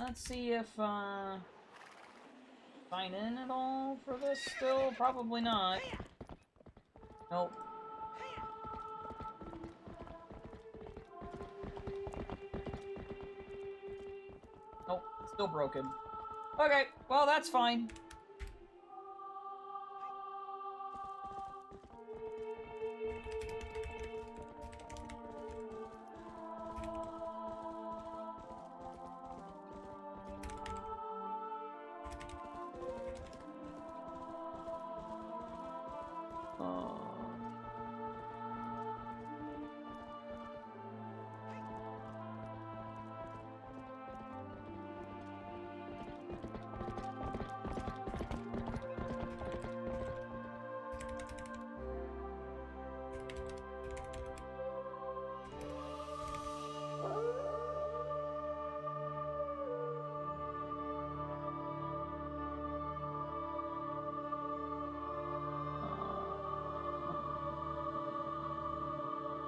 let's see if, sign in at all for this still? Probably not. Nope. Nope, still broken. Okay, well, that's fine.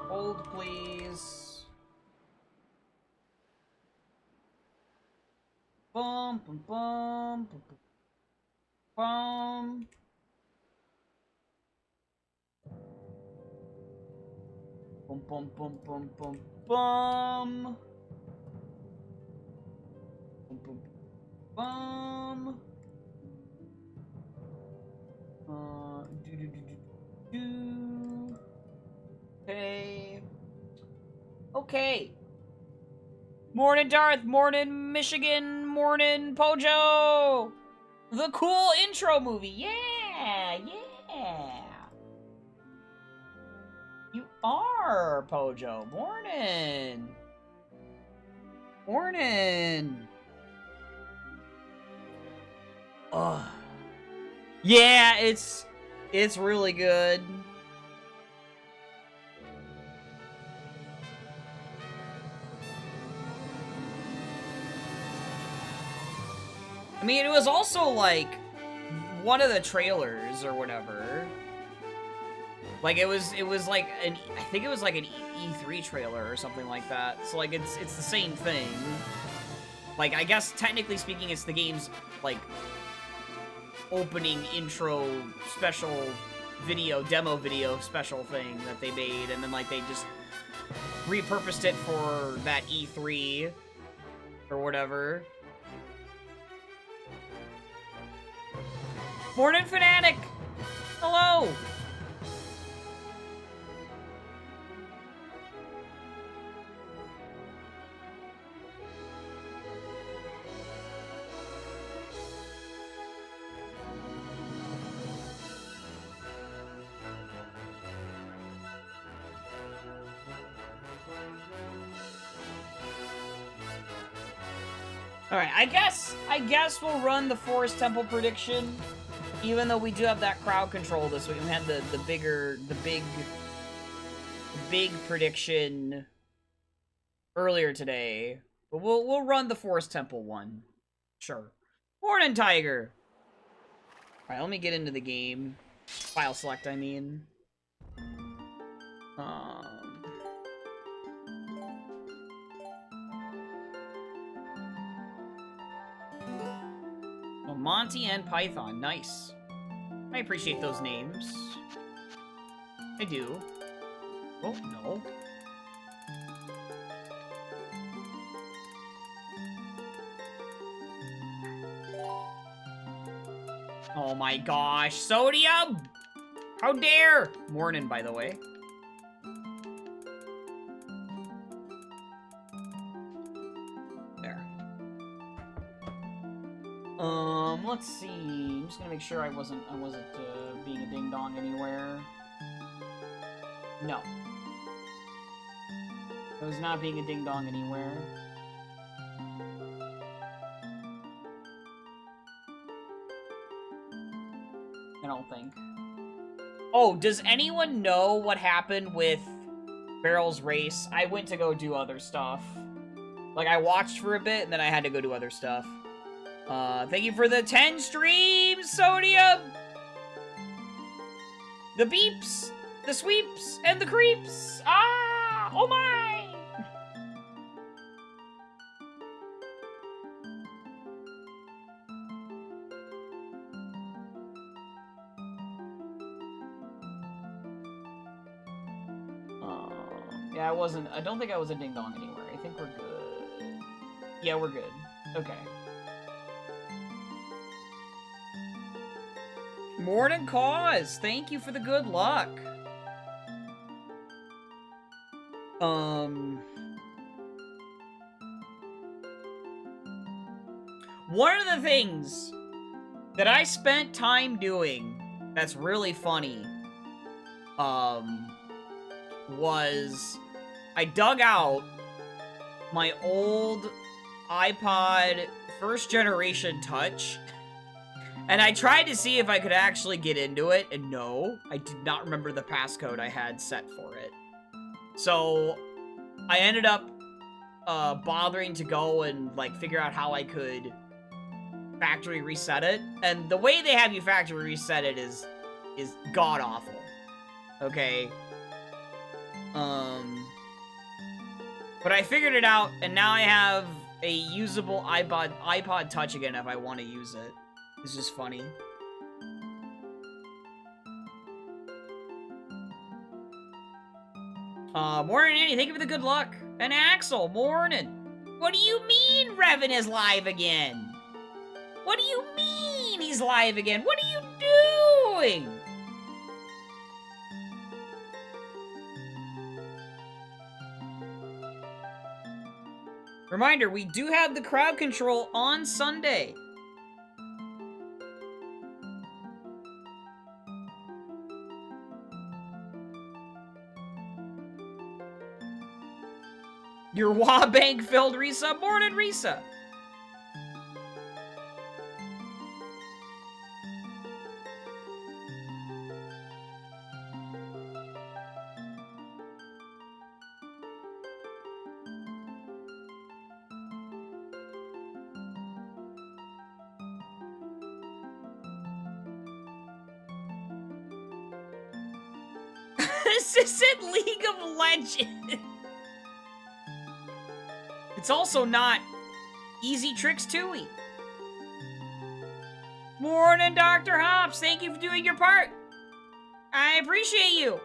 Hold, please. Bum, bum, bum, bum, bum. Bum, bum, bum, bum, bum, bum. Bum, bum, bum. Do, do, do, do, do. Okay. Okay. Morning, Darth. Morning, Michigan. Morning, Pojo. The cool intro movie. Yeah, yeah. You are, Pojo. Morning. Morning. Ugh. Yeah, it's really good. I mean, it was also, like, one of the trailers or whatever. Like, it was like I think it was like an E3 trailer or something like that. So, like, it's the same thing. Like, I guess, technically speaking, it's the game's, like, opening intro special video, demo video special thing that they made. And then, like, they just repurposed it for that E3 or whatever. Morning, Fanatic! Hello! Alright, I guess we'll run the Forest Temple prediction. Even though we do have that crowd control this week, we had the big prediction earlier today. But we'll run the Forest Temple one. Sure. Morning, Tiger! Alright, let me get into the game. File select, I mean. Oh, Monty and Python, nice. I appreciate those names. I do. Oh, no. Oh my gosh, Sodium! How dare! Morning, by the way. There. Let's see. I'm just gonna make sure I wasn't being a ding-dong anywhere. No. I was not being a ding-dong anywhere. I don't think. Oh, does anyone know what happened with Barrel's race? I went to go do other stuff. Like, I watched for a bit, and then I had to go do other stuff. Thank you for the 10 streams, Sodium! The beeps, the sweeps, and the creeps! Ah! Oh my! Yeah, I don't think I was a ding-dong anywhere. I think we're good. Yeah, we're good. Okay. Morning Cause! Thank you for the good luck. One of the things that I spent time doing that's really funny, was I dug out my old iPod first generation touch, and I tried to see if I could actually get into it, and no, I did not remember the passcode I had set for it. So I ended up bothering to go and like figure out how I could factory reset it, and the way they have you factory reset it is god awful. Okay. But I figured it out, and now I have a usable iPod Touch again if I want to use it. It's just funny. Morning, Annie. Thank you for the good luck. And Axel, morning. What do you mean Revan is live again? What do you mean he's live again? What are you doing? Reminder, we do have the crowd control on Sunday. Your Wabank filled Risa. Morning, Risa. This isn't League of Legends. It's also not Easy Tricks 2-y. Morning, Dr. Hops. Thank you for doing your part. I appreciate you.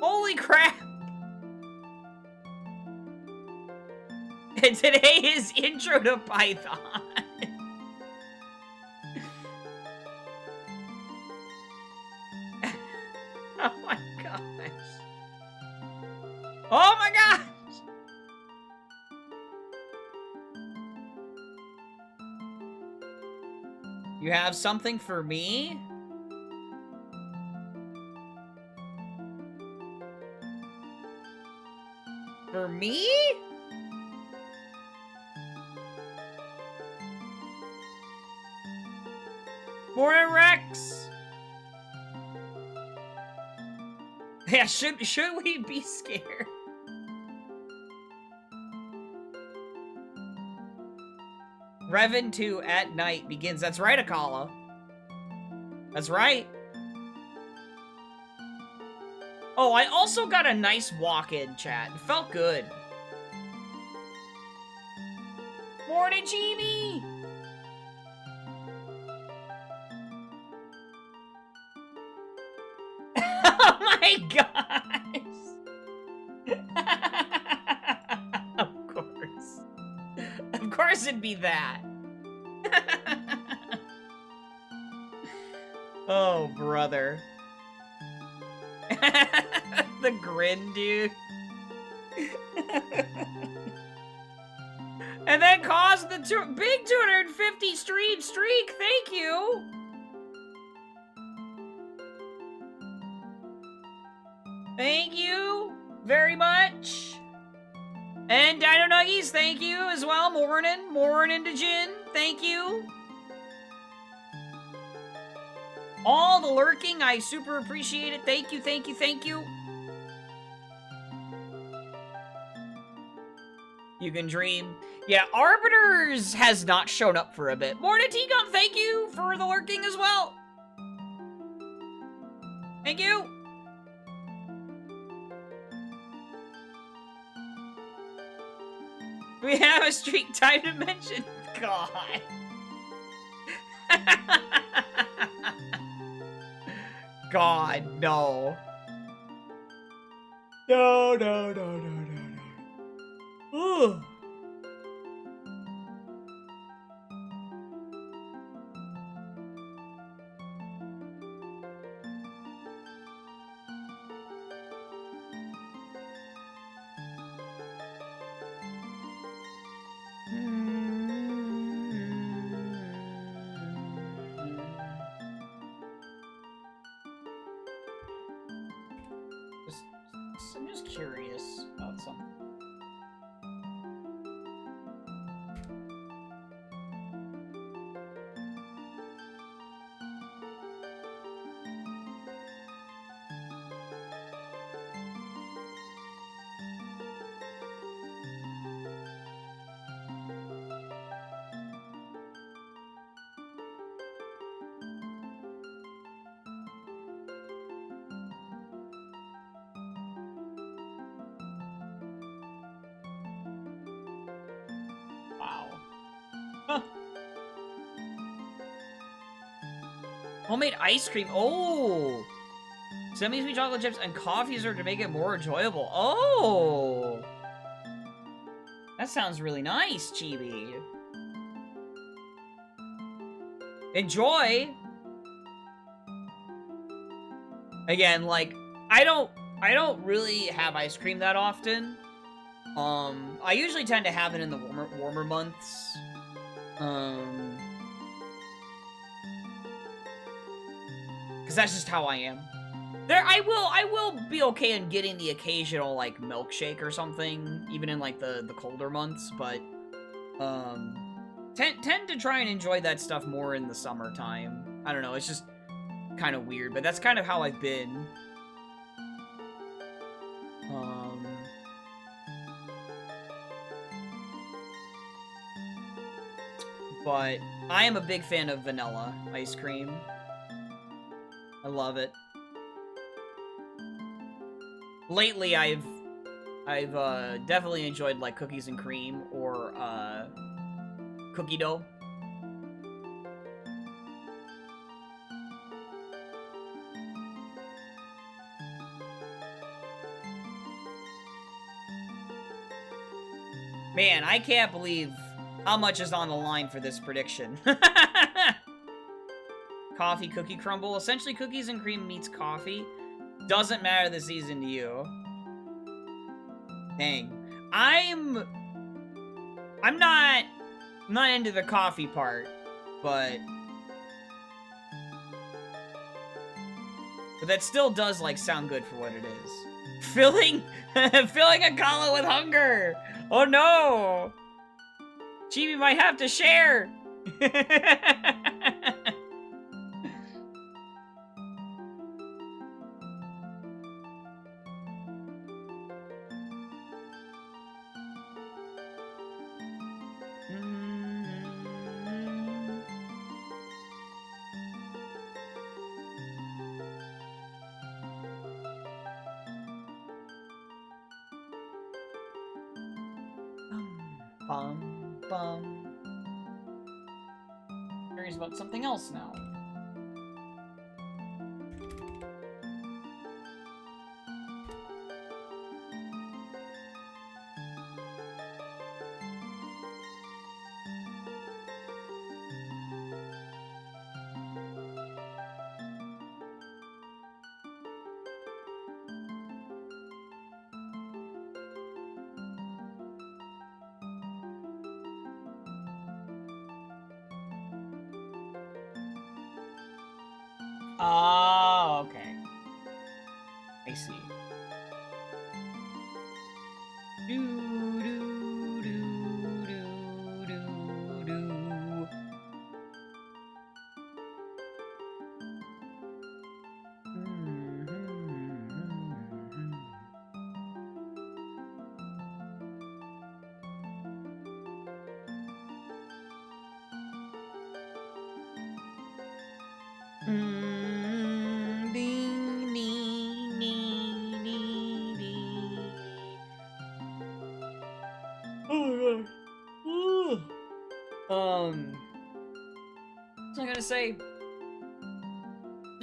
Holy crap. And today is Intro to Python. Oh my gosh. Oh my gosh! You have something for me? For me? Morning, Rex! Yeah, should we be scared? Revan 2 at night begins. That's right, Akala. That's right. Oh, I also got a nice walk-in chat. It felt good. Morning, Chibi! Oh my gosh! Of course. Of course it'd be that. Oh, brother. The grin, dude. And then caused the big 250 stream streak. Thank you. Thank you very much. And Dino Nuggies, thank you as well. Morning to Jin. Thank you. All the lurking, I super appreciate it. Thank you, thank you, thank you. You can dream. Yeah, Arbiters has not shown up for a bit. Morning, T-Gum, thank you for the lurking as well. Thank you. We have a streak time to mention. God. God, no. No, no, no, no, no, no. Ooh. I'm just curious about something. Wow. Huh. Homemade ice cream. Oh! Semi-sweet chocolate chips and coffee syrup to make it more enjoyable. Oh! That sounds really nice, Chibi. Enjoy! Again, like, I don't really have ice cream that often. I usually tend to have it in the warmer months. Because that's just how I am. I will be okay in getting the occasional, like, milkshake or something, even in, like, the colder months, but, tend to try and enjoy that stuff more in the summertime. I don't know, it's just kind of weird, but that's kind of how I've been. But I am a big fan of vanilla ice cream. I love it. Lately, I've definitely enjoyed, like, cookies and cream or, cookie dough. Man, I can't believe how much is on the line for this prediction. Coffee cookie crumble. Essentially, cookies and cream meets coffee. Doesn't matter the season to you. Dang. I'm not into the coffee part, but that still does, like, sound good for what it is. Filling a gullet with hunger. Oh no. Chibi might have to share. Bum. Curious about something else now. Oh, okay. I see. What was I gonna say?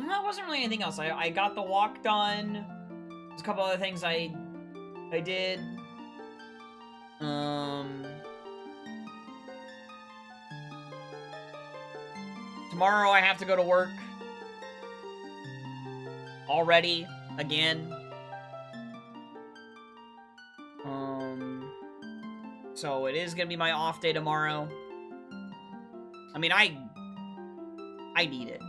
No, it wasn't really anything else. I got the walk done. There's a couple other things I did. Tomorrow I have to go to work. Already. Again. So it is gonna be my off day tomorrow. I mean, I need it.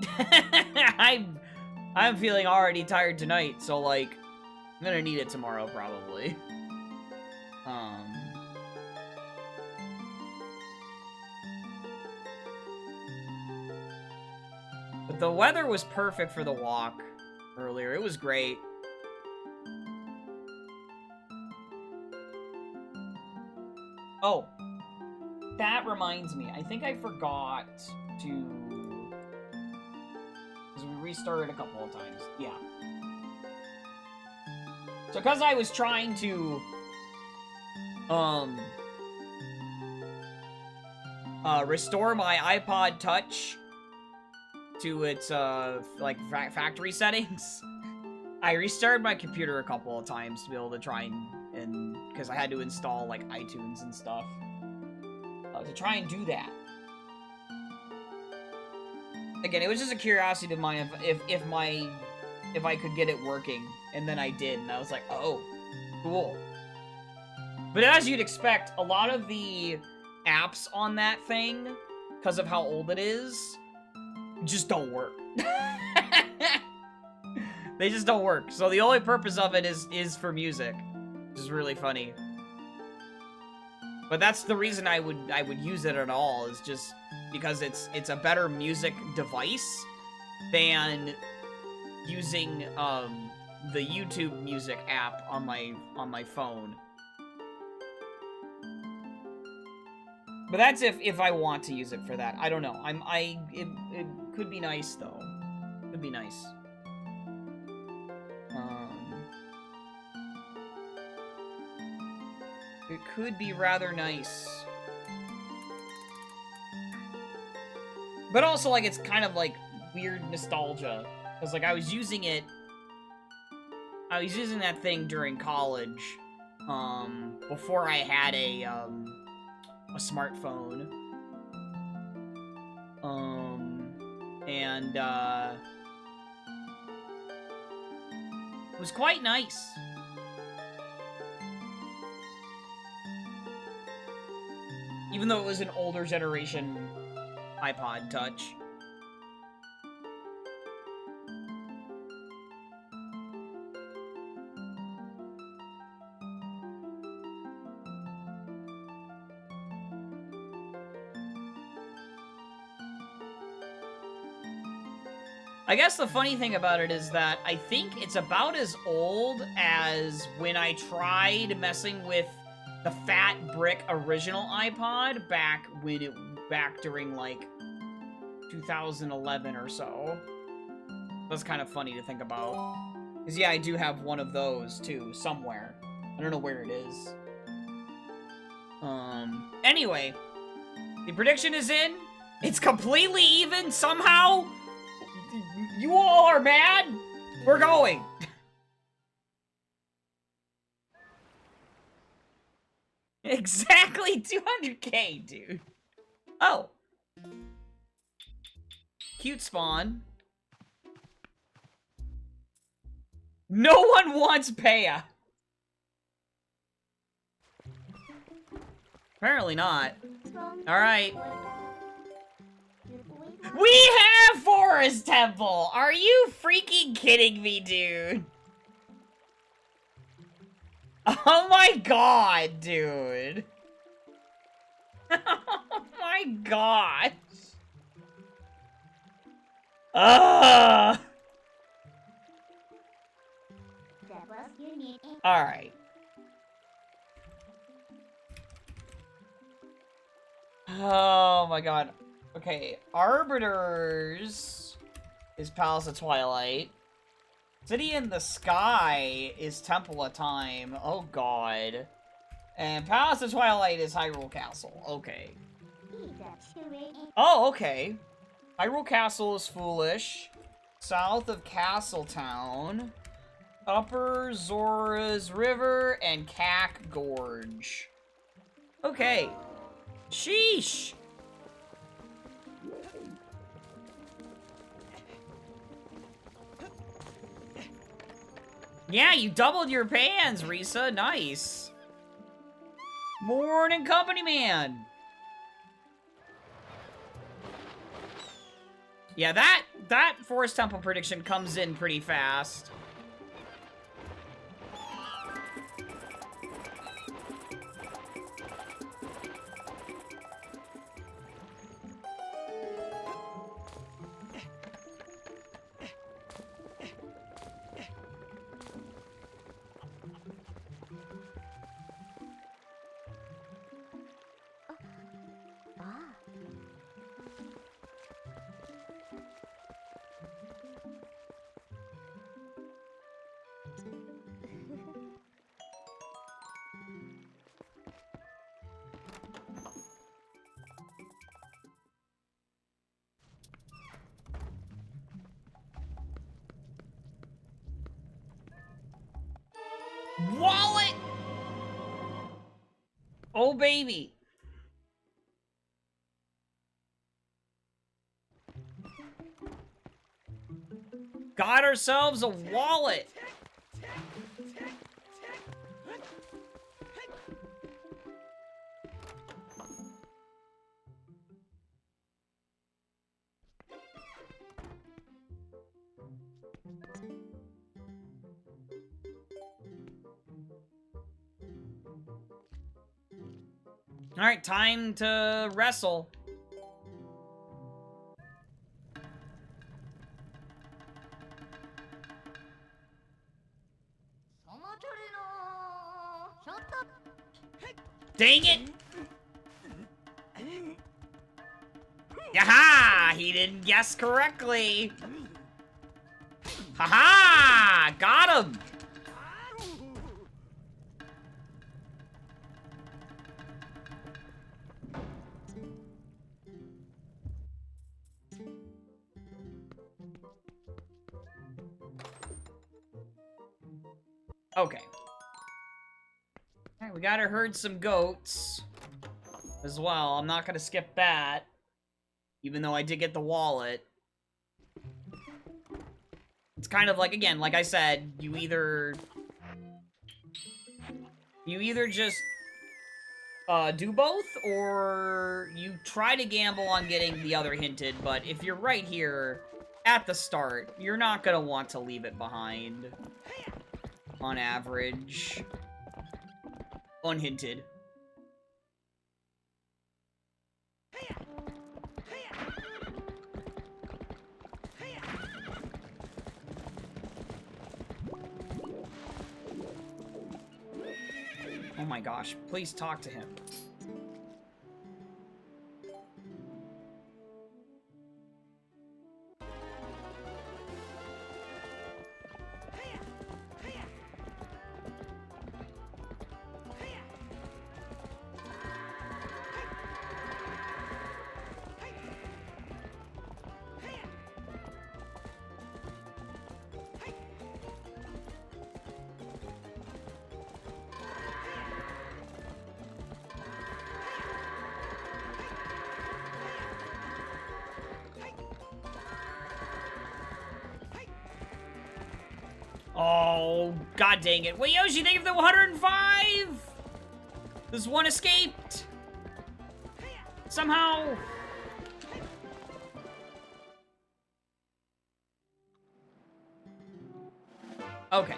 I'm feeling already tired tonight, so like, I'm gonna need it tomorrow probably. But the weather was perfect for the walk earlier. It was great. Oh, that reminds me. I think I forgot to... because we restarted a couple of times. Yeah. So, because I was trying to... restore my iPod Touch to its, like, factory settings, I restarted my computer a couple of times to be able to try and because I had to install, like, iTunes and stuff. To try and do that. Again, it was just a curiosity of mine if I could get it working, and then I did, and I was like, oh, cool. But as you'd expect, a lot of the apps on that thing, because of how old it is, just don't work. They just don't work. So the only purpose of it is for music, which is really funny. But that's the reason I would use it at all, is just because it's a better music device than using the YouTube music app on my phone. But that's if I want to use it for that. I don't know. It could be nice though. Could be nice. It could be rather nice. But also, like, it's kind of, like, weird nostalgia. Because, like, I was using that thing during college, before I had a smartphone. It was quite nice. Even though it was an older generation iPod Touch. I guess the funny thing about it is that I think it's about as old as when I tried messing with the fat brick original iPod back during like 2011 or so. That's kind of funny to think about. Because yeah, I do have one of those too, somewhere. I don't know where it is. Anyway, the prediction is in. It's completely even somehow. You all are mad? We're going. Exactly 200k, dude. Oh. Cute spawn. No one wants Paya. Apparently not. Alright. We have Forest Temple! Are you freaking kidding me, dude? Oh my god, dude. Oh my gosh. Ugh. Alright. Oh my god. Okay, Arbiters is Palace of Twilight. City in the Sky is Temple of Time. Oh god. And Palace of Twilight is Hyrule Castle. Okay. Oh, okay. Hyrule Castle is Foolish. south of Castletown, Upper Zora's River, and Cack Gorge. Okay. Sheesh! Yeah, you doubled your pans, Risa. Nice. Morning, Company Man. Yeah, that Forest Temple prediction comes in pretty fast. Wallet! Oh, baby. Got ourselves a wallet. All right, time to wrestle. Dang it! Yaha! He didn't guess correctly. Haha! Got him! Okay. Alright, we gotta herd some goats as well. I'm not gonna skip that, even though I did get the wallet. It's kind of like, again, like I said, you either just do both, or you try to gamble on getting the other hinted, but if you're right here at the start, you're not gonna want to leave it behind. On average. Unhinted. Oh my gosh, please talk to him. Oh, god dang it. Wait, Yoshi, think of the 105? This one escaped. Somehow. Okay.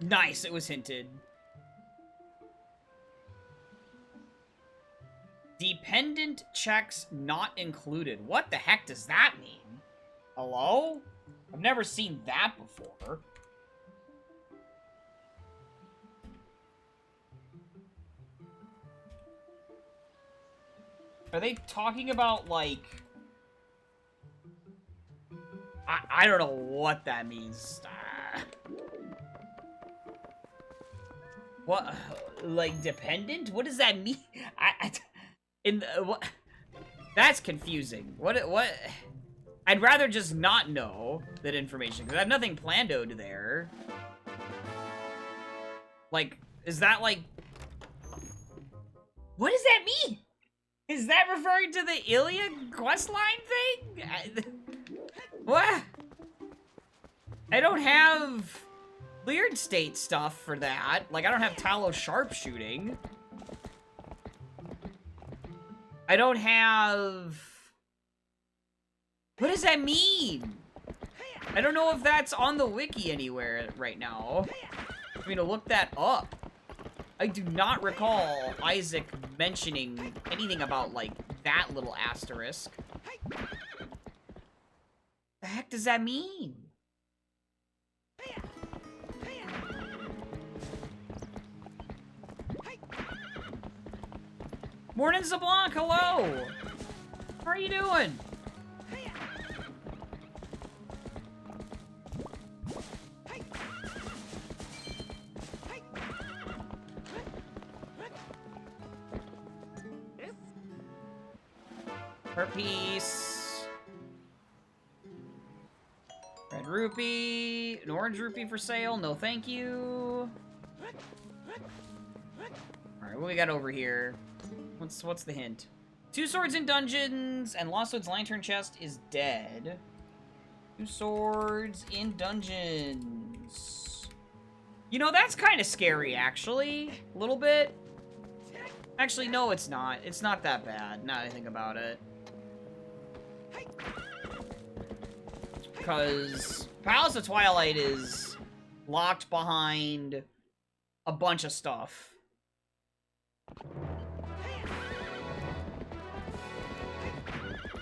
Nice, it was hinted. Dependent checks not included. What the heck does that mean? Hello? I've never seen that before. Are they talking about, like... I don't know what that means. What? Like, dependent? What does that mean? What? That's confusing. What? I'd rather just not know that information, because I have nothing planned out there. Like, is that, like... What does that mean? Is that referring to the Ilya questline thing? What? I don't have Leard State stuff for that. Like, I don't have Talos sharpshooting. I don't have... What does that mean? I don't know if that's on the wiki anywhere right now. I mean, to look that up. I do not recall Isaac mentioning anything about, like, that little asterisk. The heck does that mean? Morning, Zablanc, hello! How are you doing? Per piece. Red rupee. An orange rupee for sale. No thank you. Alright, what we got over here? What's the hint? 2 swords in dungeons, and Lost Woods Lantern Chest is dead. 2 swords in dungeons. You know, that's kind of scary, actually. A little bit. Actually, no, it's not. It's not that bad, now that I think about it. Because Palace of Twilight is locked behind a bunch of stuff.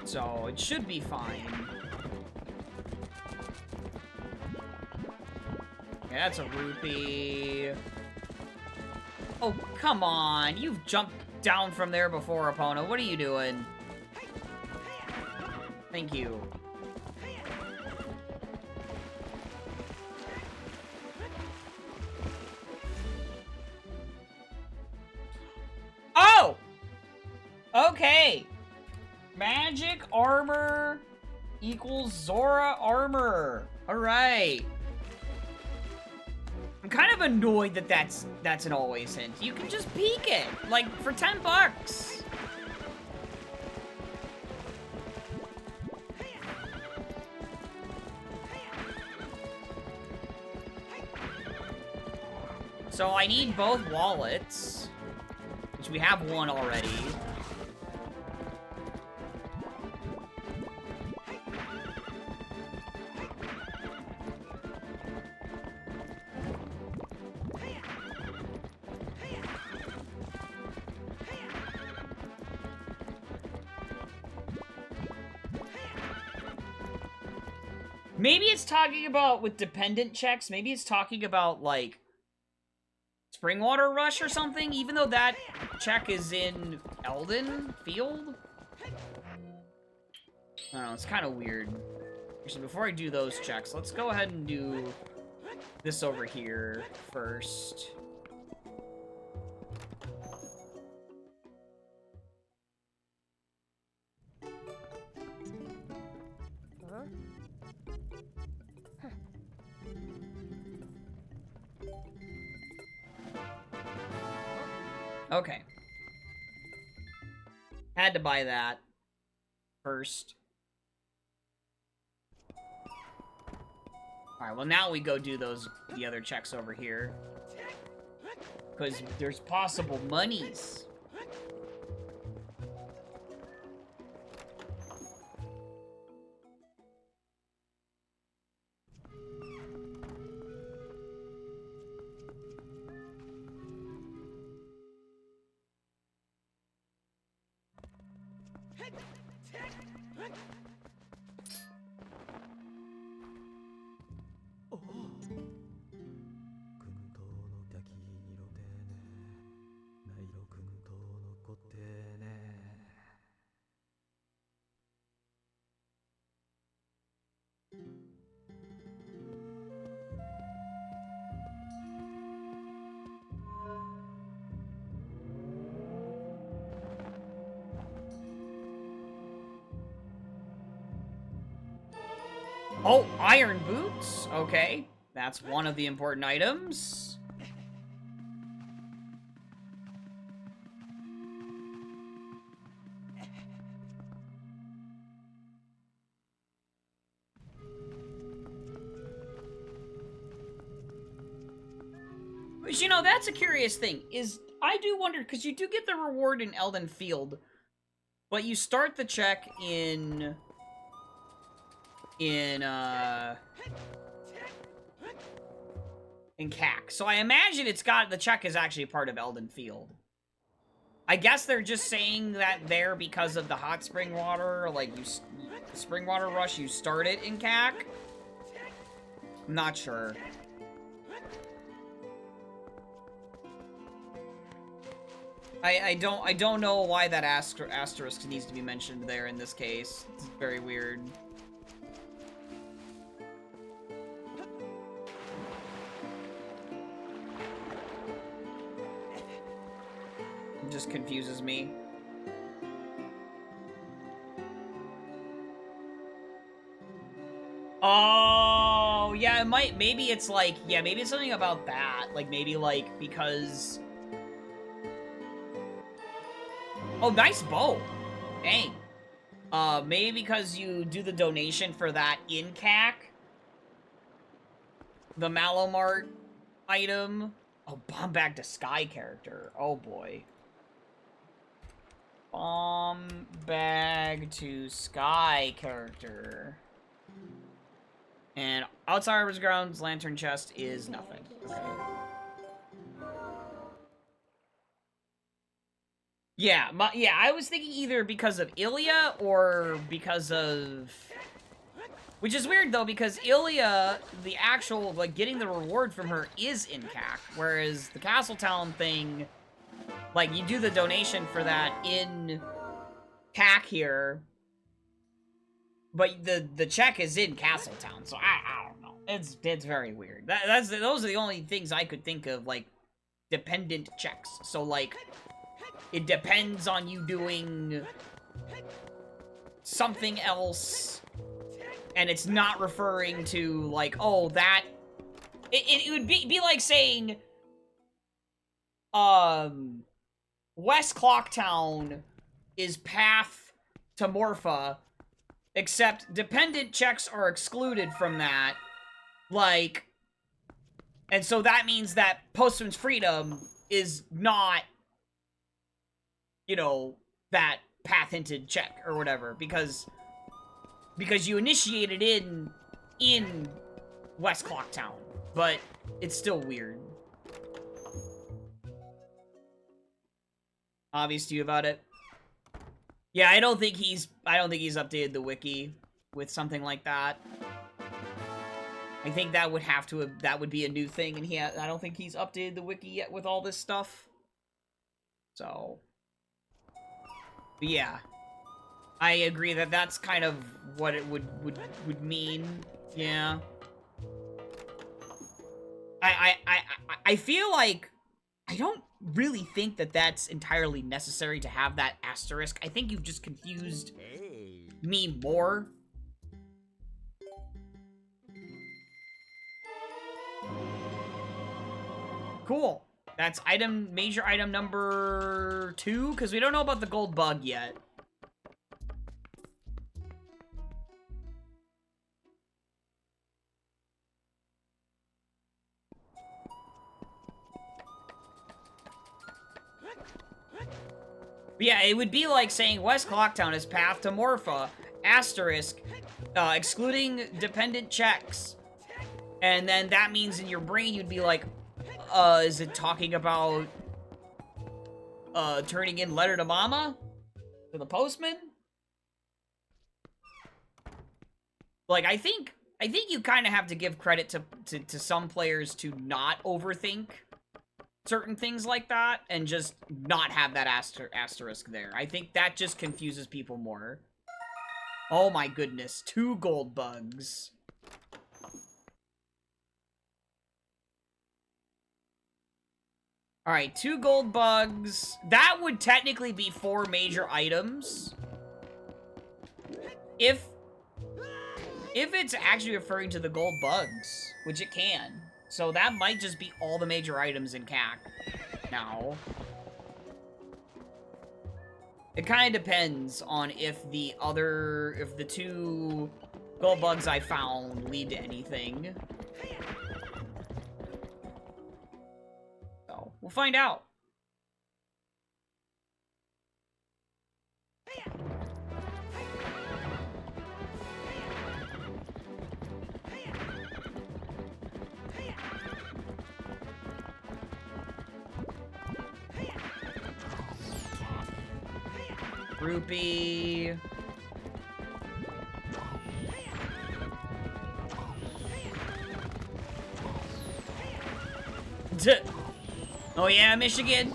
So, it should be fine. Yeah, that's a rupee. Oh, come on. You've jumped down from there before, Epona. What are you doing? Thank you. Oh! Okay. Magic armor equals Zora armor. Alright. I'm kind of annoyed that that's an always hint. You can just peek it, like, for 10 bucks. So I need both wallets, which we have one already. Maybe it's talking about, with dependent checks, maybe it's talking about, like, Springwater Rush or something, even though that check is in Elden Field? I don't know, it's kind of weird. Actually, before I do those checks, let's go ahead and do this over here first. Okay. Had to buy that first. Alright, well now we go do the other checks over here. Because there's possible monies. Oh, iron boots. Okay, that's one of the important items. But you know, that's a curious thing, is I do wonder, because you do get the reward in Elden Field, but you start the check in CAC. So I imagine the check is actually part of Elden Field. I guess they're just saying that there because of the hot spring water, like the spring water rush, you start it in CAC. I'm not sure. I don't know why that asterisk needs to be mentioned there in this case. It's very weird. It just confuses me. Oh, yeah, it might, maybe it's like, yeah, maybe it's something about that. Like, maybe, like, because... Oh, nice bow. Dang. Maybe because you do the donation for that in CAC. The Malomart item. Oh, Bomb Bag to Sky character. Oh, boy. Bomb Bag to Sky character. And Outsider's Grounds Lantern Chest is nothing. Okay. Yeah, yeah, I was thinking either because of Ilya or because of... Which is weird, though, because Ilya, the actual, like, getting the reward from her is in CAC, whereas the Castletown thing, like, you do the donation for that in CAC here, but the check is in Castletown, so I don't know. It's very weird. Those are the only things I could think of, like, dependent checks. So, like... It depends on you doing something else, and it's not referring to, like, oh, that... It would be like saying, West Clocktown is path to Morpha, except dependent checks are excluded from that, like... And so that means that Postman's Freedom is not... you know, that path-hinted check or whatever, because you initiated in West Clocktown, but it's still weird. Obvious to you about it? Yeah, I don't think he's updated the wiki with something like that. I think that would be a new thing, and I don't think he's updated the wiki yet with all this stuff. So... But yeah, I agree that that's kind of what it would mean. Yeah. I feel like I don't really think that that's entirely necessary to have that asterisk. I think you've just confused me more. Cool. That's major item number 2, because we don't know about the gold bug yet. But yeah, it would be like saying West Clocktown is path to Morpha, asterisk, excluding dependent checks. And then that means in your brain you'd be like, is it talking about, turning in letter to mama? To the postman? Like, I think you kind of have to give credit to some players to not overthink certain things like that and just not have that asterisk there. I think that just confuses people more. Oh my goodness, 2 gold bugs. Alright, 2 gold bugs. That would technically be 4 major items. If it's actually referring to the gold bugs, which it can. So that might just be all the major items in CAC now. It kind of depends on if the 2 gold bugs I found lead to anything. So, we'll find out. Rupee. Oh yeah, Michigan.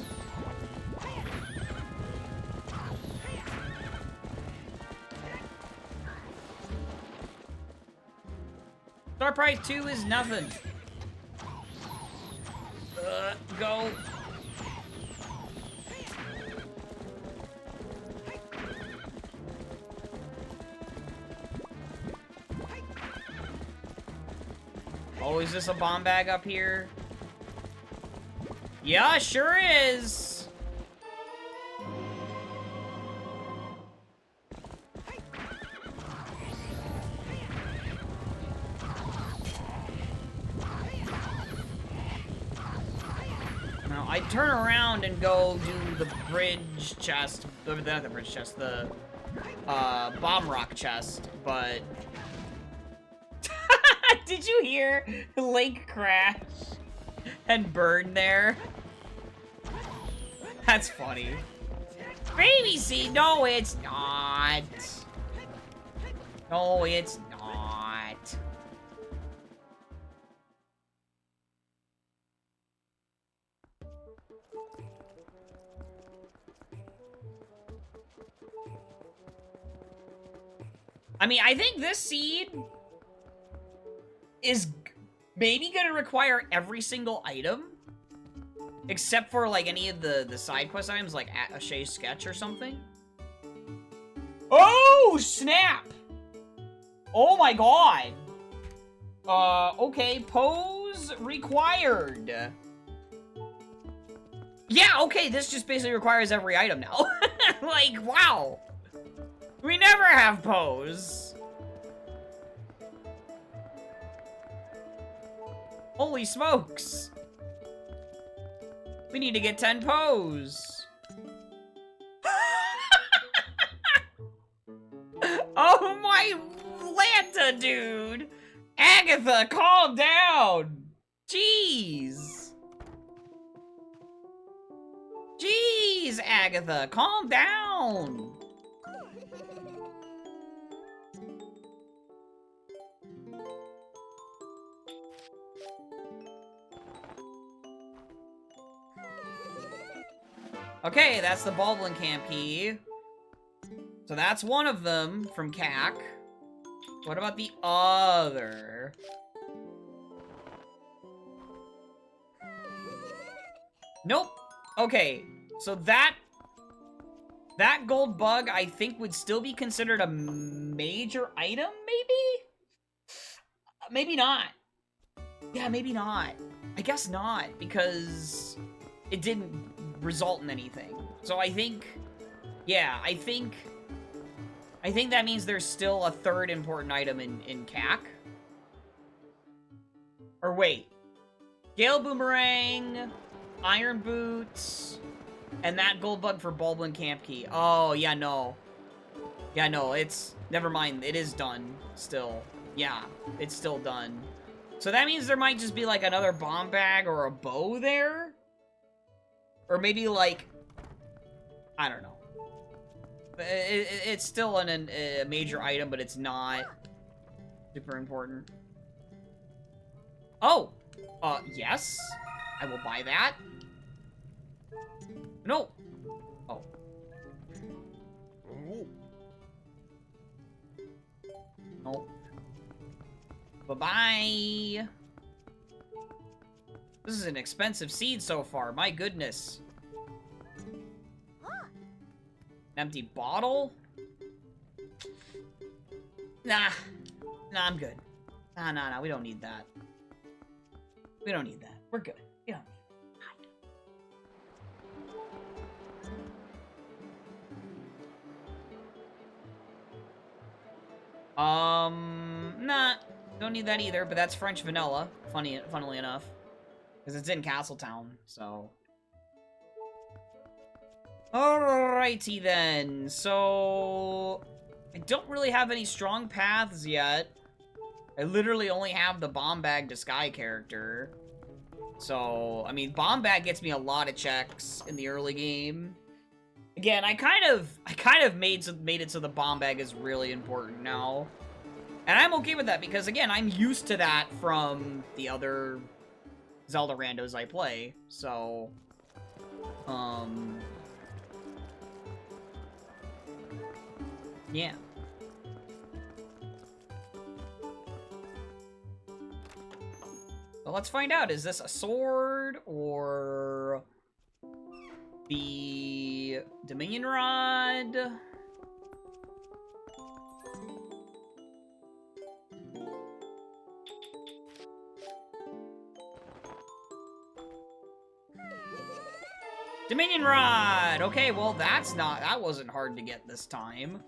Star Prize 2 is nothing. Go. Oh, is this a bomb bag up here? Yeah, sure is. Now, I turn around and go do the bridge chest, not the bridge chest, the bomb rock chest, but... Did you hear Link crash and burn there? That's funny. Baby seed, no it's not. No, it's not. I mean, I think this seed is maybe gonna require every single item, except for like any of the side quest items, like a Shay's sketch or something. Oh snap! Oh my god. Okay, pose required. Yeah, okay, this just basically requires every item now. Like, wow. We never have pose. Holy smokes! We need to get 10 pose! Oh my Lanta, dude! Agatha, calm down! Jeez! Jeez, Agatha, calm down! Okay, that's the Baldwin Camp key. So that's one of them from CAC. What about the other? Nope. Okay, so that gold bug, I think, would still be considered a major item, maybe? Maybe not. Yeah, maybe not. I guess not, because it didn't result in anything. So I think, yeah, I think that means there's still a third important item in CAC. Or wait. Gale Boomerang, Iron Boots, and that gold bug for Baldwin Camp Key. Oh, yeah, no. Yeah, no, it's... Never mind, it is done still. Yeah, it's still done. So that means there might just be, like, another bomb bag or a bow there? Or maybe, like... I don't know. It's still a major item, but it's not... Super important. Oh! Yes. I will buy that. No! Oh. Nope. Bye-bye! This is an expensive seed so far, my goodness. An empty bottle? Nah. Nah, I'm good. Nah, we don't need that. We don't need that. We're good. We don't need nah. Don't need that either, but that's French vanilla, funnily enough. Because it's in Castletown, so... Alrighty then, so... I don't really have any strong paths yet. I literally only have the Bomb Bag to Sky character. So, I mean, Bomb Bag gets me a lot of checks in the early game. Again, I kind of made it so the Bomb Bag is really important now. And I'm okay with that because, again, I'm used to that from the other Zelda randos I play. So, yeah. So let's find out, is this a sword or the Dominion Rod? Dominion Rod! Okay, well that wasn't hard to get this time.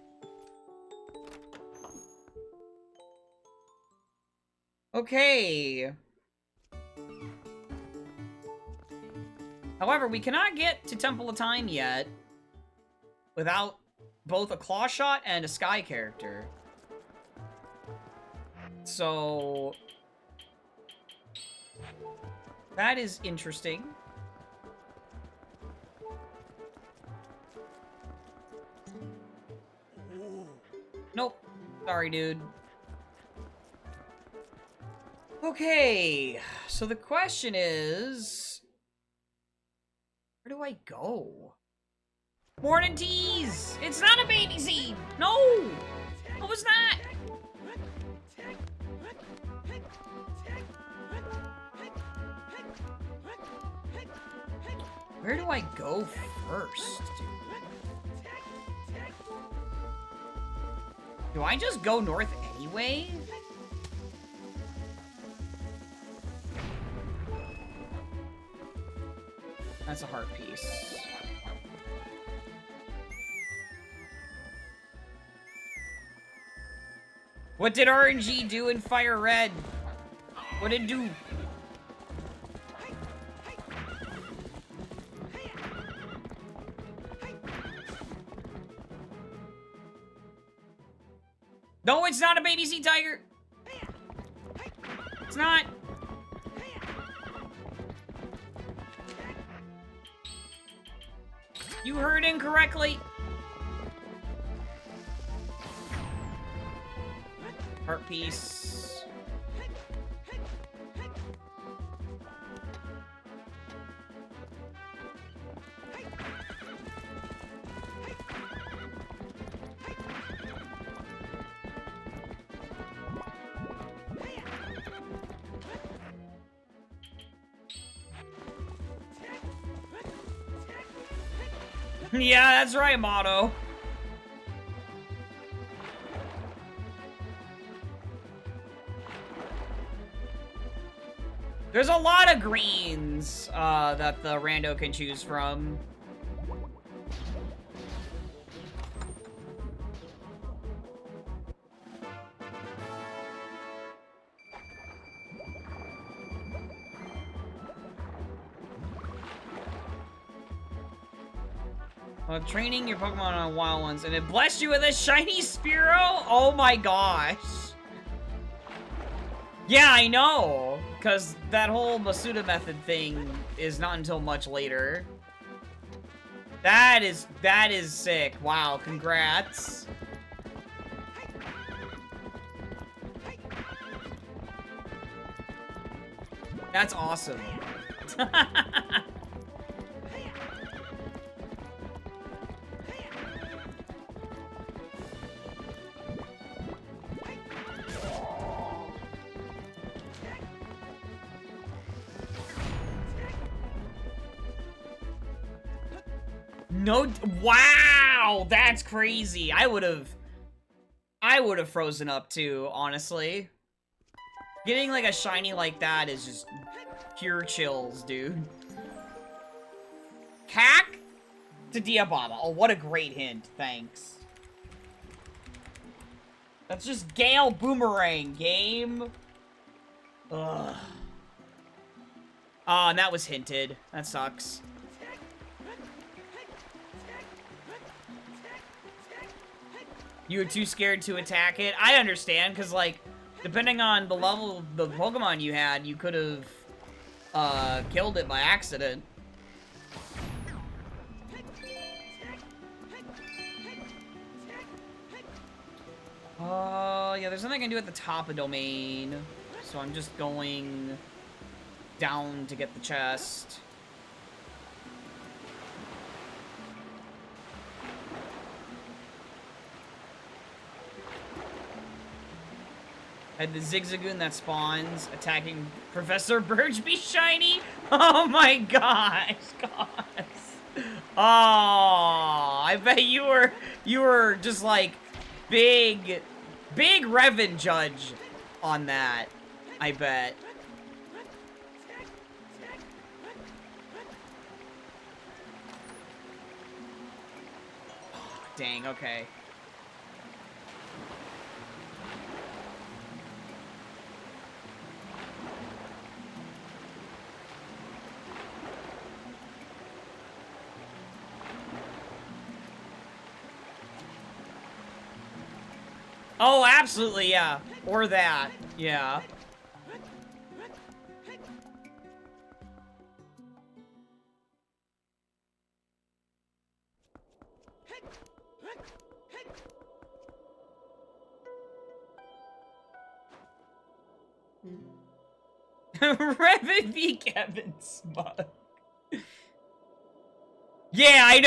Okay. However, we cannot get to Temple of Time yet without both a Claw Shot and a Sky character. So... that is interesting. Nope. Sorry, dude. Okay, so the question is... where do I go? Morning teas! It's not a baby seed! No! No, it's not! Where do I go first? Do I just go north anyway? That's a heart piece. What did RNG do in Fire Red? What did it do? No, it's not a baby sea tiger. It's not. You heard incorrectly. Heart piece. Yeah, that's right, Motto. There's a lot of greens that the rando can choose from. Training your Pokemon on wild ones, and it blessed you with a shiny Spearow? Oh my gosh. Yeah, I know. Because that whole Masuda method thing is not until much later. That is sick. Wow, congrats. That's awesome. No, wow, that's crazy. I would have frozen up too, honestly. Getting like a shiny like that is just pure chills, dude. Cack to Diababa. Oh, what a great hint. Thanks. That's just Gale Boomerang, game. Ugh. Oh, and that was hinted. That sucks. You were too scared to attack it? I understand, because, like, depending on the level of the Pokemon you had, you could have, killed it by accident. Yeah, there's nothing I can do at the top of domain, so I'm just going down to get the chest. And the Zigzagoon that spawns attacking Professor Birchby shiny? Oh my gosh, guys. Oh, I bet you were just like big Revan judge on that, I bet. Oh, dang, okay. Oh, absolutely, yeah. Or that, yeah. Revan v. Kevin Smug. Yeah, I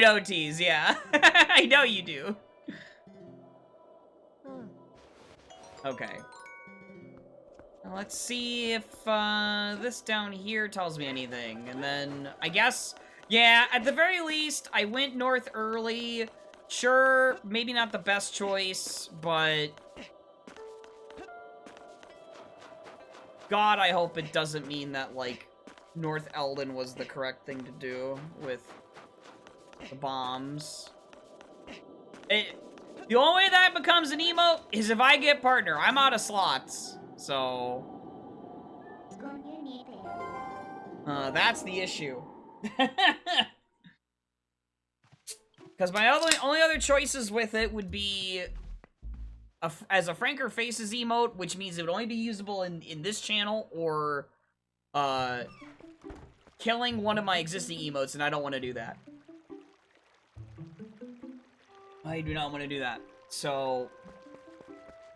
know, Tease, yeah. I know you do. Okay. Now let's see if this down here tells me anything. And then, I guess, yeah, at the very least, I went north early. Sure, maybe not the best choice, but God, I hope it doesn't mean that, like, North Eldon was the correct thing to do with the bombs. The only way that becomes an emote is if I get partner. I'm out of slots, so that's the issue. Because my only other choices with it would be as a Franker Faces emote, which means it would only be usable in this channel, or killing one of my existing emotes, and I don't want to do that. I do not want to do that. So,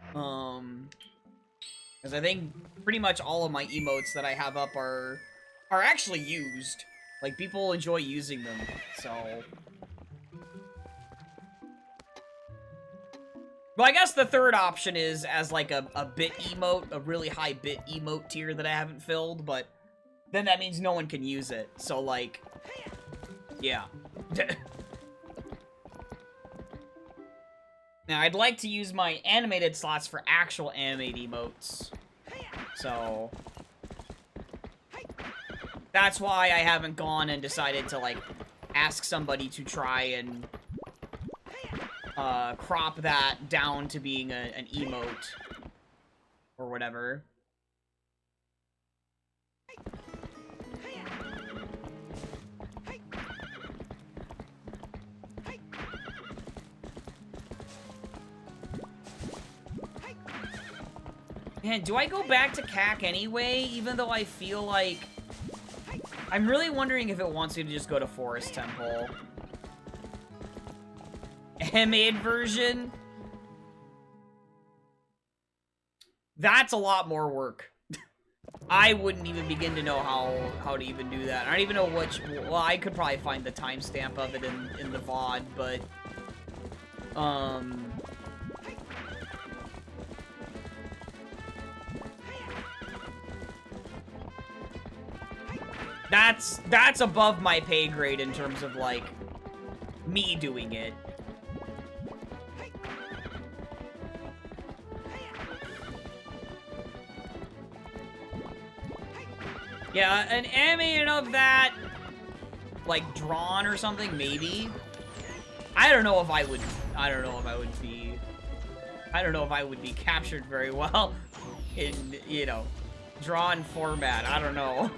because I think pretty much all of my emotes that I have up are actually used. Like, people enjoy using them, so. Well, I guess the third option is as, like, a bit emote, a really high bit emote tier that I haven't filled, but then that means no one can use it. So, like, yeah. Now, I'd like to use my animated slots for actual animated emotes. So that's why I haven't gone and decided to, like, ask somebody to try and crop that down to being an emote or whatever. Man, do I go back to CAC anyway, even though I feel like... I'm really wondering if it wants me to just go to Forest Temple. Mid version? That's a lot more work. I wouldn't even begin to know how to even do that. I don't even know which... Well, I could probably find the timestamp of it in the VOD, but... That's above my pay grade in terms of, like, me doing it. Yeah, an animation of that, like, drawn or something, maybe. I don't know if I would be captured very well in, you know, drawn format. I don't know.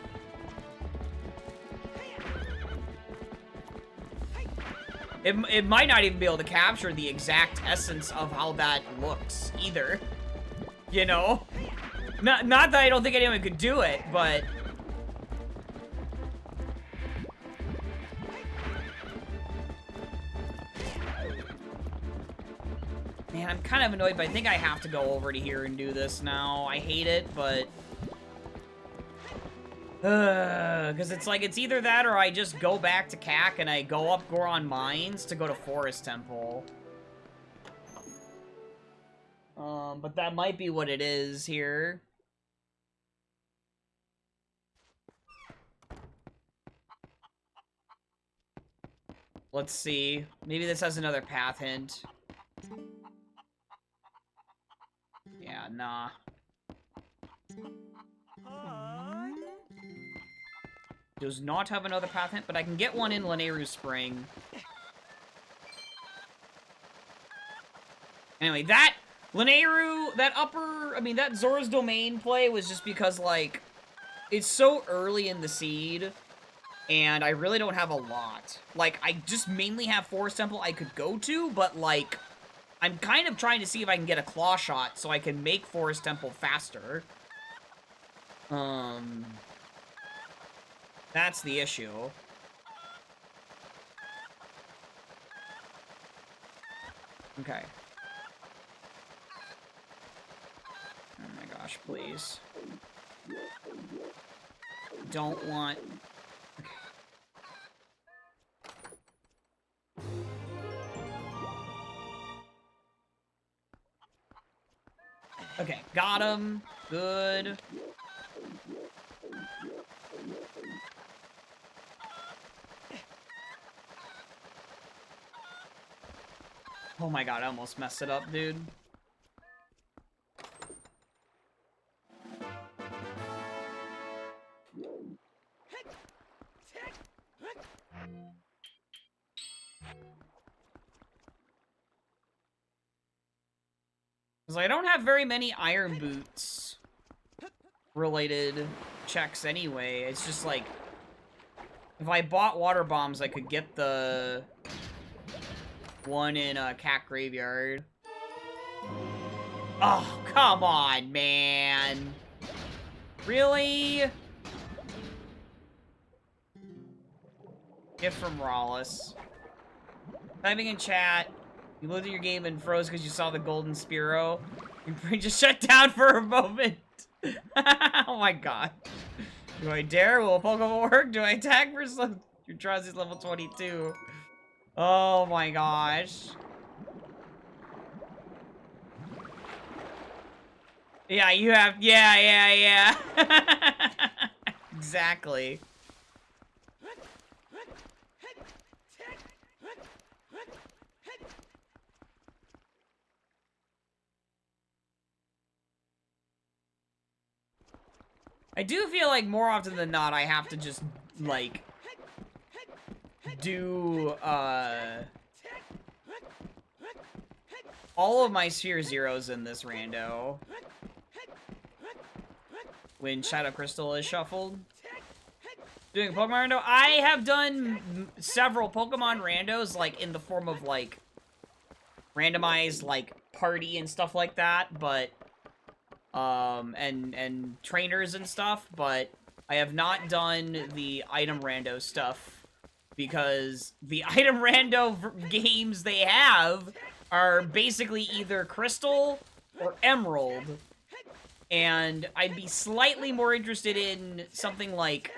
It might not even be able to capture the exact essence of how that looks, either. You know? Not that I don't think anyone could do it, but... Man, I'm kind of annoyed, but I think I have to go over to here and do this now. I hate it, but... Because it's like, it's either that or I just go back to CAC and I go up Goron Mines to go to Forest Temple. But that might be what it is here. Let's see. Maybe this has another path hint. Yeah, nah. Does not have another path hint, but I can get one in Lanayru Spring. Anyway, that Lanayru, that Zora's Domain play was just because, like, it's so early in the seed, and I really don't have a lot. Like, I just mainly have Forest Temple I could go to, but, like, I'm kind of trying to see if I can get a claw shot so I can make Forest Temple faster. That's the issue. Okay. Oh my gosh, please. Don't want... Okay, got him. Good. Oh my god, I almost messed it up, dude. Because I don't have very many Iron Boots related checks anyway. It's just like, if I bought water bombs, I could get the one in Cat Graveyard. Oh, come on, man. Really? Gift from Rawless. Typing in chat. You looked at your game and froze because you saw the golden Spearow. Your brain just shut down for a moment. Oh my god. Do I dare? Will a Pokemon work? Do I attack for some? Your Drowsy's level 22. Oh my gosh. Yeah, you have... Yeah. Exactly. I do feel like more often than not I have to just, like, do, all of my Sphere Zeros in this rando when Shadow Crystal is shuffled. Doing a Pokemon rando? I have done several Pokemon randos, like, in the form of, like, randomized, like, party and stuff like that, but... and trainers and stuff, but I have not done the item rando stuff because the item rando games they have are basically either Crystal or Emerald, And I'd be slightly more interested in something like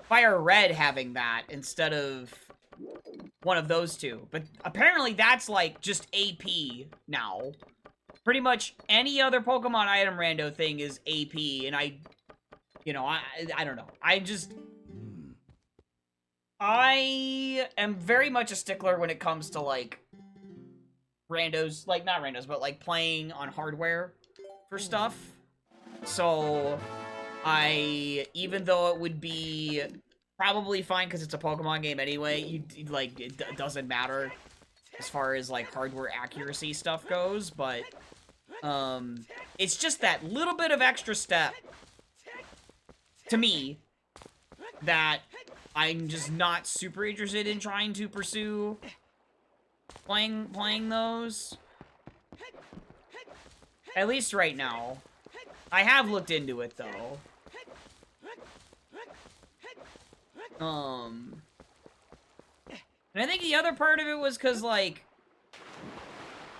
Fire Red having that instead of one of those two. But apparently that's like just AP now. Pretty much any other Pokemon item rando thing is AP, and I don't know. I am very much a stickler when it comes to, like, randos, like, not randos, but, like, playing on hardware for stuff. So, even though it would be probably fine because it's a Pokemon game anyway, it doesn't matter as far as, like, hardware accuracy stuff goes, but, it's just that little bit of extra step, to me, that I'm just not super interested in trying to pursue playing those. At least right now. I have looked into it, though. And I think the other part of it was because, like,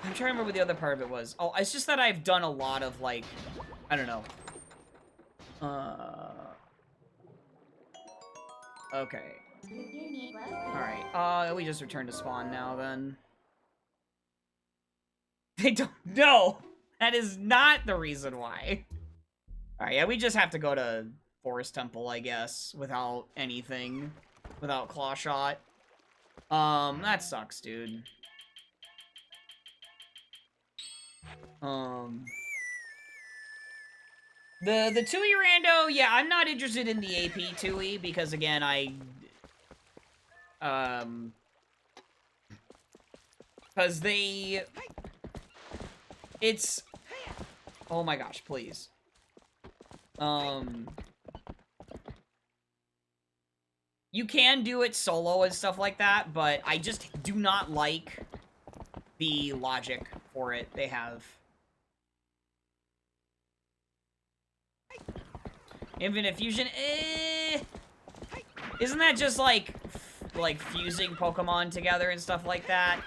I'm trying to remember what the other part of it was. Oh, it's just that I've done a lot of, like, I don't know. Okay. Alright, we just returned to spawn now, then. They don't know! That is not the reason why. Alright, yeah, we just have to go to Forest Temple, I guess, without anything. Without Claw Shot. That sucks, dude. The Tui rando, yeah, I'm not interested in the AP Tui because, again, because it's, oh my gosh, please. You can do it solo and stuff like that, but I just do not like the logic for it they have. Infinite Fusion, isn't that just like fusing Pokemon together and stuff like that?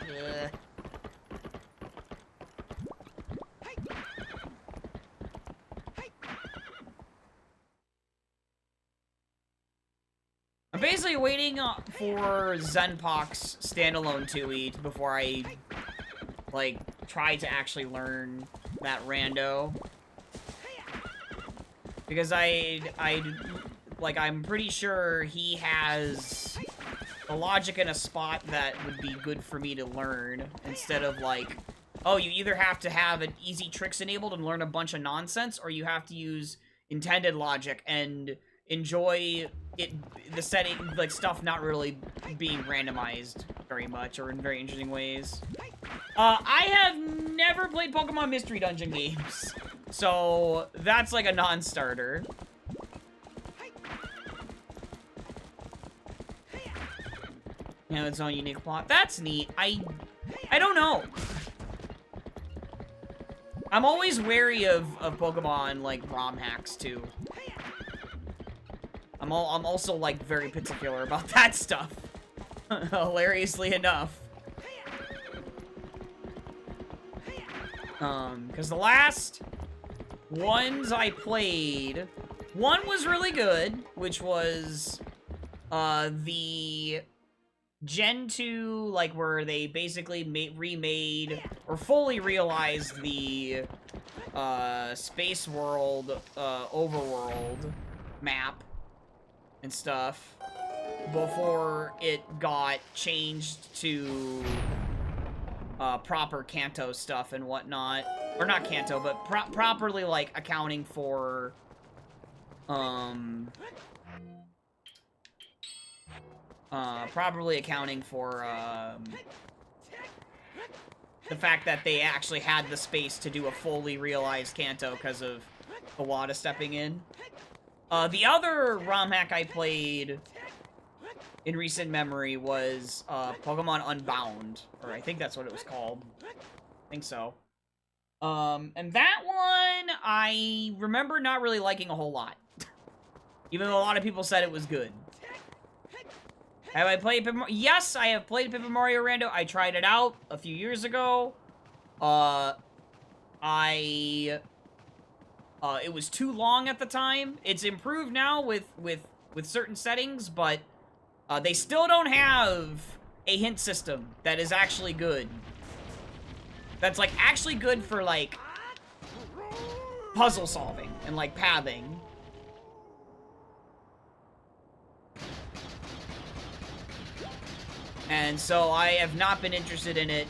I'm basically waiting for Zenpok's standalone Tui before I, like, try to actually learn that rando. Because I'm pretty sure he has the logic in a spot that would be good for me to learn, instead of, like, oh, you either have to have an easy tricks enabled and learn a bunch of nonsense, or you have to use intended logic and enjoy the setting, like, stuff not really being randomized very much, or in very interesting ways. I have never played Pokemon Mystery Dungeon games. So, that's like a non-starter. You know, its own unique plot. That's neat. I don't know. I'm always wary of Pokemon, like, ROM hacks, too. I'm also, like, very particular about that stuff. Hilariously enough. Because the last ones I played, one was really good, which was, the Gen 2, like, where they basically remade, or fully realized the, Space World, Overworld map and stuff, before it got changed to proper Kanto stuff and whatnot. Or not Kanto, but properly, like, accounting for, properly accounting for, the fact that they actually had the space to do a fully realized Kanto because of Iwata stepping in. The other ROM hack I played in recent memory was, Pokemon Unbound, or I think that's what it was called. I think so. And that one, I remember not really liking a whole lot. Even though a lot of people said it was good. Have I played Paper Mario? Yes, I have played Paper Mario Rando. I tried it out a few years ago. I It was too long at the time. It's improved now with certain settings, but they still don't have a hint system that is actually good. That's, like, actually good for, like, puzzle solving and, like, pathing. And so I have not been interested in it,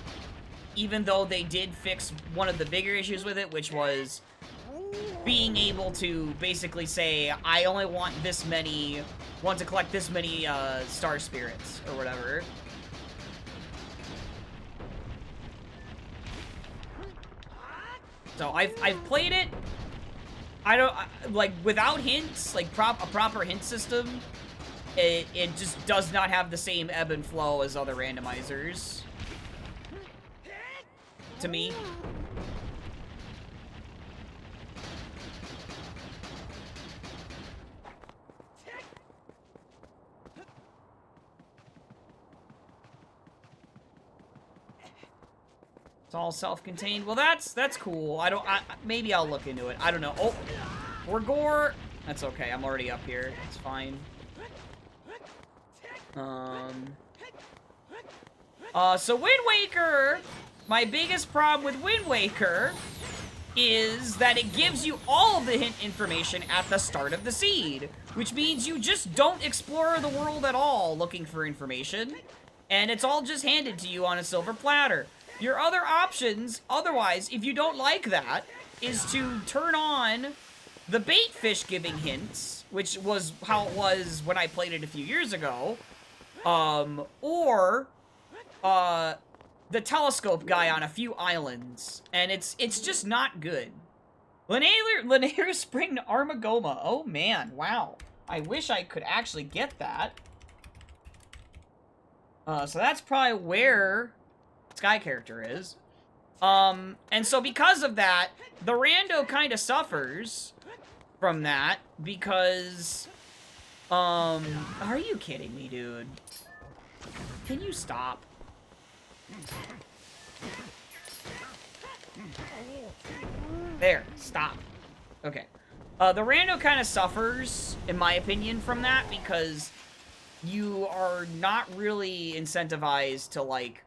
even though they did fix one of the bigger issues with it, which was being able to basically say, I only want this many, want to collect this many star spirits, or whatever. So I've played it. I don't, like, without hints, like, a proper hint system, it just does not have the same ebb and flow as other randomizers. To me. It's all self-contained. Well, that's cool. Maybe I'll look into it. I don't know. Oh, or gore. That's okay. I'm already up here. It's fine. So Wind Waker, my biggest problem with Wind Waker is that it gives you all of the hint information at the start of the seed, which means you just don't explore the world at all looking for information, and it's all just handed to you on a silver platter. Your other options, otherwise, if you don't like that, is to turn on the bait fish giving hints, which was how it was when I played it a few years ago, or the telescope guy on a few islands, and it's just not good. Linear Spring to Armagoma. Oh man, wow. I wish I could actually get that. So that's probably where Sky Character is. And so because of that, the rando kind of suffers from that, because, are you kidding me, dude? Can you stop? There, stop. Okay. The rando kind of suffers, in my opinion, from that, because you are not really incentivized to, like,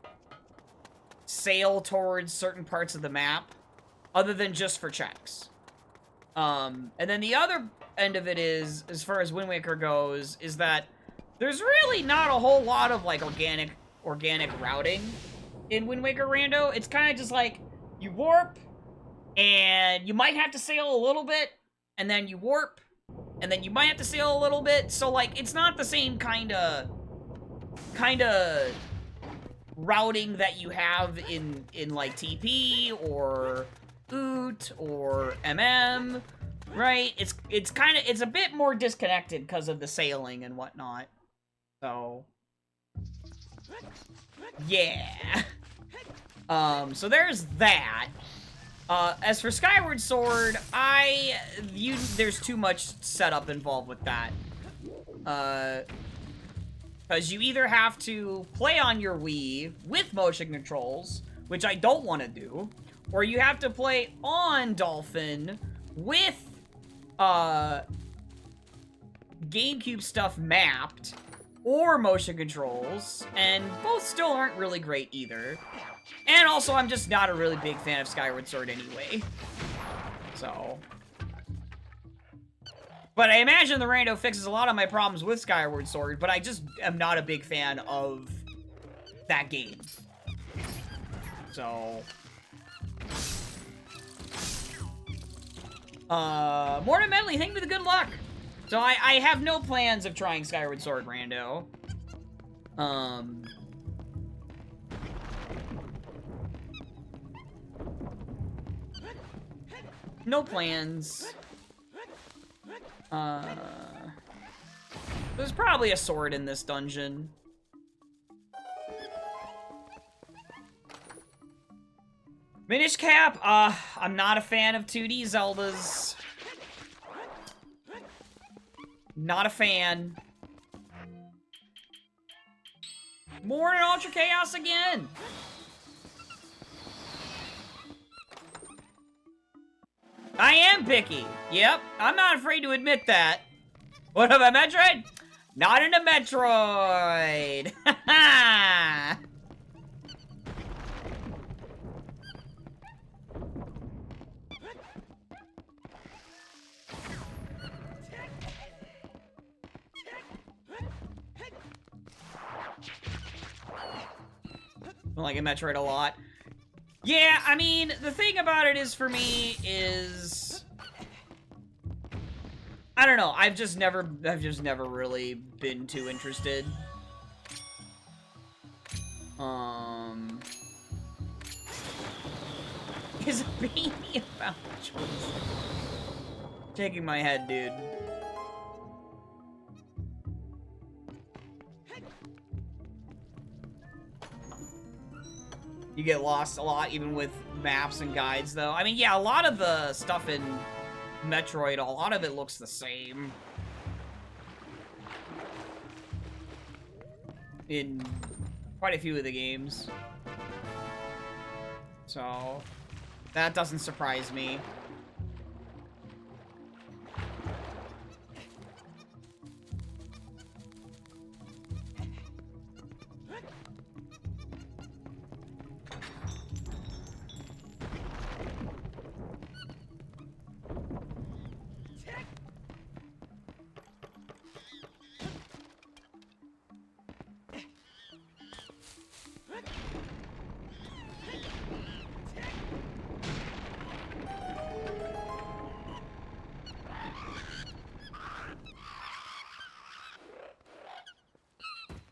sail towards certain parts of the map, other than just for checks. And then the other end of it is, as far as Wind Waker goes, is that there's really not a whole lot of, like, organic routing in Wind Waker Rando. It's kind of just like, you warp, and you might have to sail a little bit, and then you warp, and then you might have to sail a little bit, so, like, it's not the same kind of routing that you have in like, TP, or OOT, or MM, right? It's a bit more disconnected because of the sailing and whatnot. So, yeah. So there's that. As for Skyward Sword, there's too much setup involved with that. Because you either have to play on your Wii with motion controls, which I don't want to do, or you have to play on Dolphin with, GameCube stuff mapped, or motion controls, and both still aren't really great either. And also, I'm just not a really big fan of Skyward Sword anyway. So. But I imagine the rando fixes a lot of my problems with Skyward Sword, but I just am not a big fan of that game. So. Morning Medley, thank you for the good luck. So I have no plans of trying Skyward Sword rando. No plans. There's probably a sword in this dungeon. Minish Cap, I'm not a fan of 2D Zeldas. Not a fan. More in Ultra Chaos again! I am picky. Yep, I'm not afraid to admit that. What about Metroid? Not in a Metroid! Ha I like a Metroid a lot. Yeah, I mean, the thing about it is, for me, is... I don't know, I've just never really been too interested. Is a baby about choice? Shaking my head, dude. You get lost a lot, even with maps and guides, though. I mean, yeah, a lot of the stuff in Metroid, a lot of it looks the same. In quite a few of the games. So, that doesn't surprise me.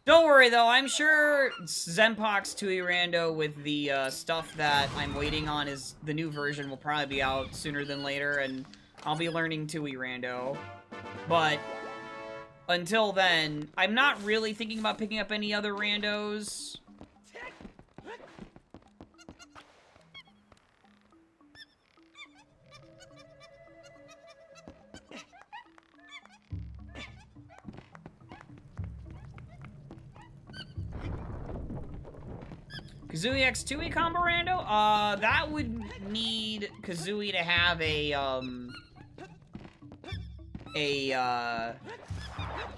Don't worry, though. I'm sure Zenpox 2E Rando with the stuff that I'm waiting on is the new version will probably be out sooner than later, and I'll be learning 2E Rando. But until then, I'm not really thinking about picking up any other randos. Kazooie X2E combo rando? That would need Kazooie to have a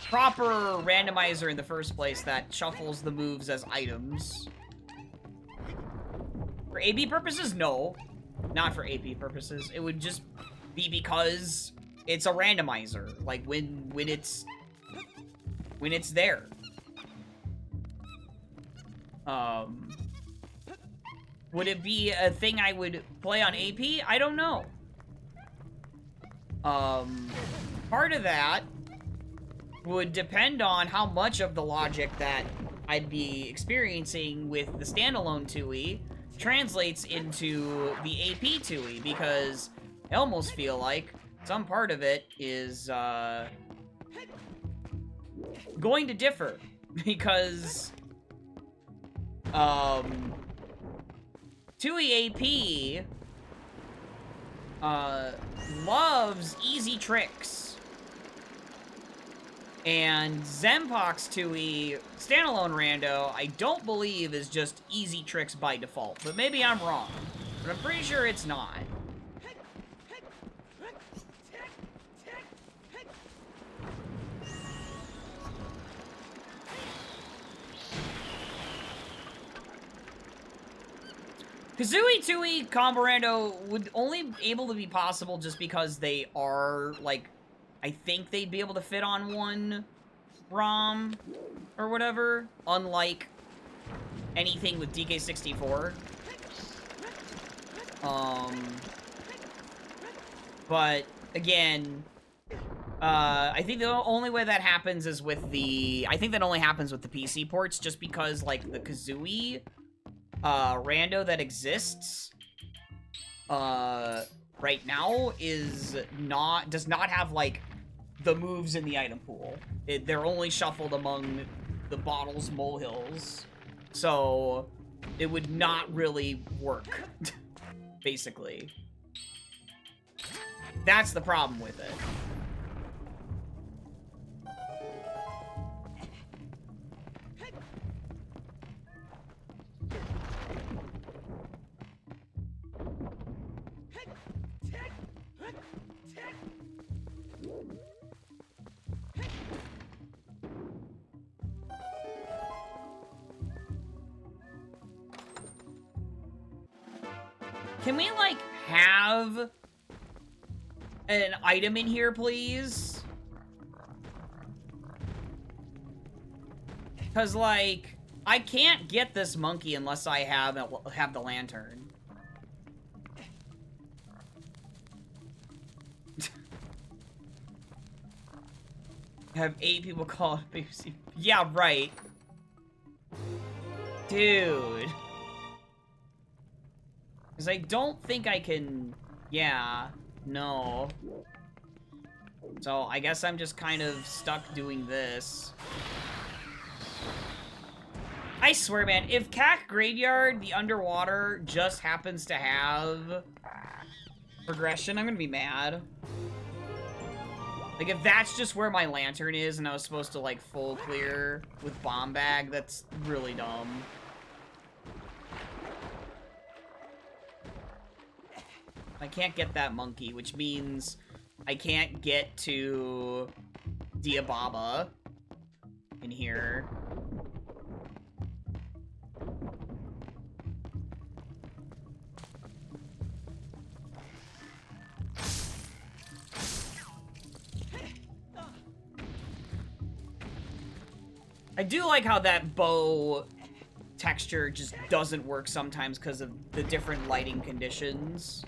proper randomizer in the first place that shuffles the moves as items. For AB purposes, no. Not for AP purposes. It would just be because it's a randomizer. Like, when it's there. Would it be a thing I would play on AP? I don't know. Part of that would depend on how much of the logic that I'd be experiencing with the standalone 2E translates into the AP 2E, because I almost feel like some part of it is, going to differ, because, 2E AP loves easy tricks. And Zenpox 2E standalone rando, I don't believe is just easy tricks by default. But maybe I'm wrong. But I'm pretty sure it's not. Kazooie 2E combo rando would only be able to be possible just because they are, like, I think they'd be able to fit on one ROM or whatever, unlike anything with DK64. But, again, I think the only way that happens is with the, I think that only happens with the PC ports, just because, like, the Kazooie rando that exists right now does not have, like, the moves in the item pool. They're only shuffled among the bottle's molehills, so it would not really work. Basically, that's the problem with it. Can we, like, have an item in here, please? Because, like, I can't get this monkey unless I have the lantern. Have 8 people call it BBC. Yeah, right. Dude. Because I don't think I can... Yeah. No. So, I guess I'm just kind of stuck doing this. I swear, man, if CAC Graveyard, the underwater, just happens to have progression, I'm gonna be mad. Like, if that's just where my lantern is and I was supposed to, like, full clear with bomb bag, that's really dumb. I can't get that monkey, which means I can't get to Diababa in here. I do like how that bow texture just doesn't work sometimes because of the different lighting conditions.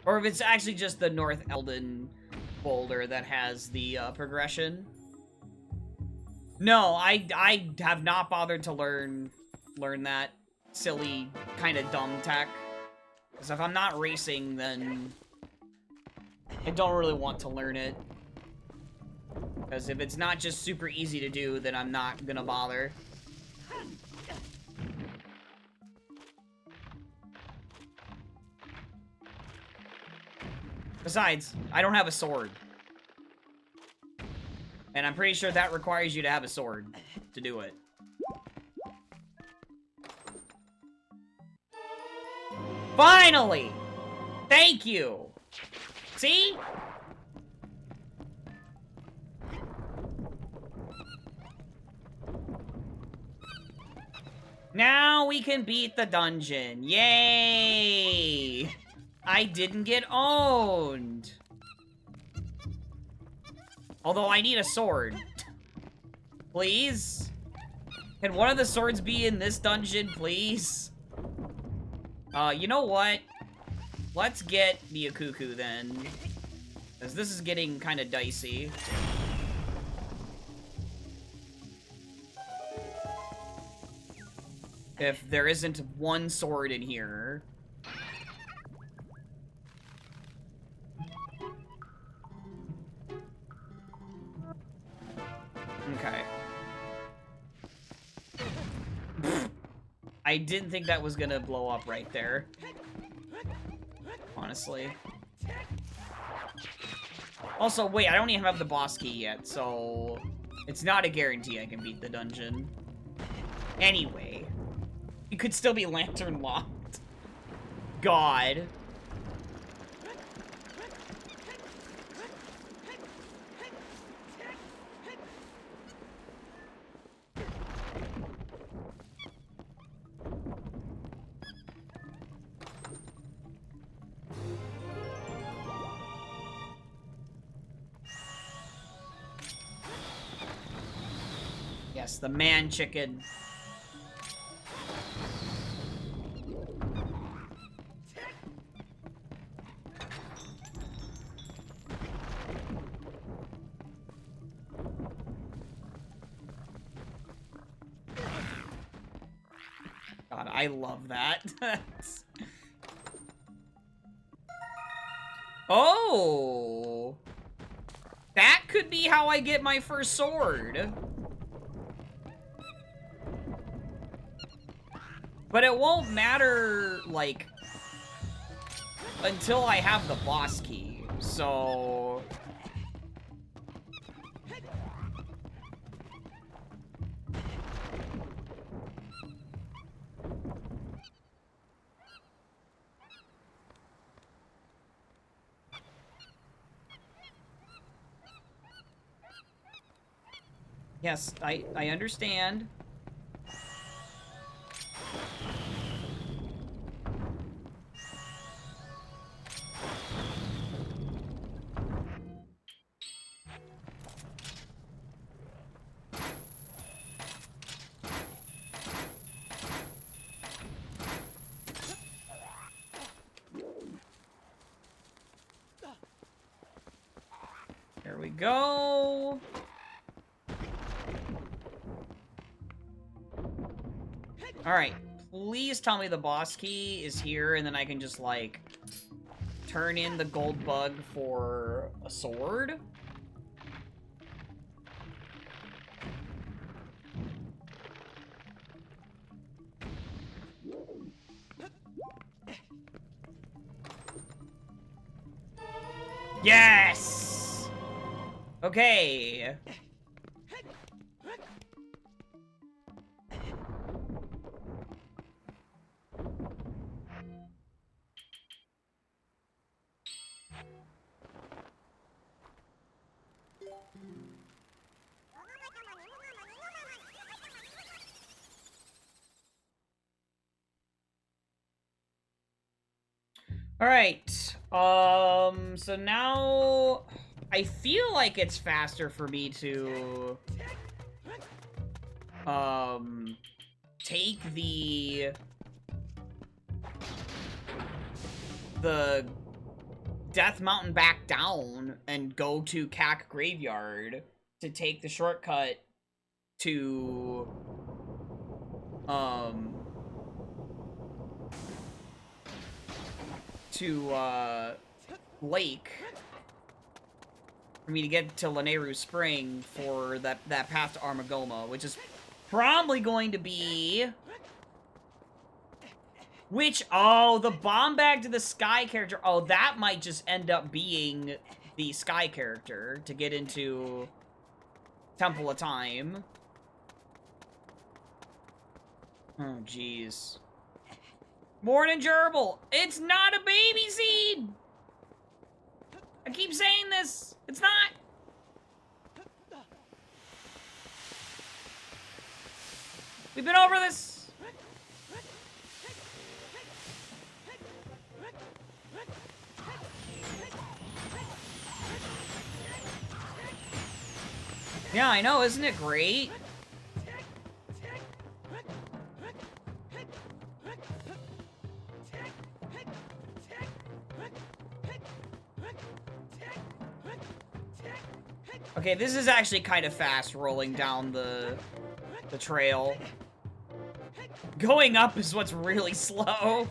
Or if it's actually just the North Elden boulder that has the progression. No, I have not bothered to learn that silly, kind of dumb tech. Because if I'm not racing, then I don't really want to learn it. Because if it's not just super easy to do, then I'm not gonna bother. Besides, I don't have a sword. And I'm pretty sure that requires you to have a sword to do it. Finally! Thank you! See? Now we can beat the dungeon. Yay! I didn't get owned. Although I need a sword. Please? Can one of the swords be in this dungeon, please? You know what? Let's get the Akuku then. Because this is getting kind of dicey. If there isn't one sword in here. Okay. I didn't think that was gonna blow up right there. Honestly. Also, wait, I don't even have the boss key yet, so... It's not a guarantee I can beat the dungeon. Anyway. It could still be lantern locked. God. Yes, the man chicken. God, I love that. Oh! That could be how I get my first sword. But it won't matter, like, until I have the boss key, so... Yes, I understand. There we go. Alright, please tell me the boss key is here, and then I can just, like, turn in the gold bug for a sword. Yes! Okay. Alright, so now I feel like it's faster for me to, take the Death Mountain back down and go to Cack Graveyard to take the shortcut to, Lake for me to get to Lanayru Spring for that path to Armagoma, which is probably going to be... oh, the bomb bag to the Sky character. Oh, that might just end up being the Sky character to get into Temple of Time. Oh, jeez. Morning gerbil! It's not a baby seed! I keep saying this! It's not! We've been over this! Yeah, I know, isn't it great? Okay, this is actually kind of fast rolling down the trail. Going up is what's really slow.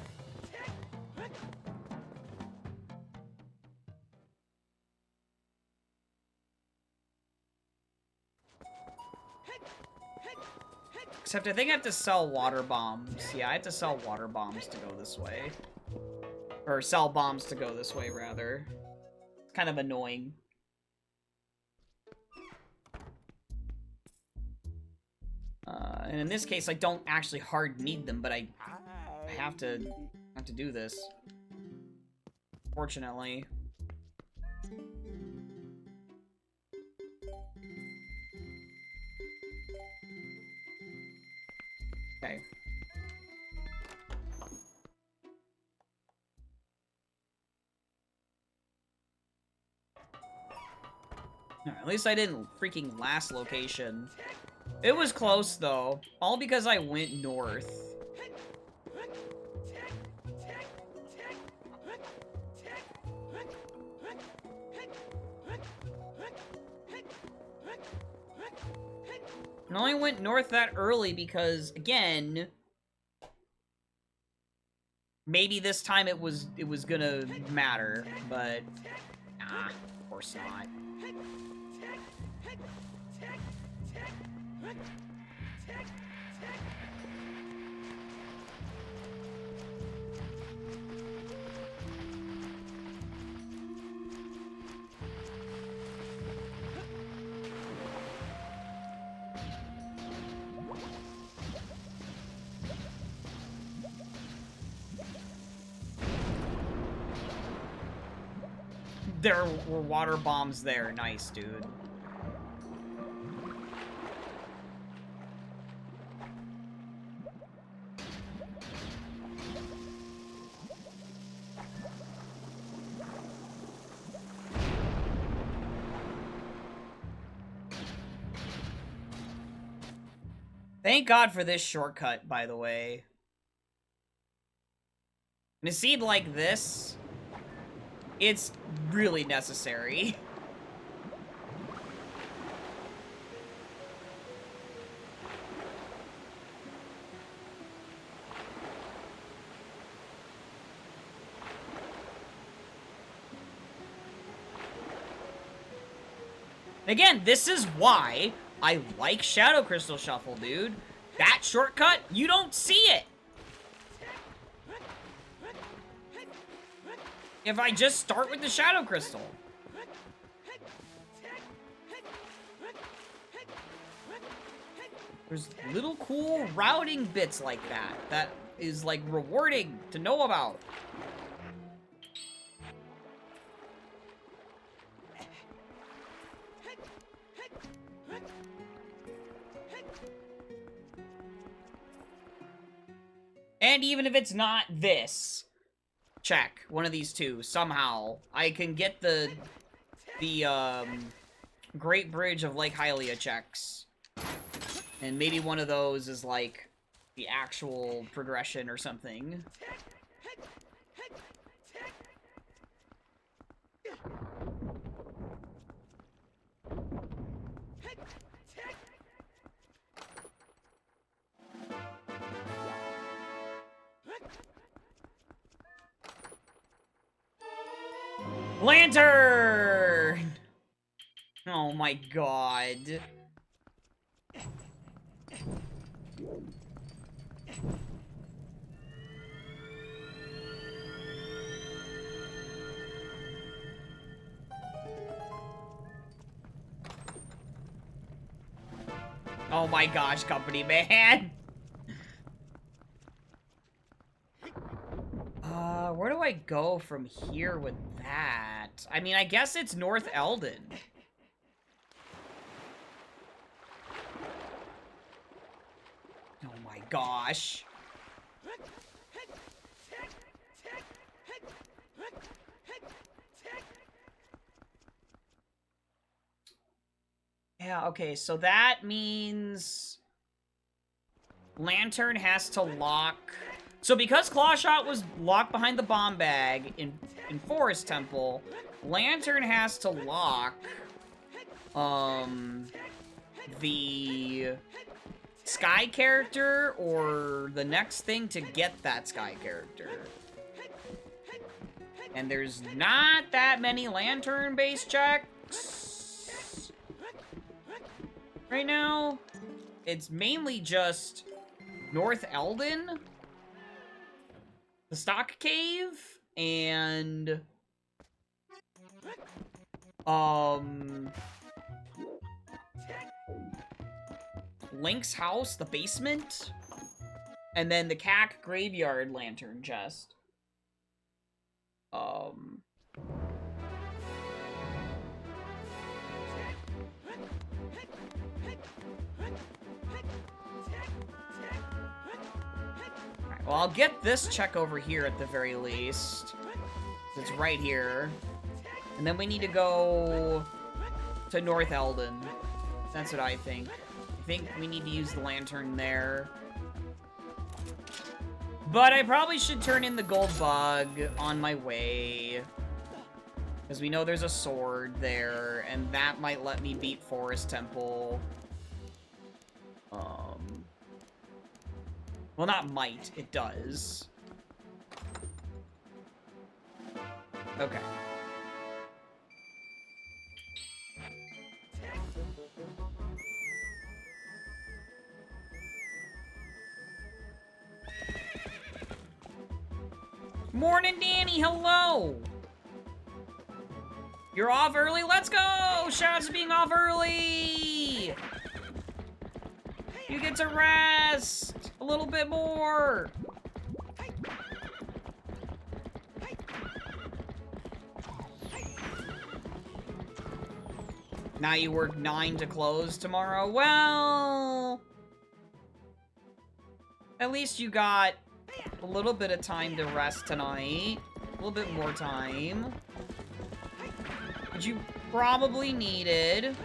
Except I think I have to sell water bombs. Yeah, I have to sell water bombs to go this way. Or sell bombs to go this way, rather. It's kind of annoying. And in this case, I don't actually hard need them, but I have to do this. Fortunately. Okay. Alright, at least I didn't freaking last location. It was close, though. All because I went north. And I only went north that early because, again, maybe this time it was gonna matter, but nah, of course not. there were water bombs there. Nice, dude. Thank God for this shortcut, by the way. And a seed like this, it's really necessary. Again, this is why I like Shadow Crystal Shuffle, dude. That shortcut, you don't see it. If I just start with the Shadow Crystal. There's little cool routing bits like that. That is, like, rewarding to know about. And even if it's not this, check one of these two somehow. I can get the Great Bridge of Lake Hylia checks, and maybe one of those is like the actual progression or something. Lantern! Oh my god. Oh my gosh, company man. Where do I go from here with that? I mean, I guess it's North Eldon. Oh my gosh. Yeah, okay, so that means Lantern has to lock. So because Clawshot was locked behind the bomb bag in Forest Temple, Lantern has to lock the Sky character or the next thing to get that Sky character. And there's not that many Lantern-based checks right now. It's mainly just North Eldon, the Stock Cave, and Link's house, the basement, and then the Cack Graveyard Lantern chest. Well, I'll get this check over here at the very least. It's right here. And then we need to go to North Eldon. That's what I think. I think we need to use the lantern there. But I probably should turn in the gold bug on my way. Because we know there's a sword there, and that might let me beat Forest Temple. Well, not might, it does. Okay. Morning, Danny, hello! You're off early? Let's go! Shout out to being off early! You get to rest a little bit more. Now you work 9 to close tomorrow. Well, at least you got a little bit of time to rest tonight. A little bit more time. Which you probably needed.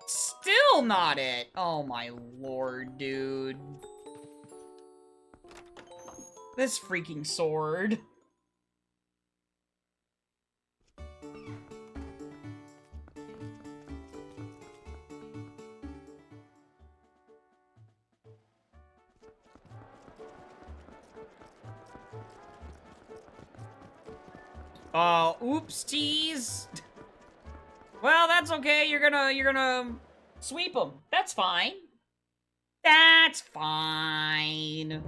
Still not it. Oh my lord, dude. This freaking sword. Oops, tease. Well, that's okay. You're gonna sweep them. That's fine. That's fine.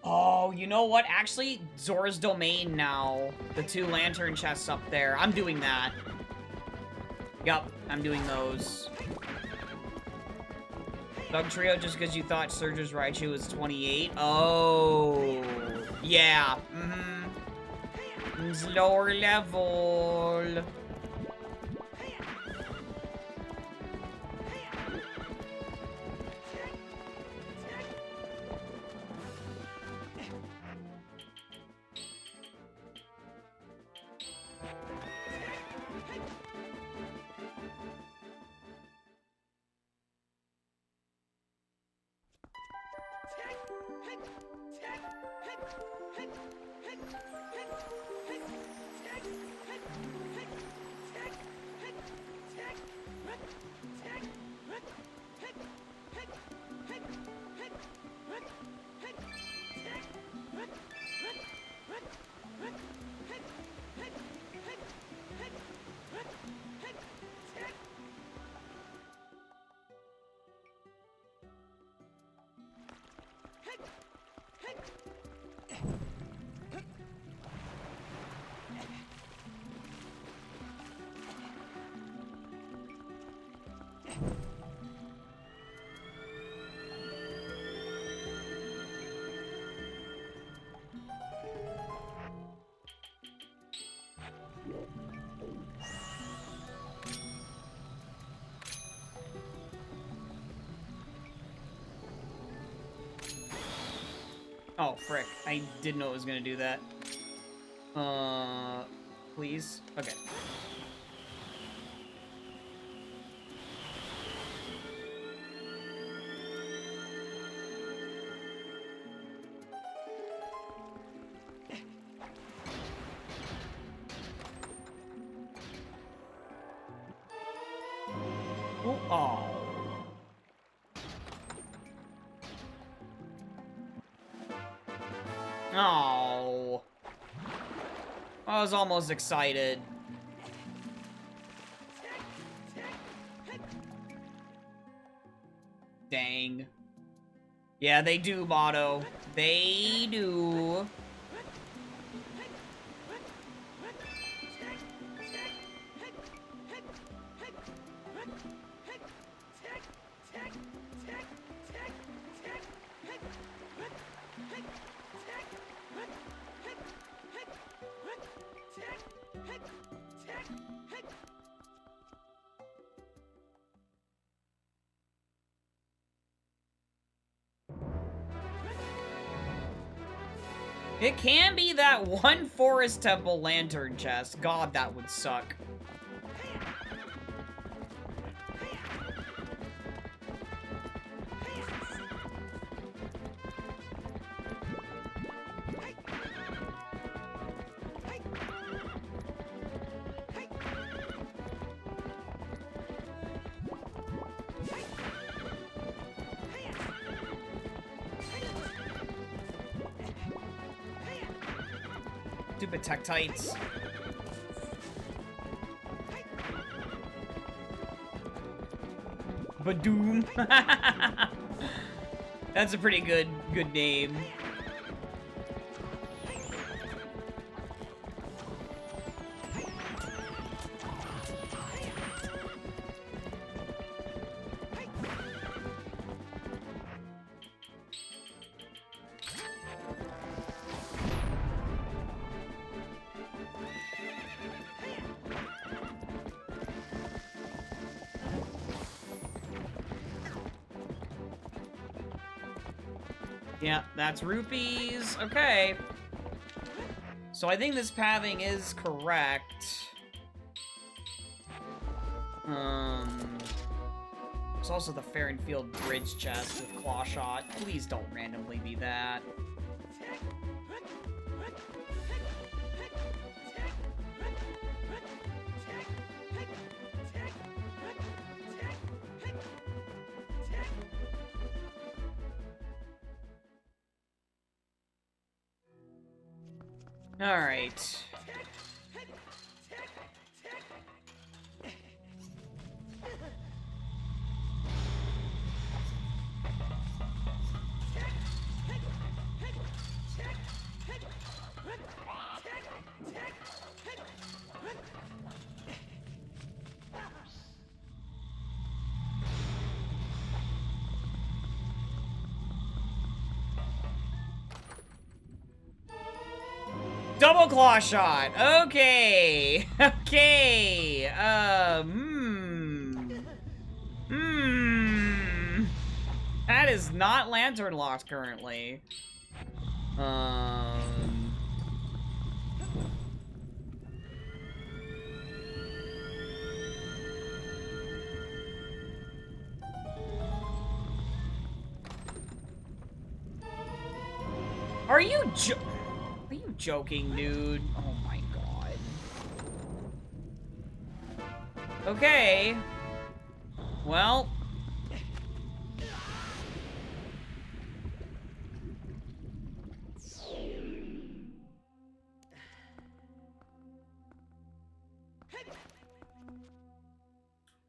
Oh, you know what? Actually, Zora's Domain now. The 2 lantern chests up there. I'm doing that. Yup, I'm doing those. Dog Trio just because you thought Surge's Raichu was 28? Oh. Yeah. Mm-hmm. It's lower level. Oh, frick. I didn't know it was gonna do that. Please? Okay. Ooh, oh. Oh. I was almost excited. Dang. Yeah, they do, Motto. They do. It can be that one Forest Temple lantern chest. God, that would suck. Stupid Tektites. Badoom. That's a pretty good name. Yeah, that's rupees. Okay. So I think this pathing is correct. There's also the Fair and Field Bridge chest with Claw Shot. Please don't randomly be that. All right. Double Claw Shot. Okay. Okay. That is not lantern locked currently. Are you joking, dude? Oh my god. Okay. Well.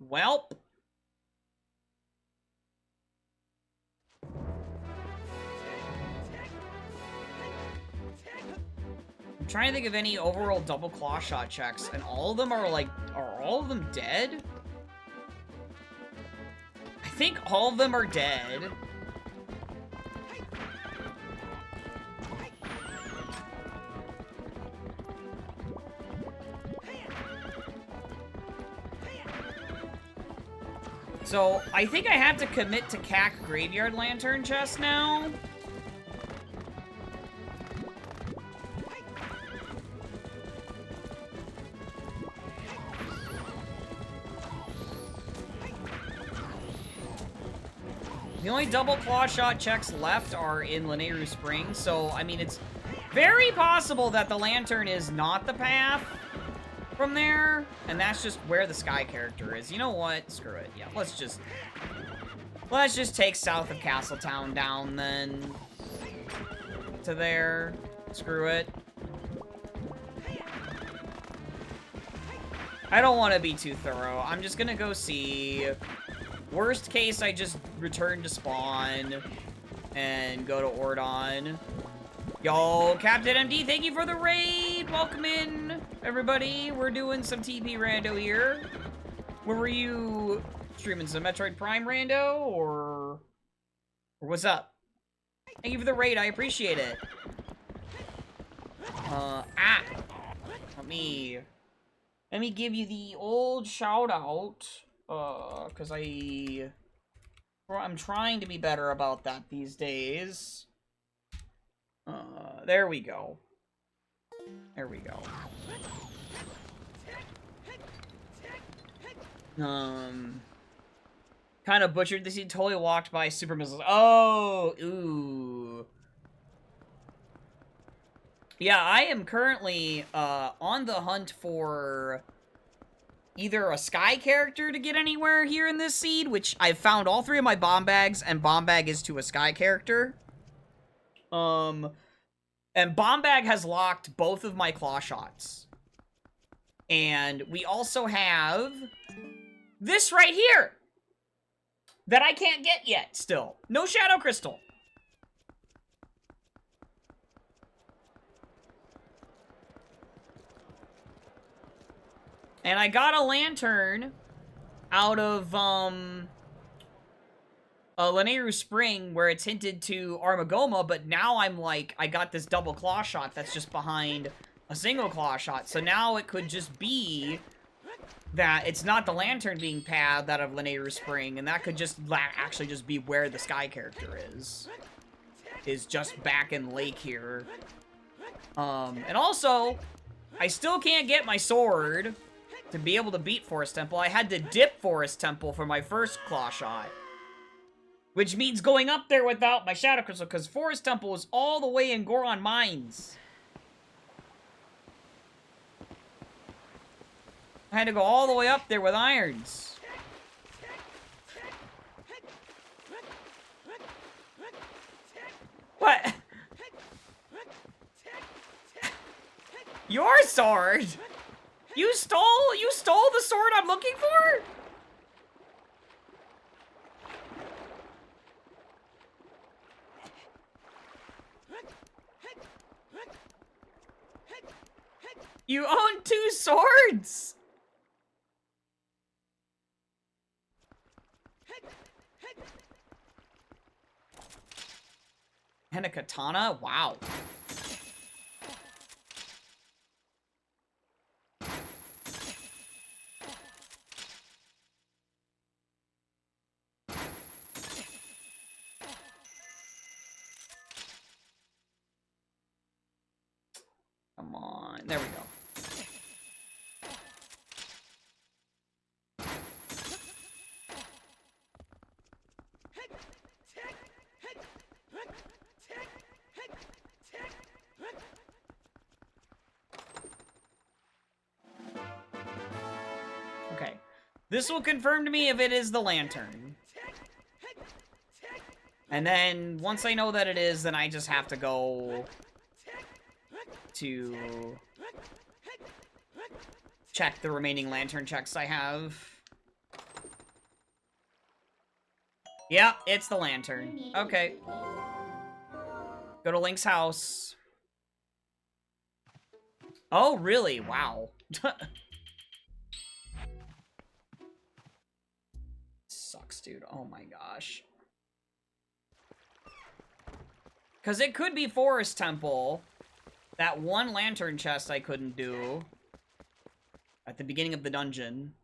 Welp. I'm trying to think of any overall double claw shot checks, and all of them are like, are all of them dead? I think all of them are dead. So, I think I have to commit to CAC Graveyard Lantern chest now. The only double claw shot checks left are in Lanayru Springs, so, I mean, it's very possible that the lantern is not the path from there, and that's just where the Sky character is. You know what? Screw it. Yeah, let's just take south of Castletown down, then, to there. Screw it. I don't want to be too thorough. I'm just gonna go see. Worst case, I just return to spawn and go to Ordon. Yo, Captain MD, thank you for the raid. Welcome in, everybody. We're doing some TP rando here. Where were you streaming? Some Metroid Prime rando, or what's up? Thank you for the raid, I appreciate it. Let me give you the old shout out. Cause I'm trying to be better about that these days. There we go. There we go. Kind of butchered this. He totally walked by super missiles. Oh, ooh. Yeah, I am currently, on the hunt for either a Sky character to get anywhere here in this seed, which I've found all 3 of my bomb bags, and bomb bag is to a Sky character. And bomb bag has locked both of my claw shots. And we also have this right here that I can't get yet still. No Shadow Crystal. And I got a lantern out of, Lanayru Spring, where it's hinted to Armagoma, but now I'm like, I got this double claw shot that's just behind a single claw shot. So now it could just be that it's not the lantern being pathed out of Lanayru Spring, and that could just actually just be where the Sky character is. Is just back in Lake here. And also, I still can't get my sword to be able to beat Forest Temple. I had to dip Forest Temple for my first claw shot. Which means going up there without my Shadow Crystal, because Forest Temple is all the way in Goron Mines. I had to go all the way up there with irons. What? Your sword? You stole the sword I'm looking for? You own 2 swords? And a katana? Wow. Come on. There we go. Okay. This will confirm to me if it is the lantern. And then, once I know that it is, then I just have to go to check the remaining lantern checks I have. Yep, it's the lantern. Okay. Go to Link's house. Oh, really? Wow. Sucks, dude. Oh my gosh. Because it could be Forest Temple. That one lantern chest I couldn't do at the beginning of the dungeon.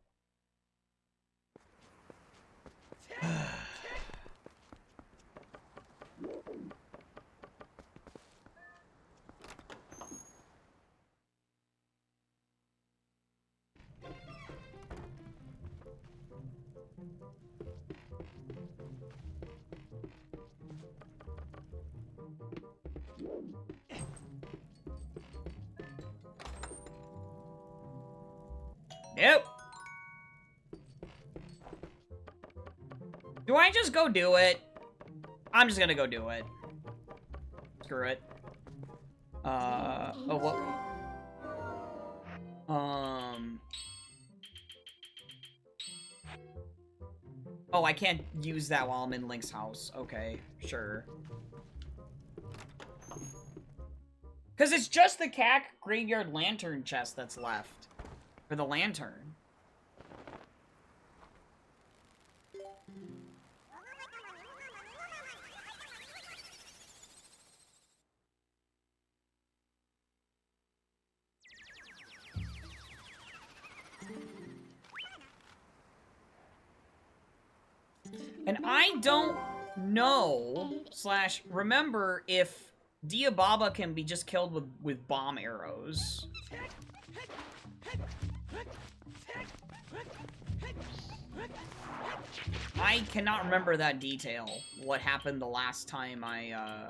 Yep. Do I just go do it? I'm just gonna go do it. Screw it. Oh, what? Oh, I can't use that while I'm in Link's house. Okay, sure. Because it's just the CAC Graveyard Lantern chest that's left. For the lantern. And I don't know / remember if Diababa can be just killed with bomb arrows. I cannot remember that detail, what happened the last time I,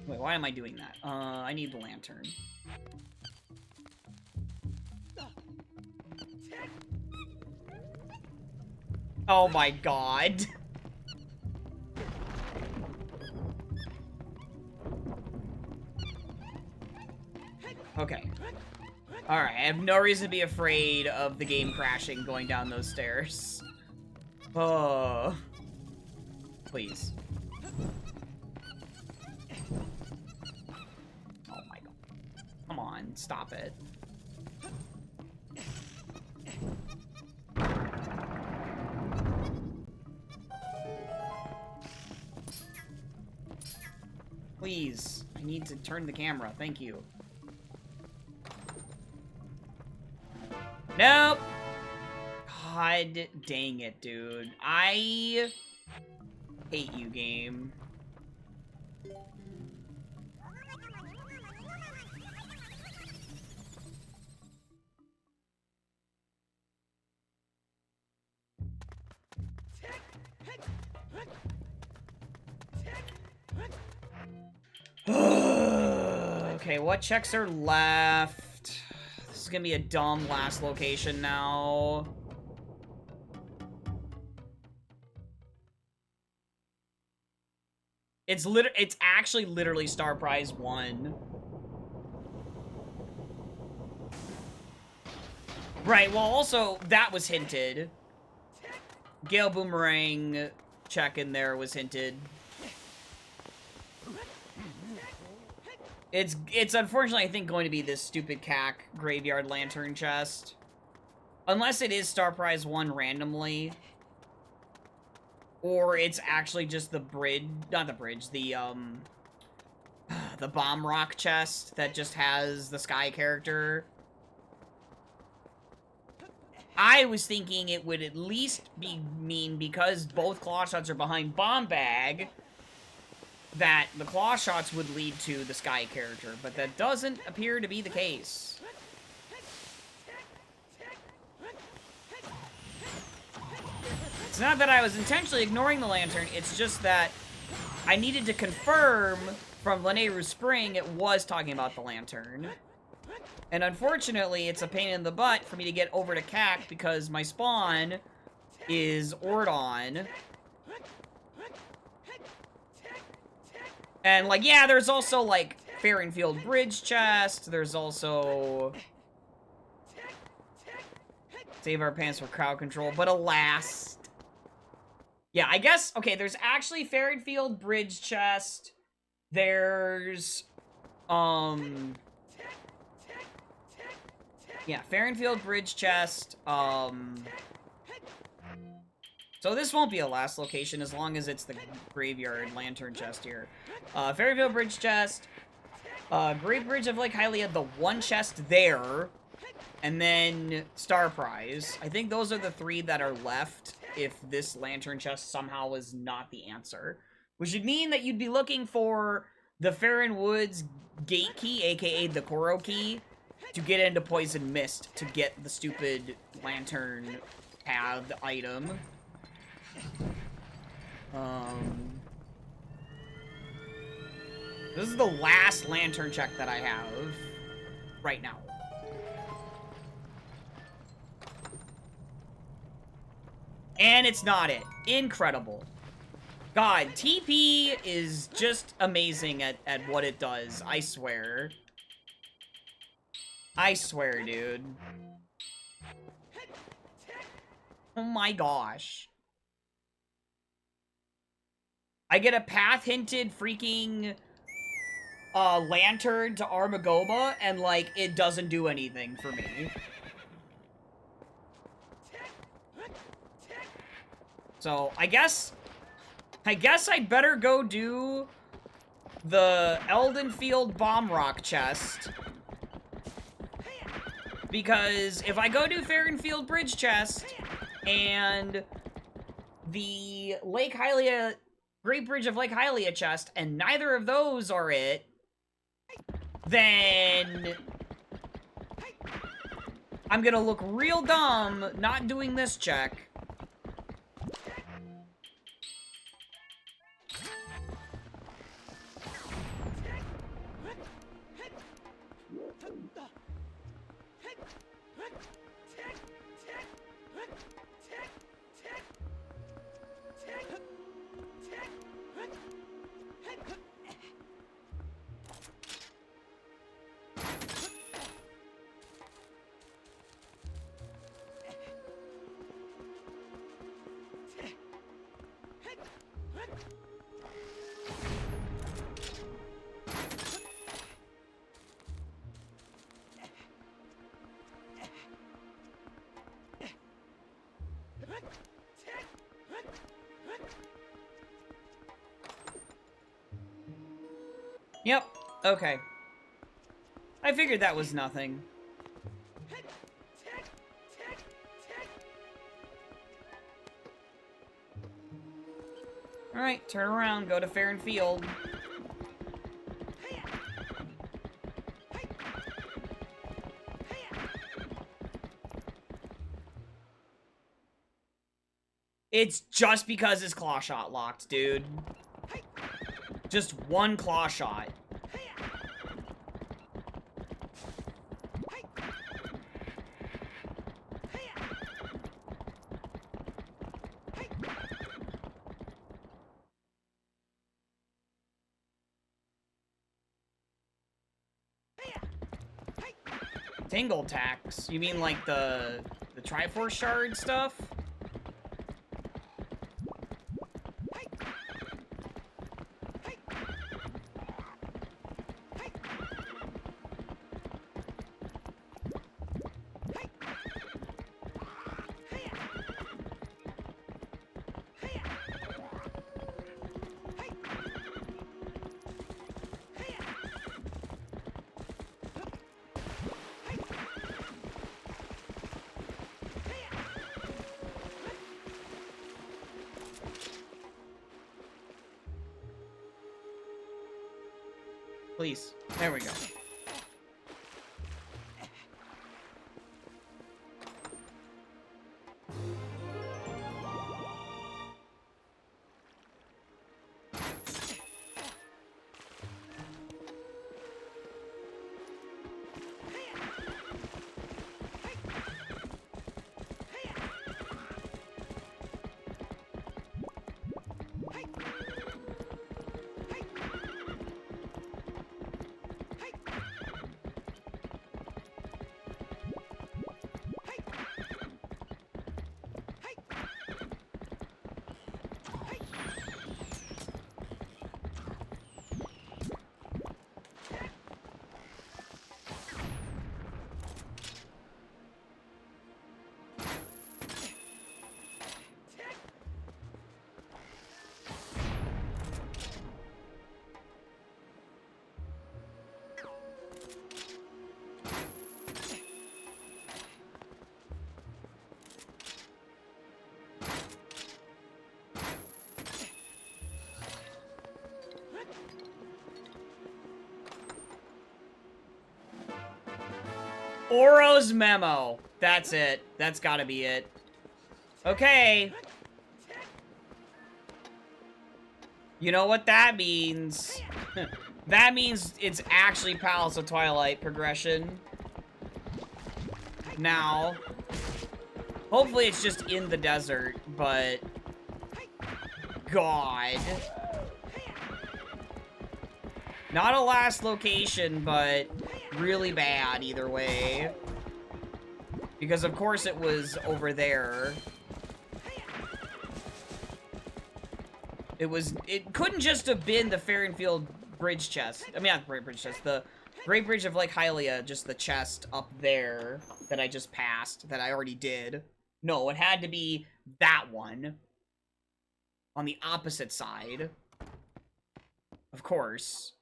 Wait, why am I doing that? I need the lantern. Oh my god. Okay. Alright, I have no reason to be afraid of the game crashing going down those stairs. Oh. Please. Oh my god. Come on, stop it. Please, I need to turn the camera, thank you. Nope! God dang it, dude. I hate you, game. Okay, what checks are left? This is gonna be a dumb last location now. It's actually literally Star Prize 1. Right, well also, that was hinted. Gale Boomerang check in there was hinted. It's unfortunately, I think, going to be this stupid cack graveyard lantern chest. Unless it is Star Prize 1 randomly. Or it's actually just the bridge, not the bridge, the bomb rock chest that just has the Sky character. I was thinking it would at least mean because both claw shots are behind bomb bag, that the claw shots would lead to the Sky character, but that doesn't appear to be the case. It's not that I was intentionally ignoring the lantern, it's just that I needed to confirm from Lanayru Spring it was talking about the lantern. And unfortunately, it's a pain in the butt for me to get over to CAC because my spawn is Ordon. And, like, yeah, there's also, like, Farringfield Bridge chest. There's also Save Our Pants for crowd control. But alas. Yeah, I guess, okay, there's actually Farringfield Bridge chest. There's, yeah, Farringfield Bridge chest, so this won't be a last location as long as it's the graveyard lantern chest here. Farringfield Bridge chest, Great Bridge of Lake Hylia, the one chest there, and then Star Prize. I think those are the 3 that are left if this lantern chest somehow is not the answer. Which would mean that you'd be looking for the Farron Woods gate key, aka the Koro key, to get into Poison Mist to get the stupid lantern path item. This is the last lantern check that I have right now. And it's not it. Incredible. God, TP is just amazing at what it does, I swear. I swear, dude. Oh my gosh. I get a path-hinted freaking lantern to Armagoba, and, like, it doesn't do anything for me. So, I guess I guess I'd better go do the Eldenfield Bomb Rock chest. Because if I go do Farronfield Bridge chest and the Lake Hylia, Great Bridge of Lake Hylia chest, and neither of those are it, then I'm gonna look real dumb not doing this check. Yep, okay. I figured that was nothing. Alright, turn around, go to Farronfield. It's just because his claw shot locked, dude. Just one claw shot. Tingle tax? You mean like the Triforce shard stuff? Please. There we go. Oro's memo. That's it. That's gotta be it. Okay. You know what that means? That means it's actually Palace of Twilight progression. Now. Hopefully it's just in the desert, but... God. Not a last location, but really bad either way. Because of course it was over there. It couldn't just have been the Farronfield Bridge chest. I mean, not the Bridge chest, the Great Bridge of Lake Hylia, just the chest up there that I just passed, that I already did. No, it had to be that one. On the opposite side. Of course.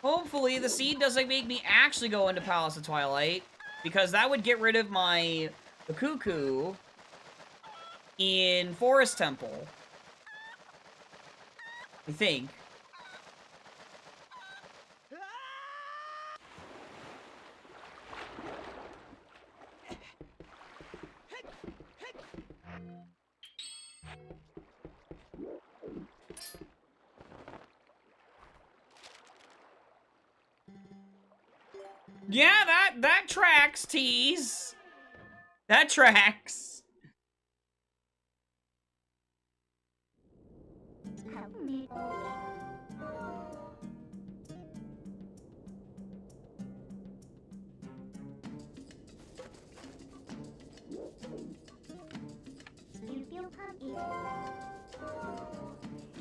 Hopefully the seed doesn't make me actually go into Palace of Twilight, because that would get rid of the cuckoo in Forest Temple. I think. Yeah, that tracks, tease. That tracks.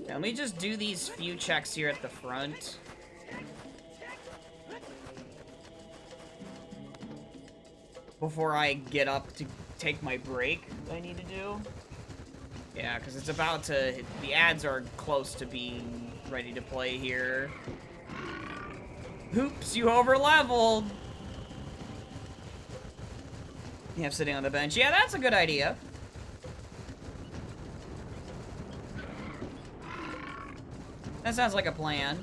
Let me just do these few checks here at the front. Before I get up to take my break that I need to do. Yeah, because it's about to... The ads are close to being ready to play here. Oops, you over-leveled! Yeah, I'm sitting on the bench. Yeah, that's a good idea. That sounds like a plan.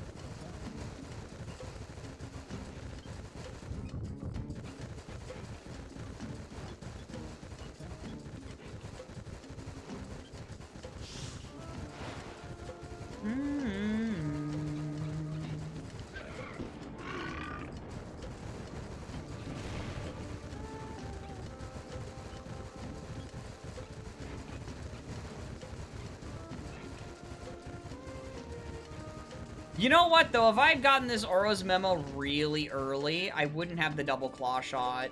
You know what, though? If I had gotten this Oro's memo really early, I wouldn't have the double claw shot.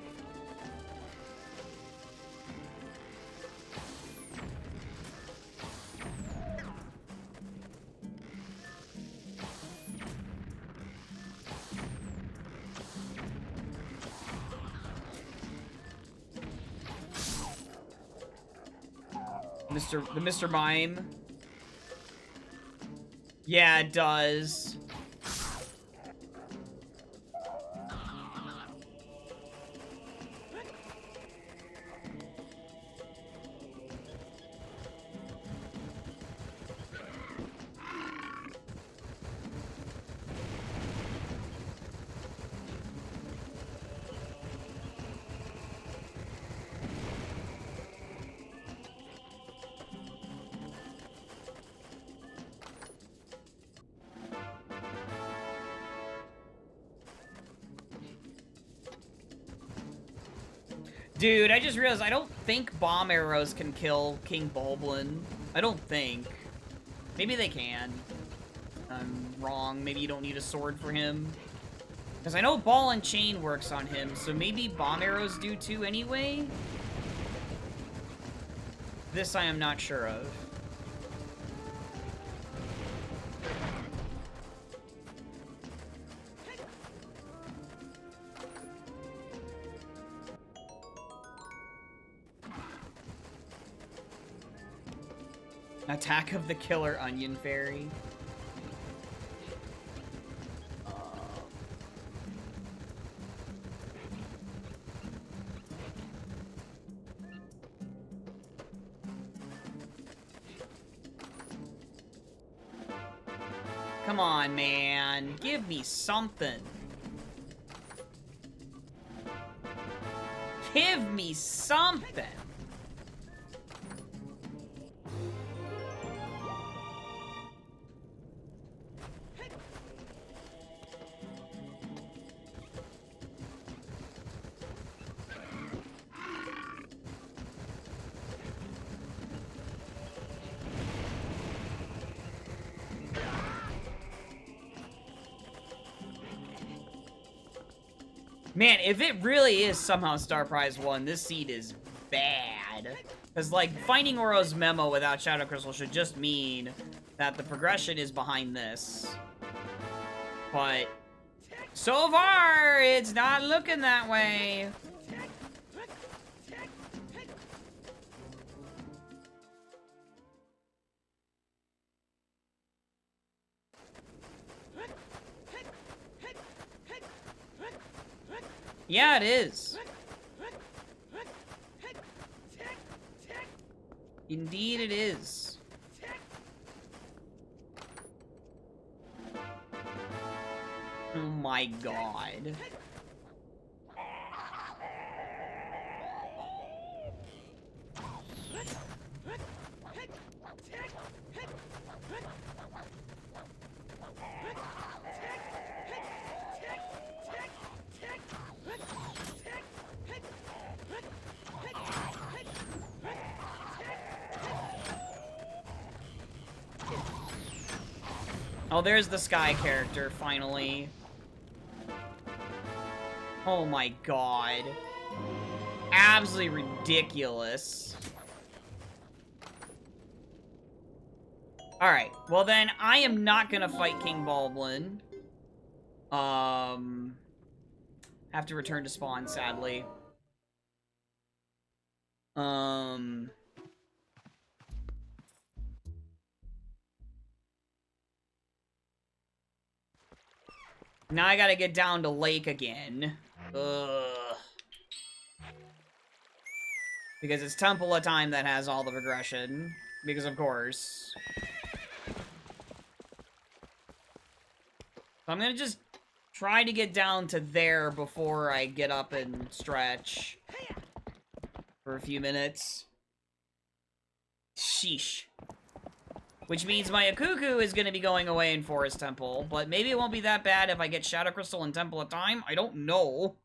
The Mr. Mime. Yeah, it does. Dude, I just realized I don't think bomb arrows can kill King Bulblin. I don't think. Maybe they can. I'm wrong. Maybe you don't need a sword for him. Because I know ball and chain works on him, so maybe bomb arrows do too anyway? This I am not sure of. Attack of the Killer Onion Fairy. Come on, man. Give me something. Give me something. Man, if it really is somehow Star Prize 1, this seed is bad. Because, like, finding Oro's memo without Shadow Crystal should just mean that the progression is behind this. But so far, it's not looking that way. Yeah, it is. Indeed it is. Oh my god. Oh, there's the Sky character, finally. Oh my god. Absolutely ridiculous. Alright, well then, I am not gonna fight King Baldwin. Have to return to spawn, sadly. Now I gotta get down to Lake again. Ugh. Because it's Temple of Time that has all the progression. Because of course. So I'm gonna just try to get down to there before I get up and stretch. For a few minutes. Sheesh. Which means my Akuku is going to be going away in Forest Temple, but maybe it won't be that bad if I get Shadow Crystal in Temple of Time. I don't know.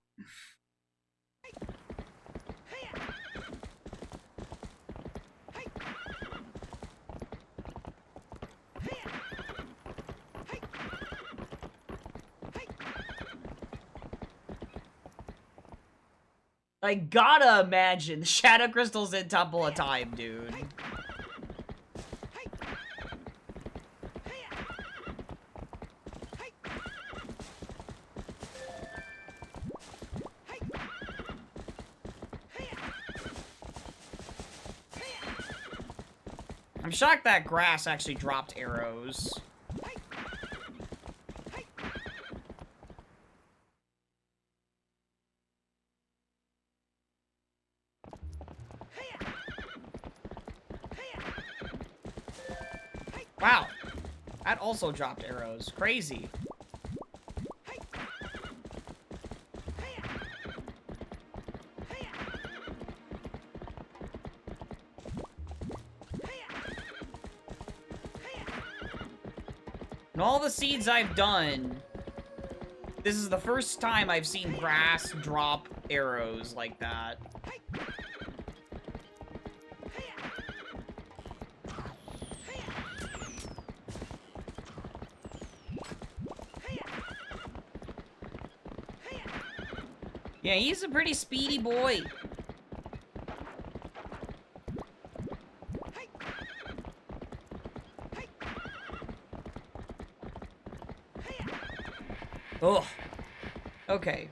I gotta imagine Shadow Crystal's in Temple of Time, dude. I'm shocked that grass actually dropped arrows. Wow. That also dropped arrows. Crazy. And all the seeds I've done, this is the first time I've seen grass drop arrows like that. Yeah, he's a pretty speedy boy. Ugh. Okay.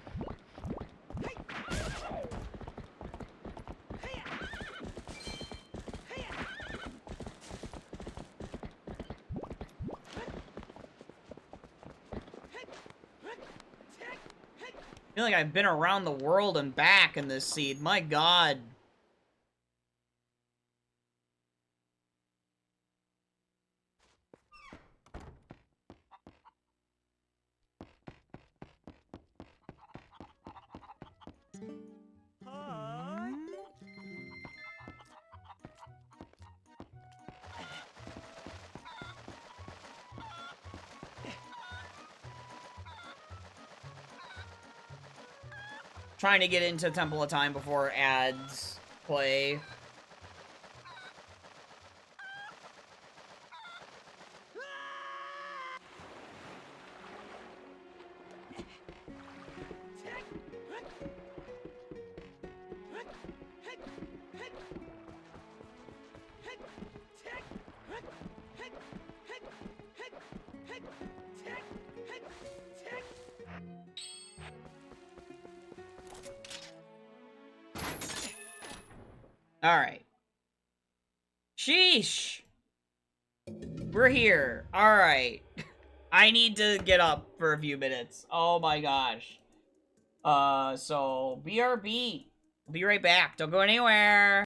I feel like I've been around the world and back in this seed. My god. Trying to get into Temple of Time before ads play. Alright. Sheesh! We're here. Alright. I need to get up for a few minutes. Oh my gosh. So, BRB. I'll be right back. Don't go anywhere.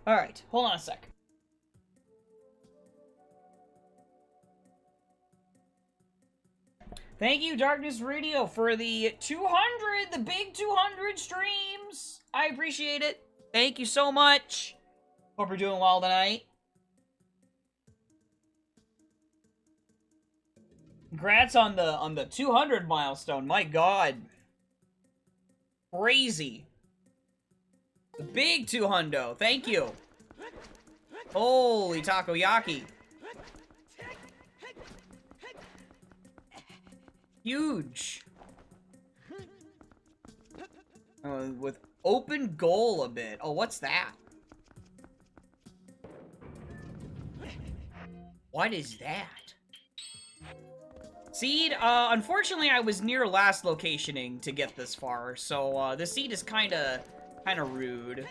Alright, hold on a sec. Thank you, Darkness Radio, for the 200, the big 200 streams. I appreciate it. Thank you so much. Hope you're doing well tonight. Congrats on the 200 milestone. My God. Crazy. The big 200. Thank you. Holy takoyaki. Huge. With open goal a bit. Oh, what's that? What is that? Seed, unfortunately I was near last locationing to get this far, so, the seed is kinda rude.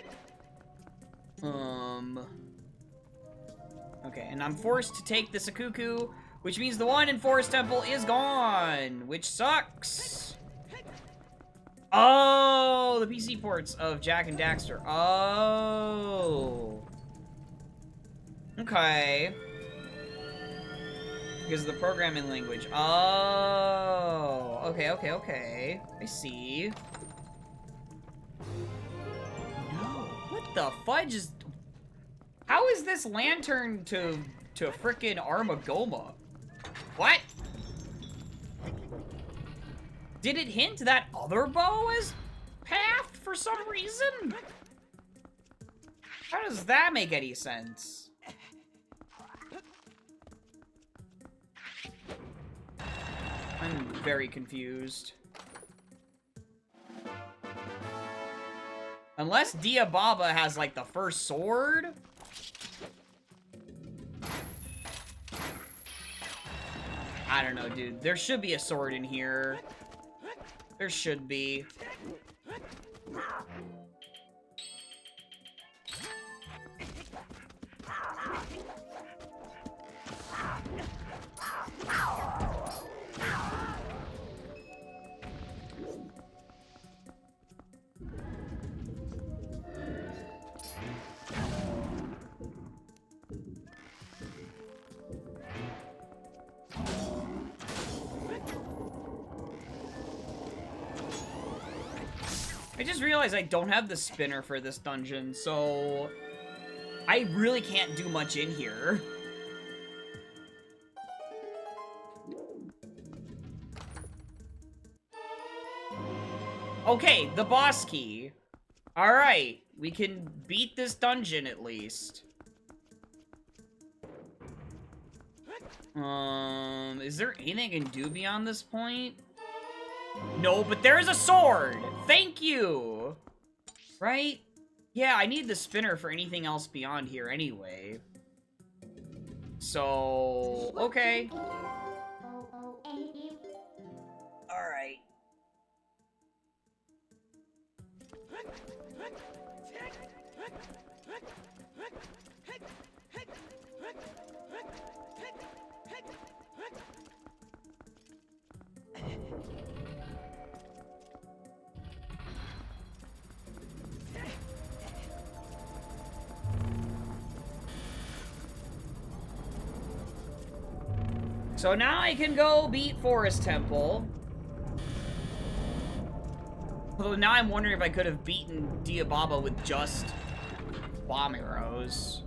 Okay, and I'm forced to take the Sakuku, which means the one in Forest Temple is gone, which sucks. Oh, the PC ports of Jak and Daxter. Oh. Okay. Because of the programming language. Oh. Okay, okay, okay. I see. No. What the fudge is... How is this lantern to frickin' Armagoma? What? Did it hint that other bow is path for some reason? How does that make any sense? I'm very confused. Unless Diababa has, like, the first sword? I don't know, dude. There should be a sword in here. There should be. I just realized I don't have the spinner for this dungeon, so I really can't do much in here. Okay, the boss key. Alright, we can beat this dungeon at least. Is there anything I can do beyond this point? No, but there's a sword! Thank you! Right? Yeah, I need the spinner for anything else beyond here anyway. So... okay. Alright. So now I can go beat Forest Temple. Although now I'm wondering if I could have beaten Diababa with just bomb arrows.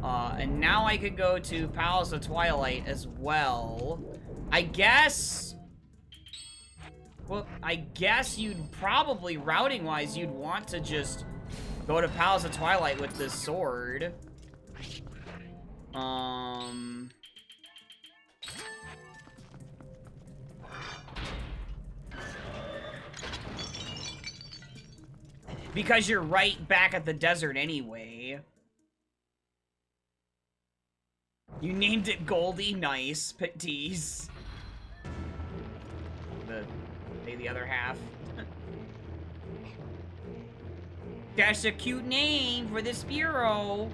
And now I could go to Palace of Twilight as well. I guess... well, I guess you'd probably, routing-wise, you'd want to just go to Palace of Twilight with this sword. Because you're right back at the desert anyway. You named it Goldie, nice, tease. The other half. That's a cute name for this bureau.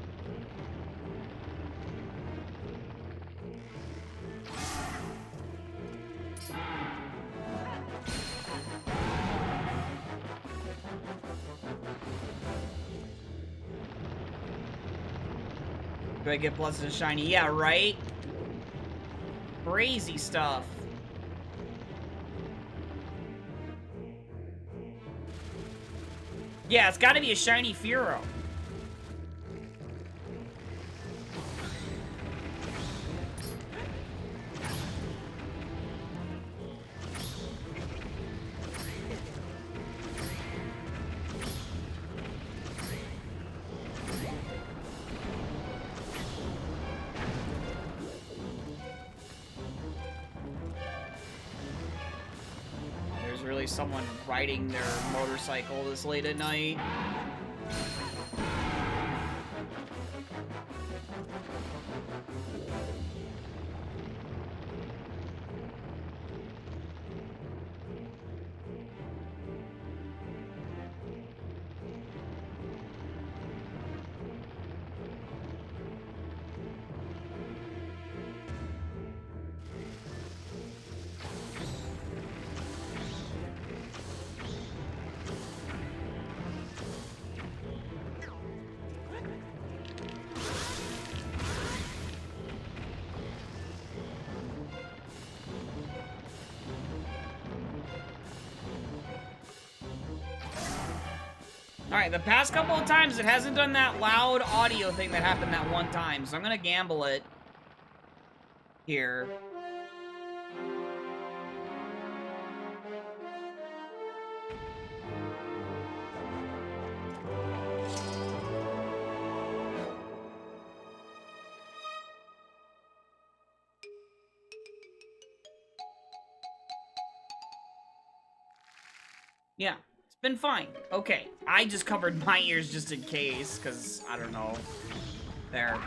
Do I get blessed and shiny? Yeah, right? Crazy stuff. Yeah, it's gotta be a shiny Fearow. Really someone riding their motorcycle this late at night. Alright, the past couple of times it hasn't done that loud audio thing that happened that one time, so I'm gonna gamble it here. Yeah. Been fine. Okay. I just covered my ears just in case, because, I don't know. There.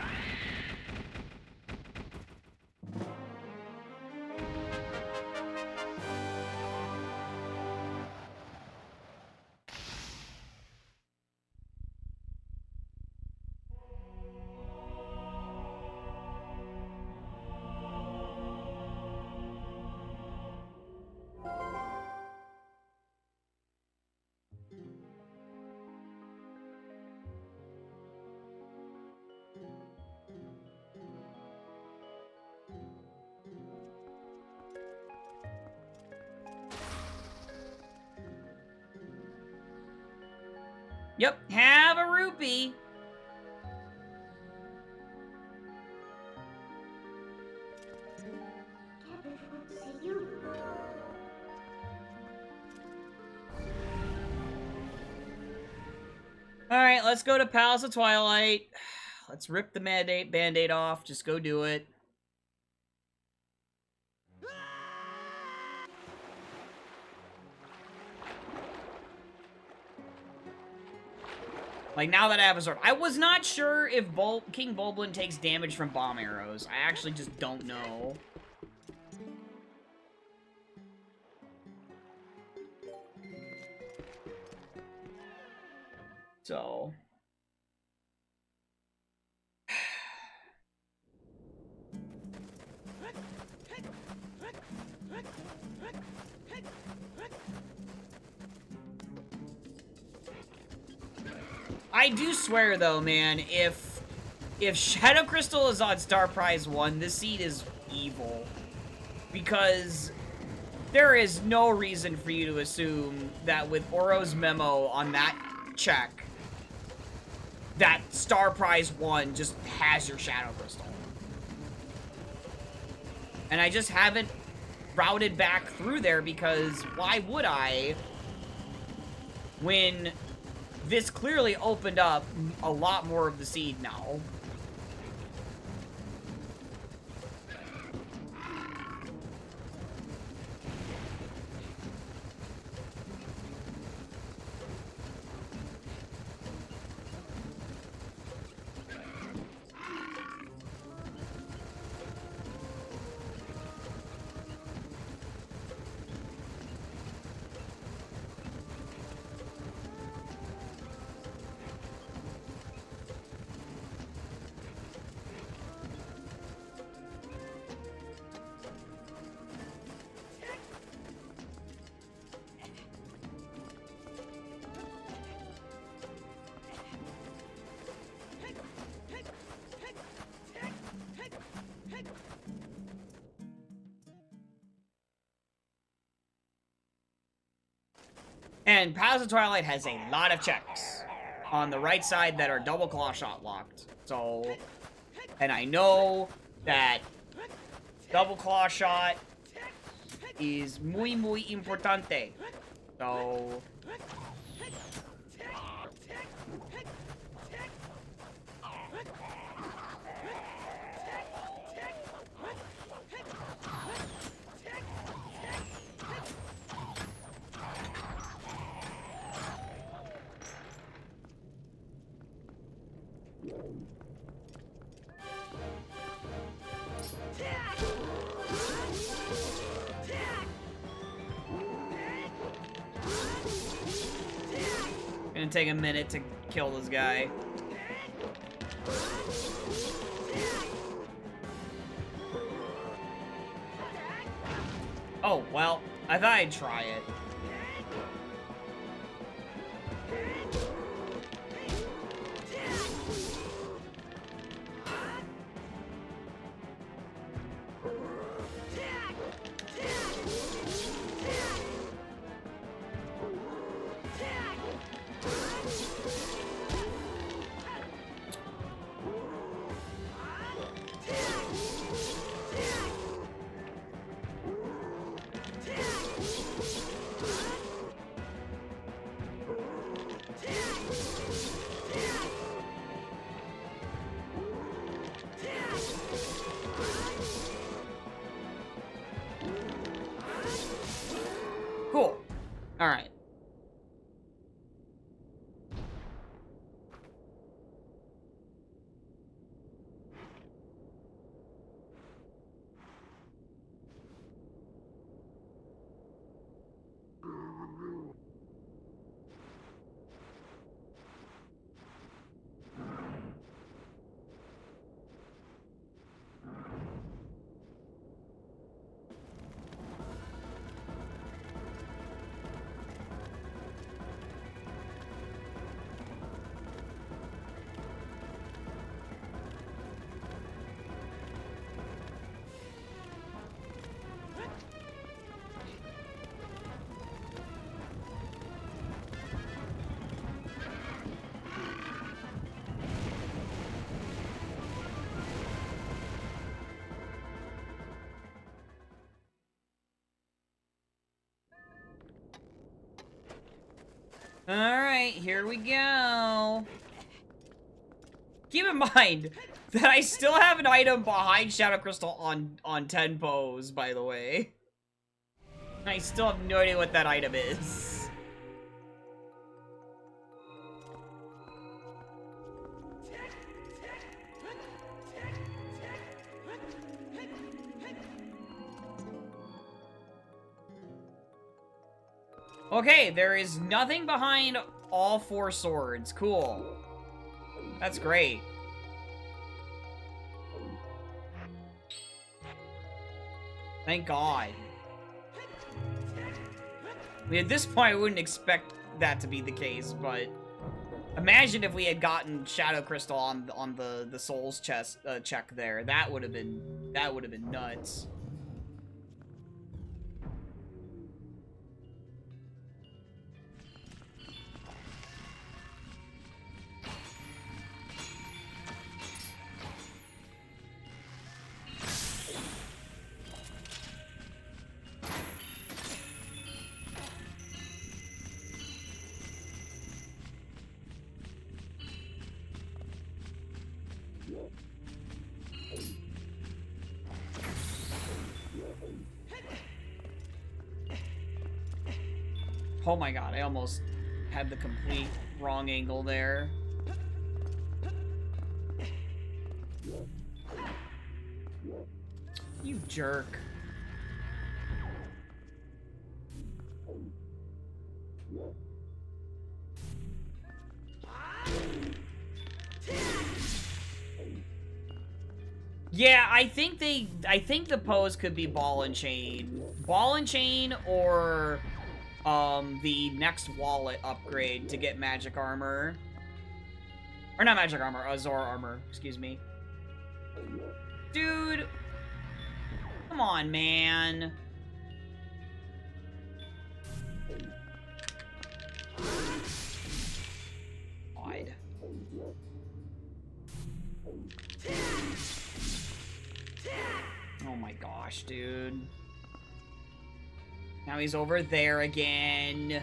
Yep, have a rupee. Alright, let's go to Palace of Twilight. Let's rip the band-aid off. Just go do it. Like, now that I have a sword. I was not sure if King Bulblin takes damage from bomb arrows. I actually just don't know. So... I do swear, though, man, if Shadow Crystal is on Star Prize 1, this seed is evil. Because there is no reason for you to assume that with Oro's memo on that check, that Star Prize 1 just has your Shadow Crystal. And I just haven't routed back through there because why would I when this clearly opened up a lot more of the seed now? And Paths of Twilight has a lot of checks on the right side that are double claw shot locked. So, and I know that double claw shot is muy importante. So, gonna take a minute to kill this guy. Oh, well, I thought I'd try it. Cool. All right. Alright, here we go. Keep in mind that I still have an item behind Shadow Crystal on 10 pose, by the way. I still have no idea what that item is. Okay, there is nothing behind all 4 swords. Cool. That's great. Thank God. I mean, at this point, I wouldn't expect that to be the case, but imagine if we had gotten Shadow Crystal on the Souls chest check there. That would have been nuts. Oh my God, I almost had the complete wrong angle there. You jerk. Yeah, I think the pose could be ball and chain. Ball and chain or the next wallet upgrade to get magic armor. Or not magic armor, Zora armor, excuse me. Dude. Come on, man. god. Oh my gosh, dude. Now he's over there again.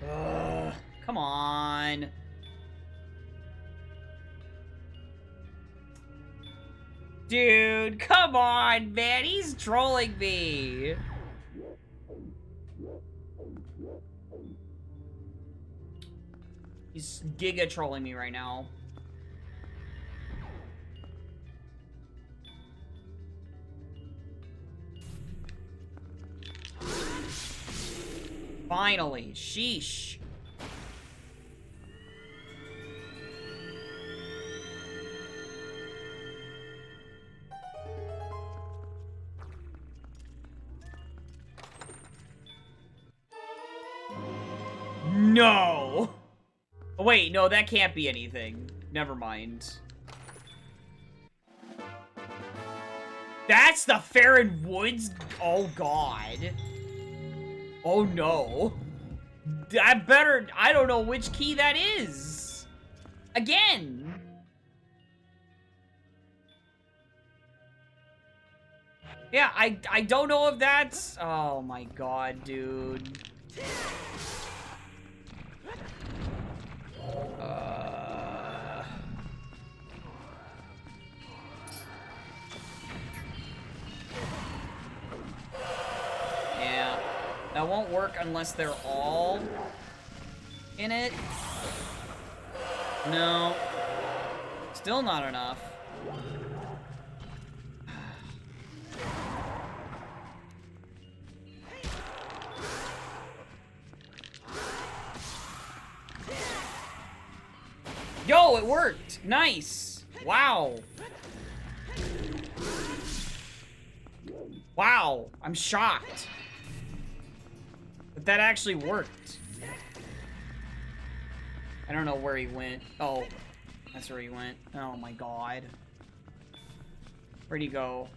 Ugh, come on. Dude, come on, man. He's trolling me. He's giga trolling me right now. Finally, sheesh. No! Oh, wait, no, that can't be anything. Never mind. That's the Farron Woods? Oh, God. Oh, no. I don't know which key that is. Again. Yeah, I don't know if that's... Oh, my God, dude. Yeah, that won't work unless they're all in it. No, still not enough. Yo, it worked! Nice! Wow! Wow, I'm shocked. But that actually worked. I don't know where he went. Oh, that's where he went. Oh my god. Where'd he go?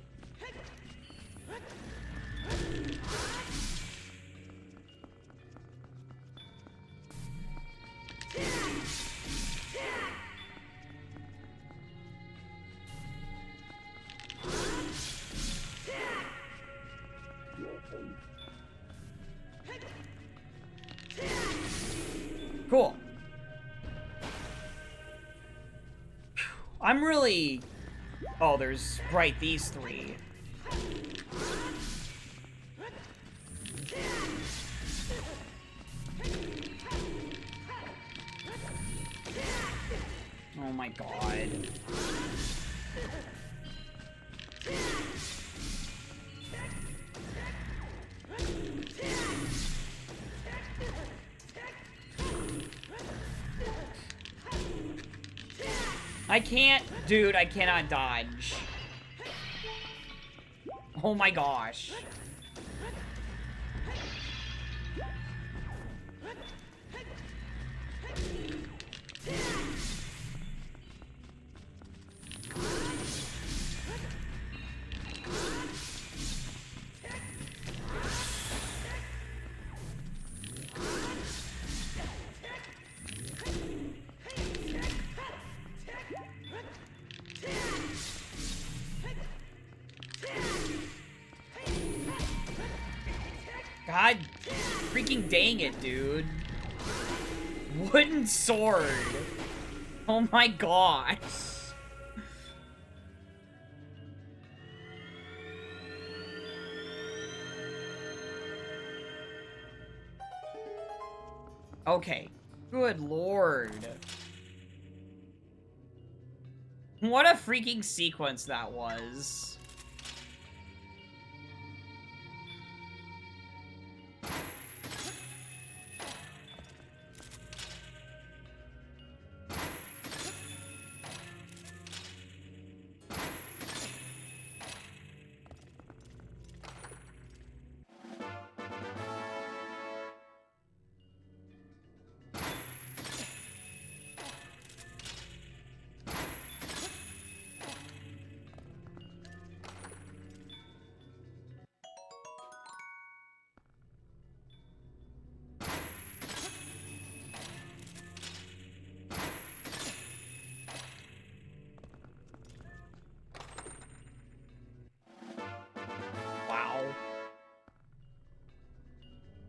Cool. I'm really... Oh, there's... Right, these three. Oh my god. I can't, dude, I cannot dodge. Oh my gosh. God freaking dang it, dude. Wooden sword. Oh my gosh. Okay. Good lord. What a freaking sequence that was.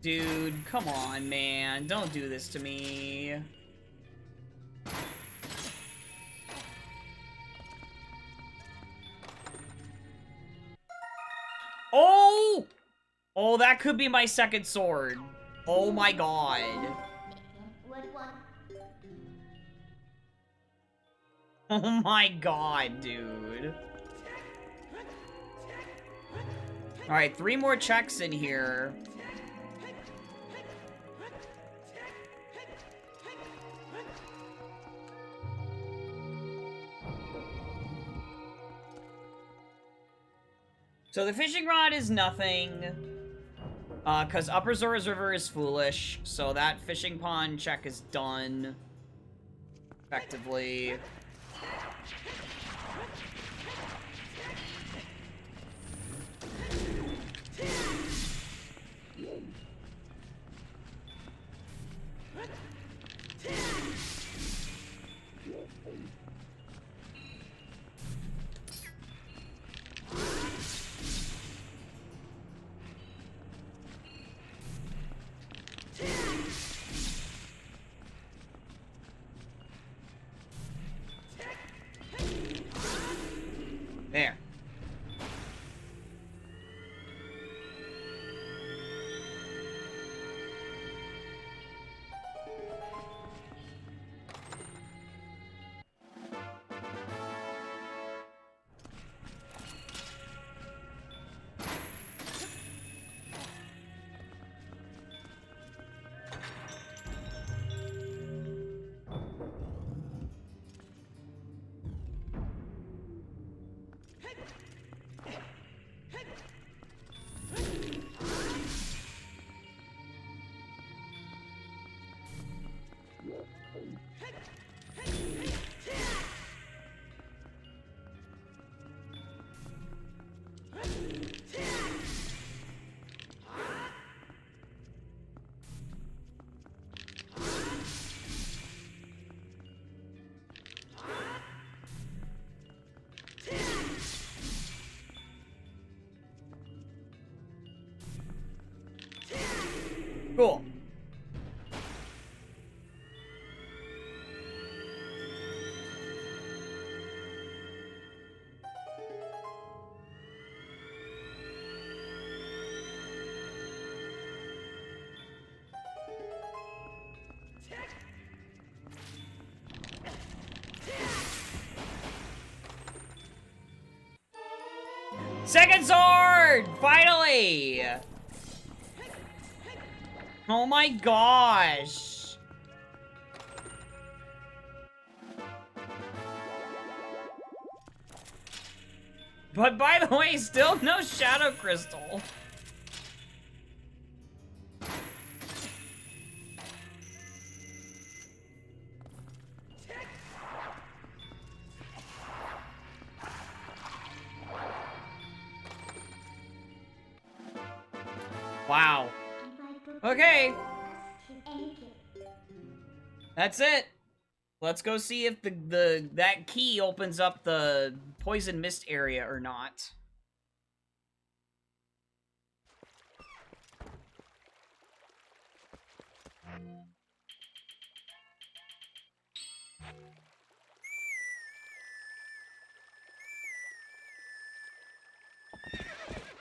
Dude, come on, man. Don't do this to me. Oh! Oh, that could be my second sword. Oh my god. Oh my god, dude. Alright, 3 more checks in here. So the fishing rod is nothing. Because Upper Zora's River is foolish. So that fishing pond check is done. Effectively. There. Cool. Second sword! Finally! Oh my gosh! But by the way, still no Shadow Crystal. Wow. Okay. That's it. Let's go see if that key opens up the poison mist area or not.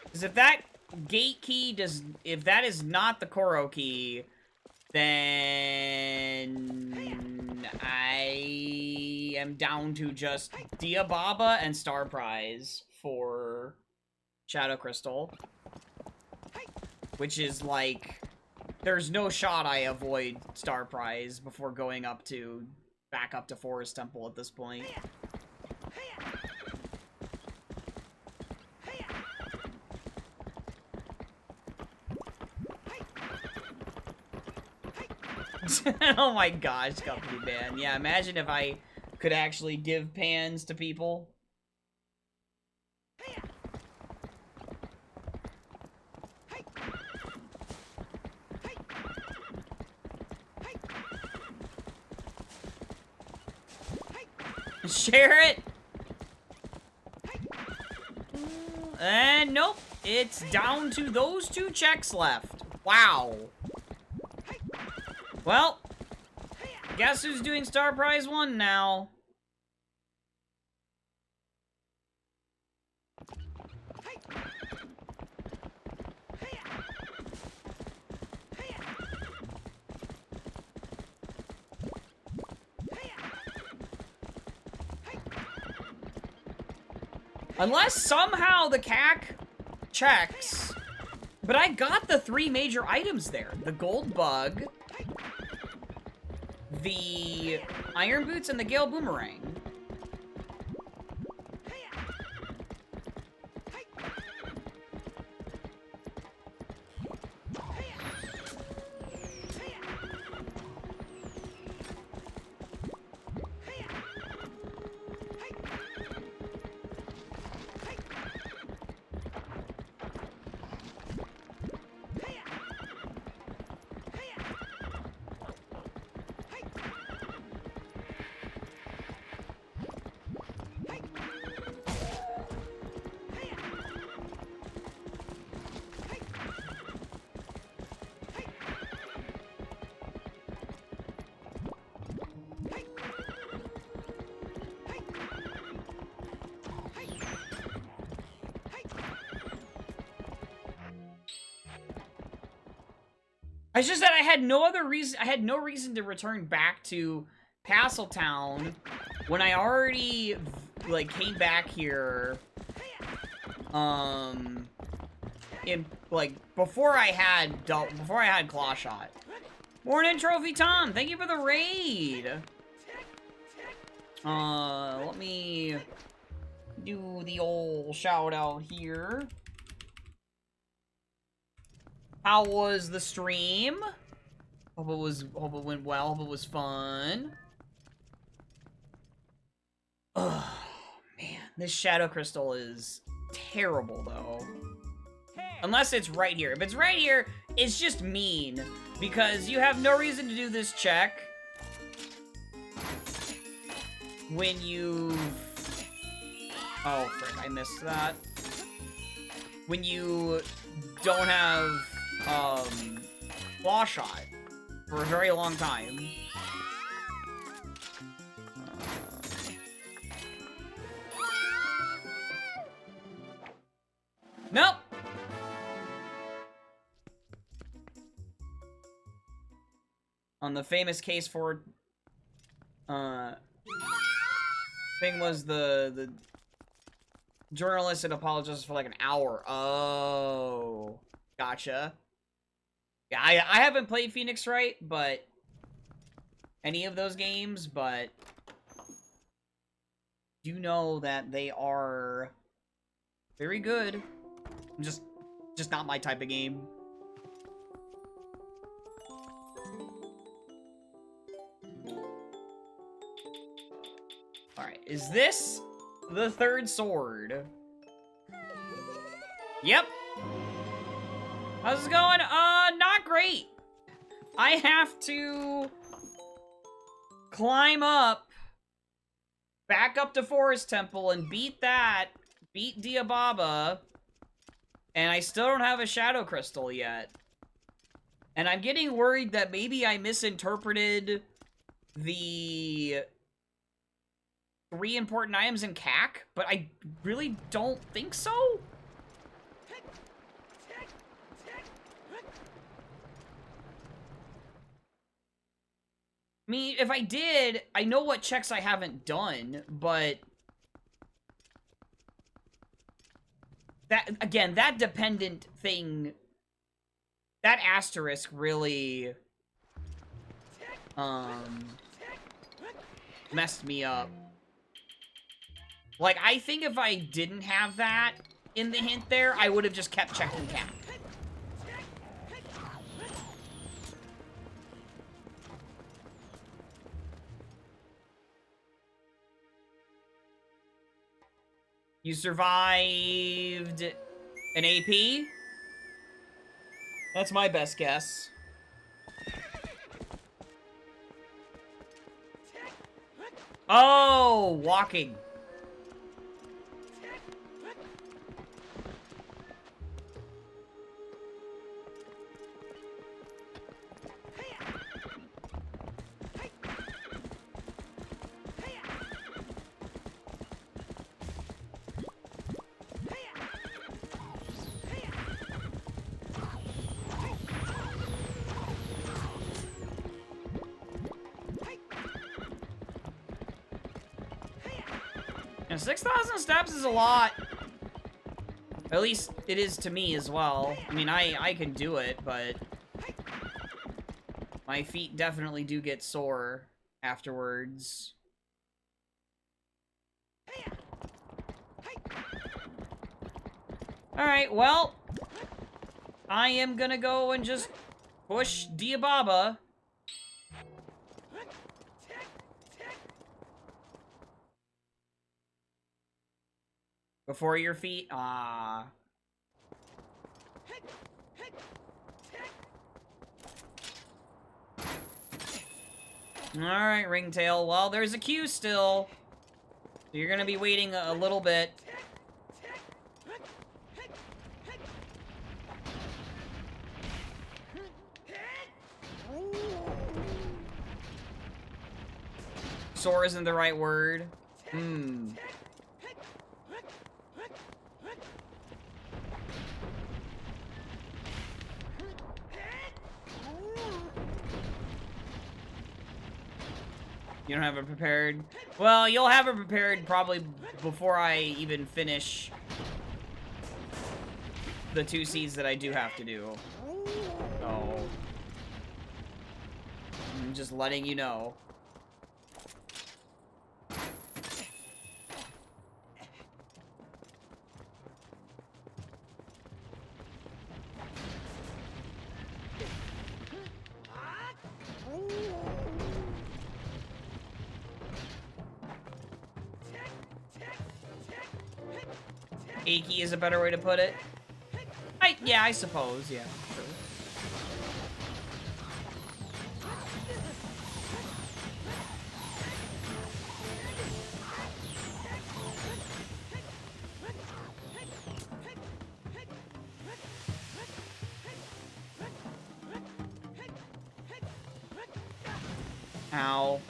Because if that gate key if that is not the Koro key, then I am down to just Diababa and Star Prize for Shadow Crystal. Which is like, there's no shot I avoid Star Prize before going back up to Forest Temple at this point. Oh my gosh, Company Man. Yeah, imagine if I could actually give pans to people. Share it! And nope, it's down to those 2 checks left. Wow. Well, guess who's doing Star Prize 1 now? Unless somehow the CAC checks, but I got the 3 major items there. The gold bug, the iron boots, and the Gale boomerang. It's just that I had no reason to return back to Castletown when I already, like, came back here, in, like, before I had Claw Shot. Morning, Trophy Tom! Thank you for the raid! Let me do the old shout out here. How was the stream? Hope it went well, hope it was fun. Ugh, man, this Shadow Crystal is terrible, though. Unless it's right here. If it's right here, it's just mean. Because you have no reason to do this check when you... Oh, frick, I missed that. When you don't have, Claw Shot for a very long time. Nope! On the famous case for, thing was the journalist had apologized for like an hour. Oh, gotcha. Yeah, I haven't played Phoenix Wright, but any of those games, but do know that they are very good. Just not my type of game. Alright, is this the third sword? Yep. How's it going? Not great. I have to climb up, back up to Forest Temple and beat Diababa, and I still don't have a Shadow Crystal yet. And I'm getting worried that maybe I misinterpreted the 3 important items in CAC, but I really don't think so. I mean, if I did, I know what checks I haven't done, but that, again, that dependent thing, that asterisk really, messed me up. Like, I think if I didn't have that in the hint there, I would have just kept checking CAC. You survived an AP? That's my best guess. Oh, walking. 6,000 steps is a lot. At least it is to me as well. I mean, I can do it, but my feet definitely do get sore afterwards. Alright, well, I am gonna go and just push Diababa. Before your feet? Ah. Alright, Ringtail. Well, there's a queue still. So you're gonna be waiting a little bit. Sore isn't the right word. Hmm. You don't have it prepared? Well, you'll have it prepared probably before I even finish the 2 seeds that I do have to do. So, I'm just letting you know. Achy is a better way to put it. Yeah, I suppose, yeah. Sure. Ow.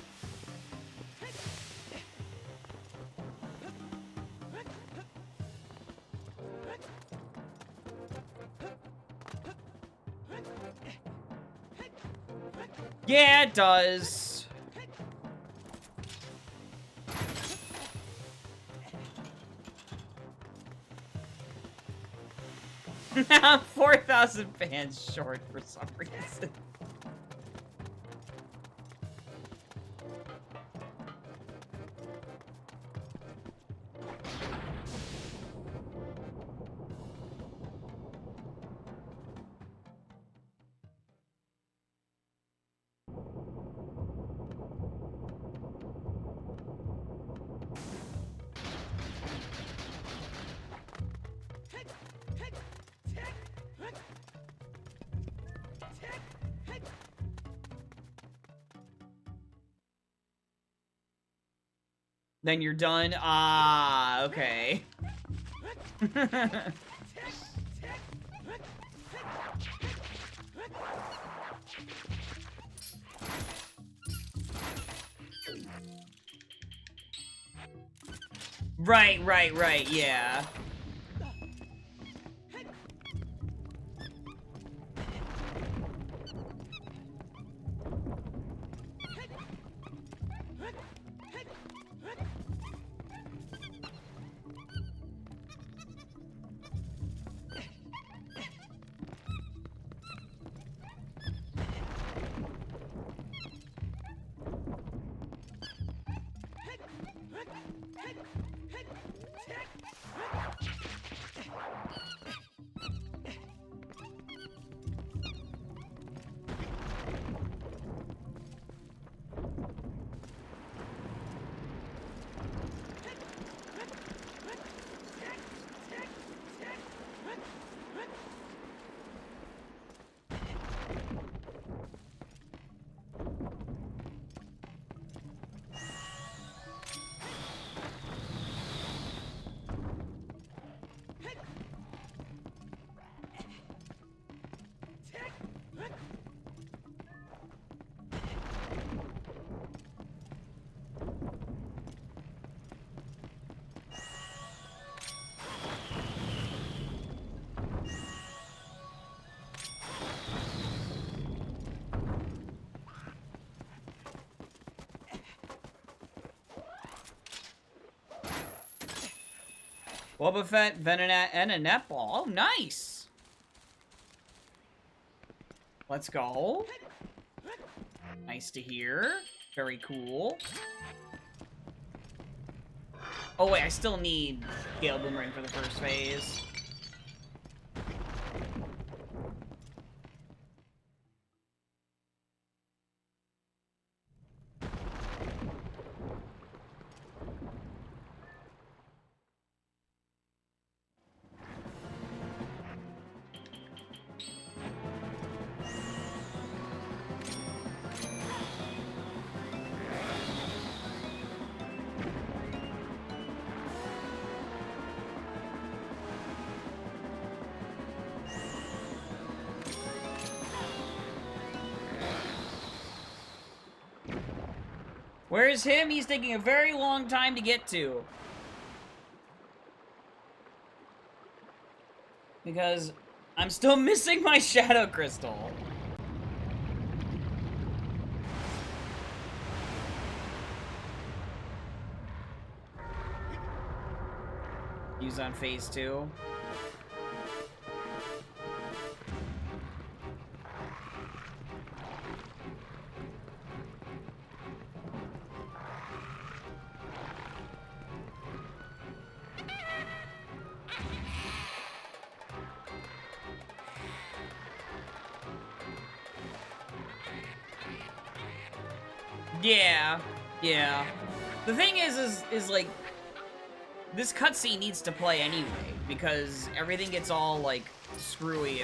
Yeah, it does. I'm 4,000 fans short for some reason. Then you're done? Ah, okay. Right, yeah. Boba Fett, Venonat, and a netball. Oh, nice! Let's go. Nice to hear. Very cool. Oh wait, I still need Gale Boomerang for the first phase. Where's him? He's taking a very long time to get to. Because I'm still missing my Shadow Crystal. Use on phase 2. Yeah. The thing is like, this cutscene needs to play anyway, because everything gets all, like, screwy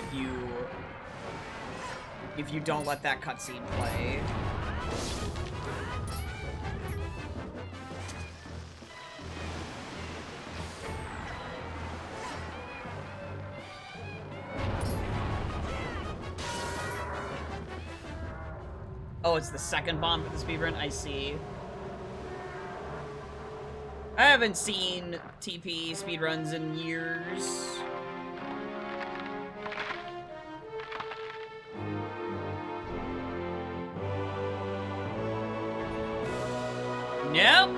if you don't let that cutscene play. Oh, it's the second bomb for the speedrun? I see. I haven't seen TP speedruns in years. Nope.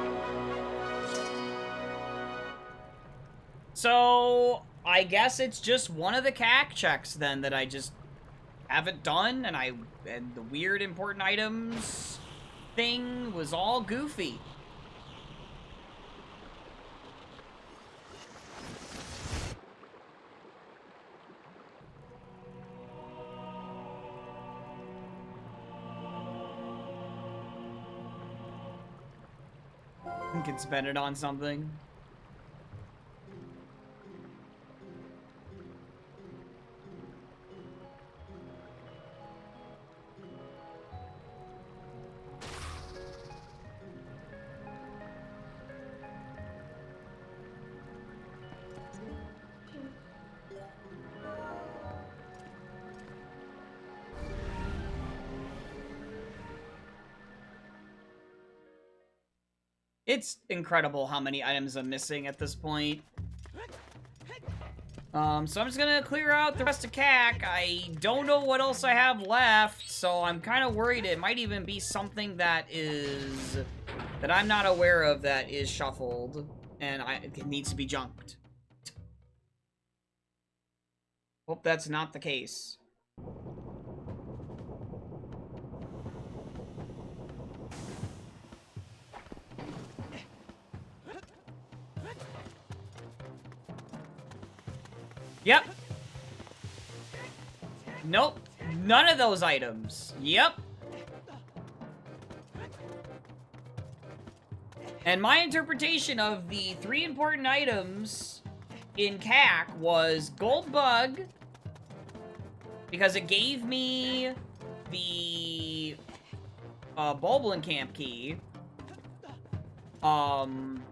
So, I guess it's just one of the CAC checks then that I just haven't done, and the weird important items thing was all goofy. You can spend it on something. It's incredible how many items I'm missing at this point. So I'm just gonna clear out the rest of CAC. I don't know what else I have left, so I'm kind of worried it might even be something that I'm not aware of that is shuffled, and it needs to be junked. Hope that's not the case. Yep. Nope. None of those items. Yep. And my interpretation of the 3 important items in CAC was Gold Bug, because it gave me the Bulblin Camp key, Iron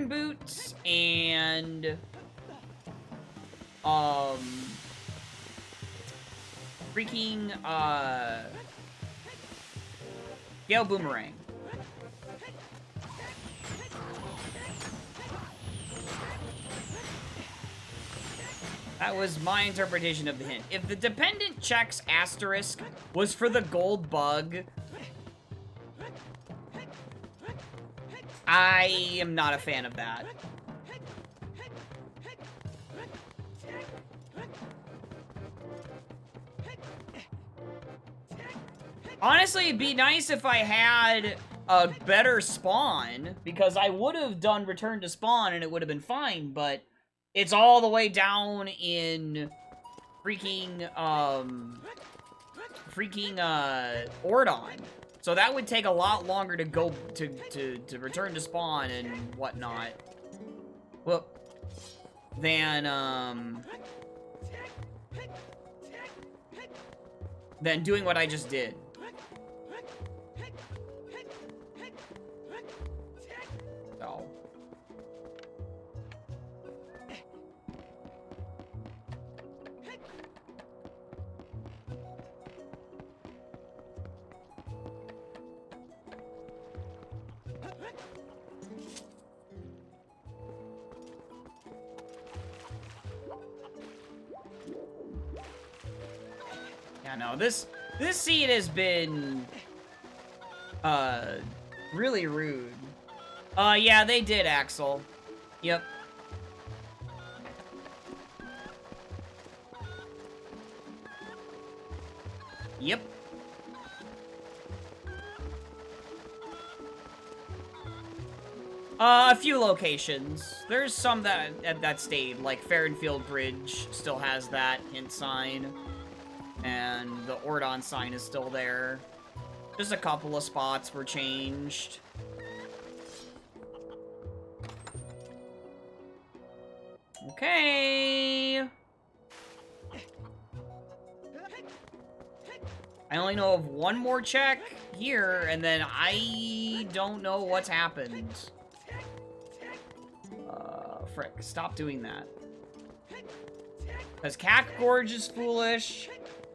Boots, and freaking Gale Boomerang. That was my interpretation of the hint. If the dependent checks asterisk was for the gold bug, I am not a fan of that. Honestly, it'd be nice if I had a better spawn, because I would have done return to spawn and it would have been fine, but it's all the way down in freaking Ordon. So that would take a lot longer to go to return to spawn and whatnot. Well, than doing what I just did. So. Yeah, no, this seed has been really rude. Yeah, they did, Axel. Yep. Yep. A few locations. There's some that stayed, like Farrenfield Bridge still has that hint sign. And the Ordon sign is still there. Just a couple of spots were changed. Okay. I only know of one more check here, and then I don't know what's happened. Frick, stop doing that. Because Cack Gorge is foolish.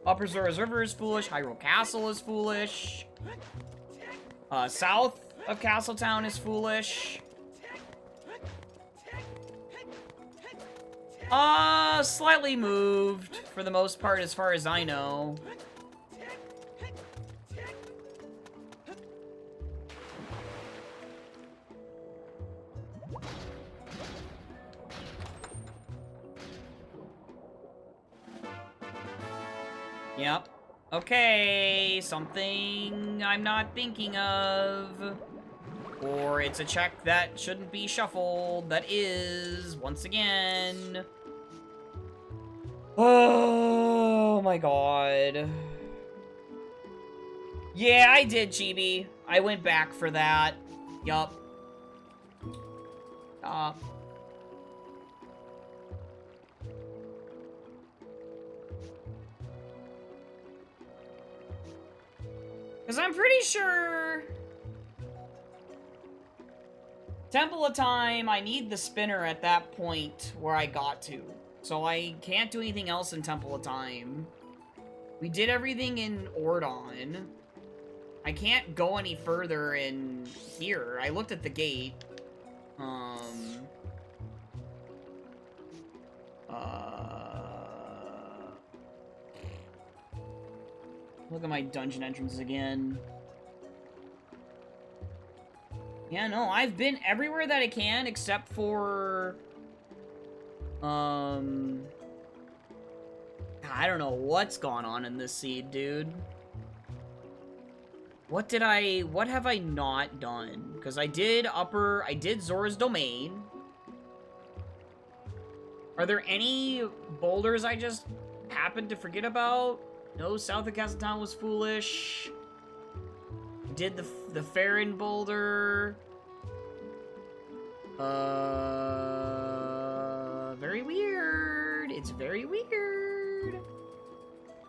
Upper Zora's River is foolish. Hyrule Castle is foolish. South of Castletown is foolish. Slightly moved, for the most part, as far as I know. Yep. Okay, something I'm not thinking of. Or it's a check that shouldn't be shuffled. That is, once again. Oh my god. Yeah, I did, Chibi. I went back for that. Yup. Because I'm pretty sure... Temple of Time, I need the spinner at that point where I got to. So I can't do anything else in Temple of Time. We did everything in Ordon. I can't go any further in here. I looked at the gate. Look at my dungeon entrances again. Yeah, no, I've been everywhere that I can except for... I don't know what's gone on in this seed, dude. What have I not done? Because I did Zora's Domain. Are there any boulders I just happened to forget about? No, South of Castletown was foolish. Did the Farron boulder. Very weird. It's very weird.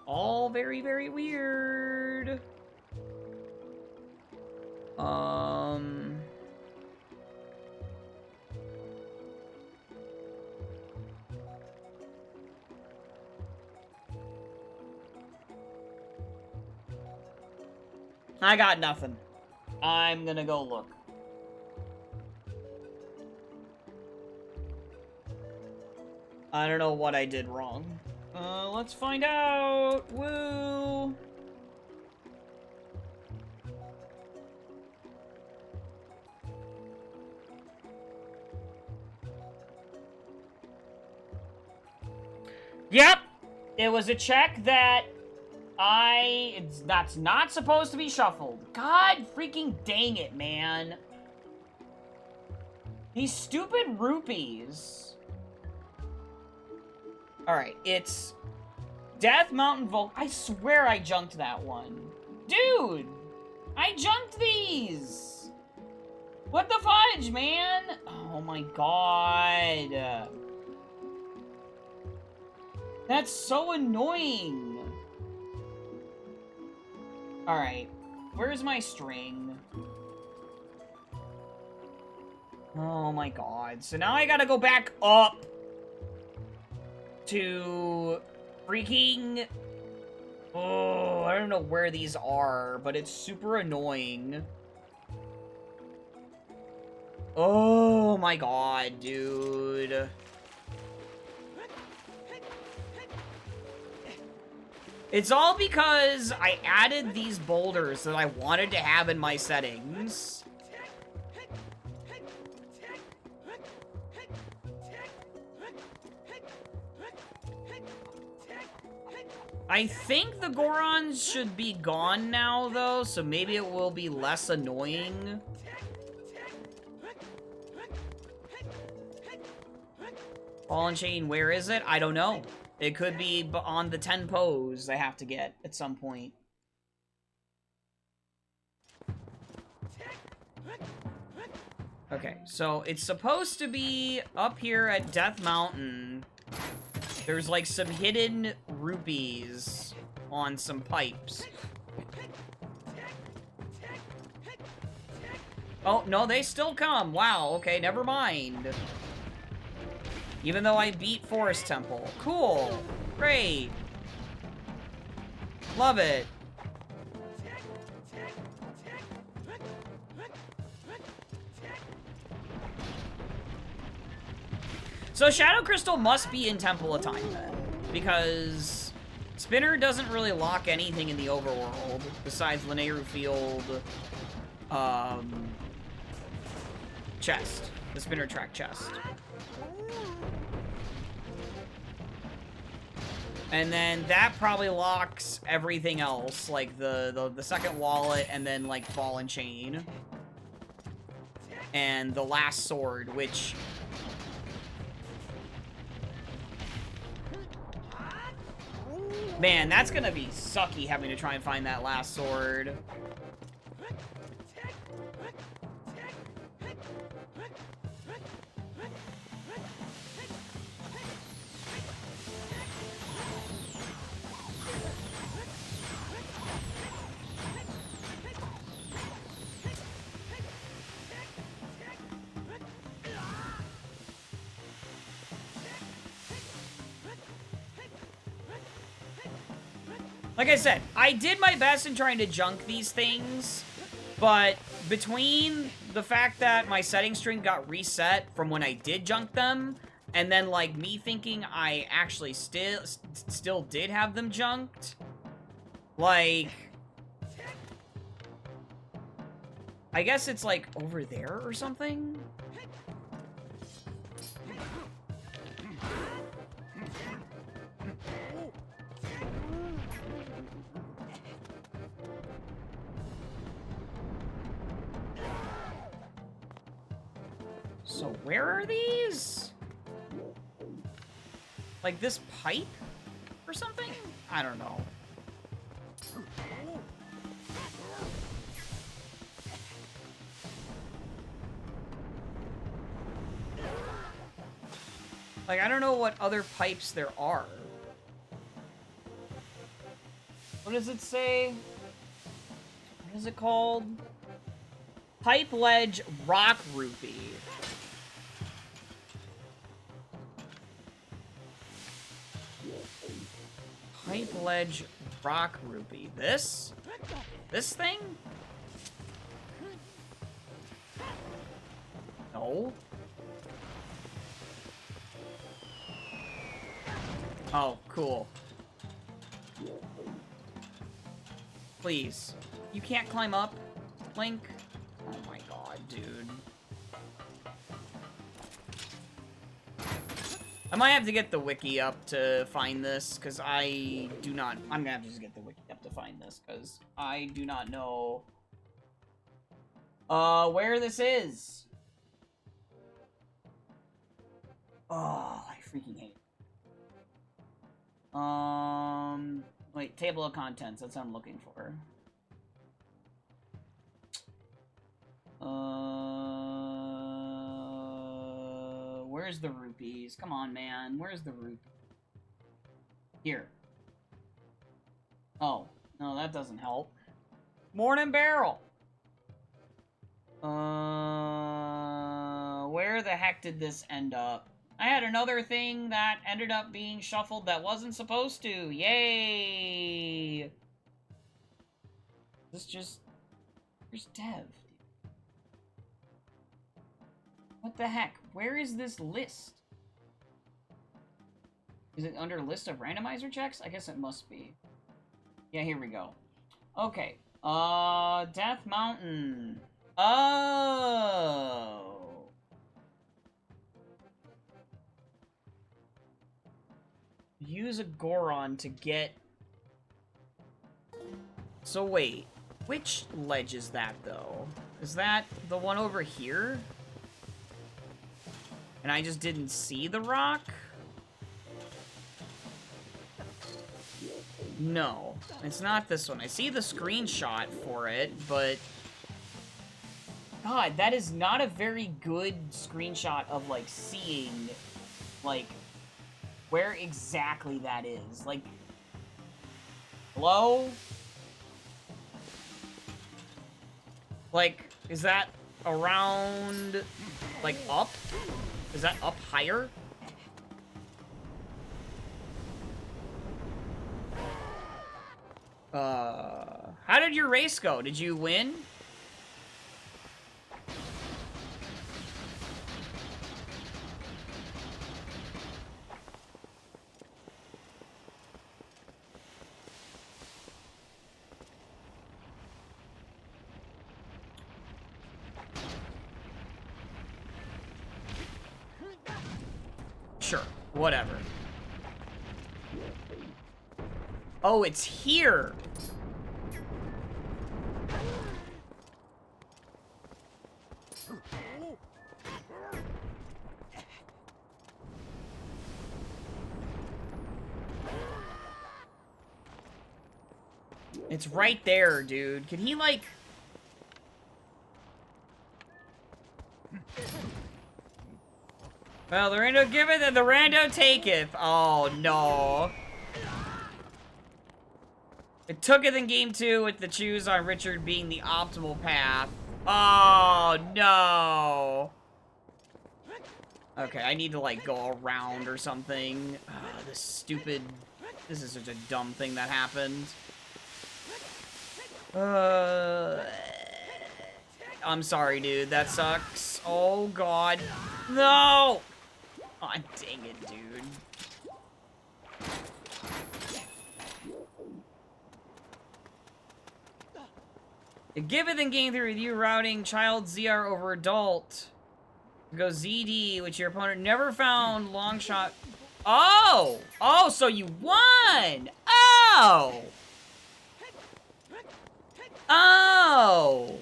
All very, very weird. I got nothing. I'm gonna go look. I don't know what I did wrong. Let's find out. Woo! Yep! It was a check that That's not supposed to be shuffled. God freaking dang it, man. These stupid rupees. Alright, it's Death Mountain Volk. I swear I junked that one. Dude! I junked these! What the fudge, man? Oh my god. That's so annoying. Alright, where's my string? Oh my god. So now I gotta go back up to freaking... Oh, I don't know where these are, but it's super annoying. Oh my god, dude. It's all because I added these boulders that I wanted to have in my settings. I think the Gorons should be gone now, though, so maybe it will be less annoying. Ball and chain, where is it? I don't know. It could be on the 10 pose I have to get at some point. Okay, so it's supposed to be up here at Death Mountain. There's like some hidden rupees on some pipes. Oh, no, they still come. Wow, okay, never mind. Even though I beat Forest Temple. Cool. Great. Love it. So Shadow Crystal must be in Temple of Time then, because Spinner doesn't really lock anything in the overworld besides Lanayru Field chest, the Spinner Track chest. And then that probably locks everything else, like the second wallet, and then like Ball and Chain. And the last sword, which... Man, that's gonna be sucky having to try and find that last sword. Like I said, I did my best in trying to junk these things, but between the fact that my setting string got reset from when I did junk them, and then, like, me thinking I actually still did have them junked, like... I guess it's, like, over there or something? So where are these? Like this pipe or something? I don't know. Like, I don't know what other pipes there are. What does it say? What is it called? Pipe Ledge Rock Rupee. Pipe Ledge Rock Rupee. This? This thing? No. Oh, cool. Please. You can't climb up, Link? Oh my god, dude. I might have to get the wiki up to find this, because I do not... I'm gonna have to just get the wiki find this, because I do not know where this is. Oh, I freaking hate it. Wait, table of contents, that's what I'm looking for. Where's the rupees? Come on, man. Where's the rupee? Here. Oh, no, that doesn't help. Morning barrel. Where the heck did this end up? I had another thing that ended up being shuffled that wasn't supposed to. Yay! This just... Where's Dev? What the heck? Where is this list? Is it under list of randomizer checks? I guess it must be. Yeah, here we go. Okay. Death Mountain. Oh. Use a Goron to get... So wait, which ledge is that, though? Is that the one over here? And I just didn't see the rock? No, it's not this one. I see the screenshot for it, but... God, that is not a very good screenshot of, like, seeing, like, where exactly that is. Like, hello? Like, is that around, like, up? Is that up higher? How did your race go? Did you win? Sure, whatever. Oh, it's here. It's right there, dude. Can he, like... Well, the rando giveth and the rando taketh. Oh, no. It took it in game 2 with the choose on Richard being the optimal path. Oh, no. Okay, I need to, like, go around or something. This stupid... This is such a dumb thing that happened. I'm sorry, dude. That sucks. Oh, God. No! Aw, dang it, dude. It giveth in game 3 with you routing child ZR over adult. Go ZD, which your opponent never found long shot. Oh! Oh, so you won! Oh! Oh!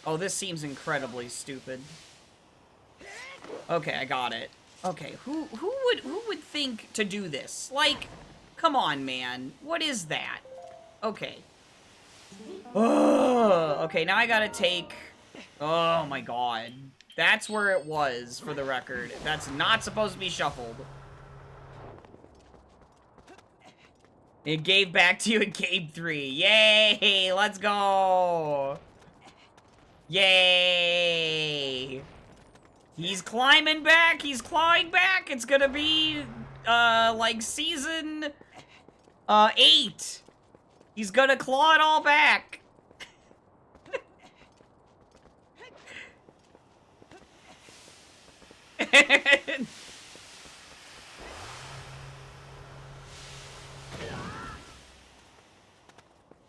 Oh, this seems incredibly stupid. Okay, I got it. Okay, who would think to do this? Like, come on, man. What is that? Okay. Oh, okay, now I gotta take... Oh my god. That's where it was, for the record. That's not supposed to be shuffled. It gave back to you in game 3. Yay! Let's go! Yay! He's climbing back! He's clawing back! It's gonna be, like season, 8. He's gonna claw it all back!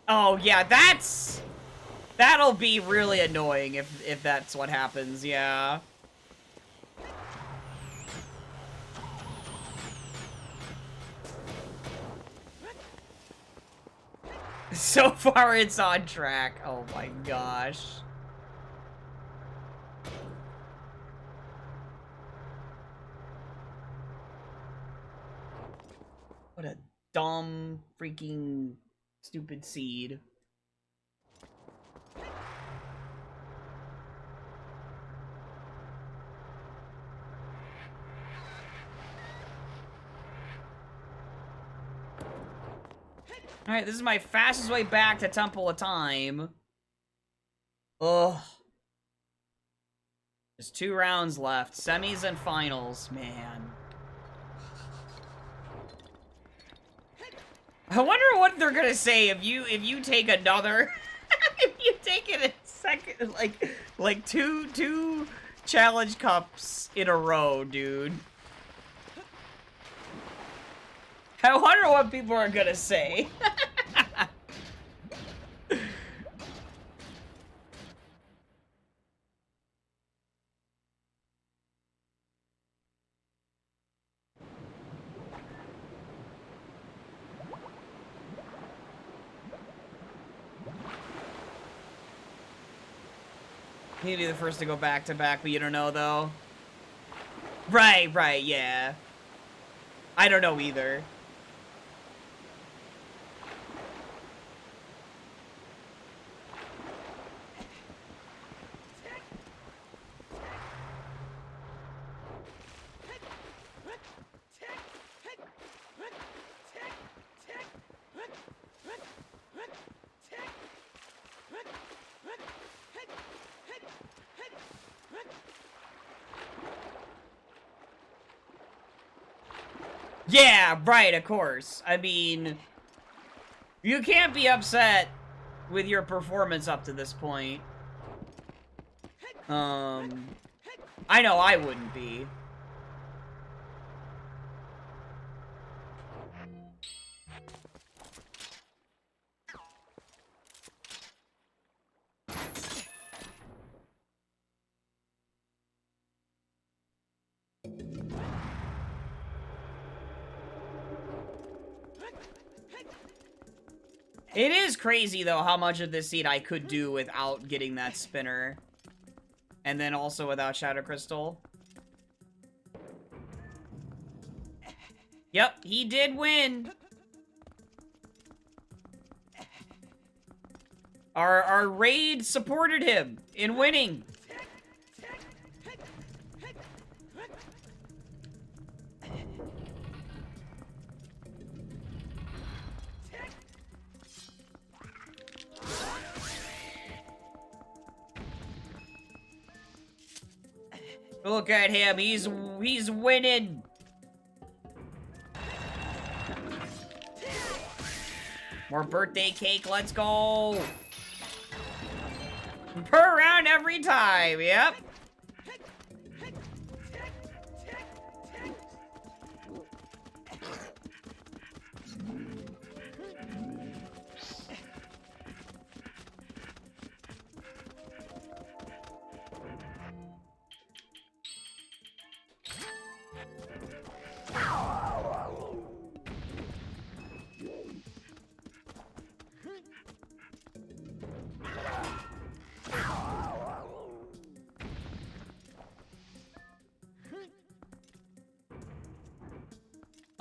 Oh, yeah, that's That'll be really annoying if that's what happens, yeah. So far, it's on track. Oh my gosh. What a dumb, freaking, stupid seed. Alright, this is my fastest way back to Temple of Time. Ugh. There's 2 rounds left. Semis and finals, man. I wonder what they're gonna say if you take another if you take it a second like two challenge cups in a row, dude. I wonder what people are gonna say. He'd be the first to go back to back, but you don't know though. Right, yeah. I don't know either. Yeah, right, of course. I mean, you can't be upset with your performance up to this point. I know I wouldn't be. It is crazy, though, how much of this seed I could do without getting that spinner. And then also without Shadow Crystal. Yep, he did win. Our raid supported him in winning. Look at him, he's winning. More birthday cake, let's go. Per round every time, yep.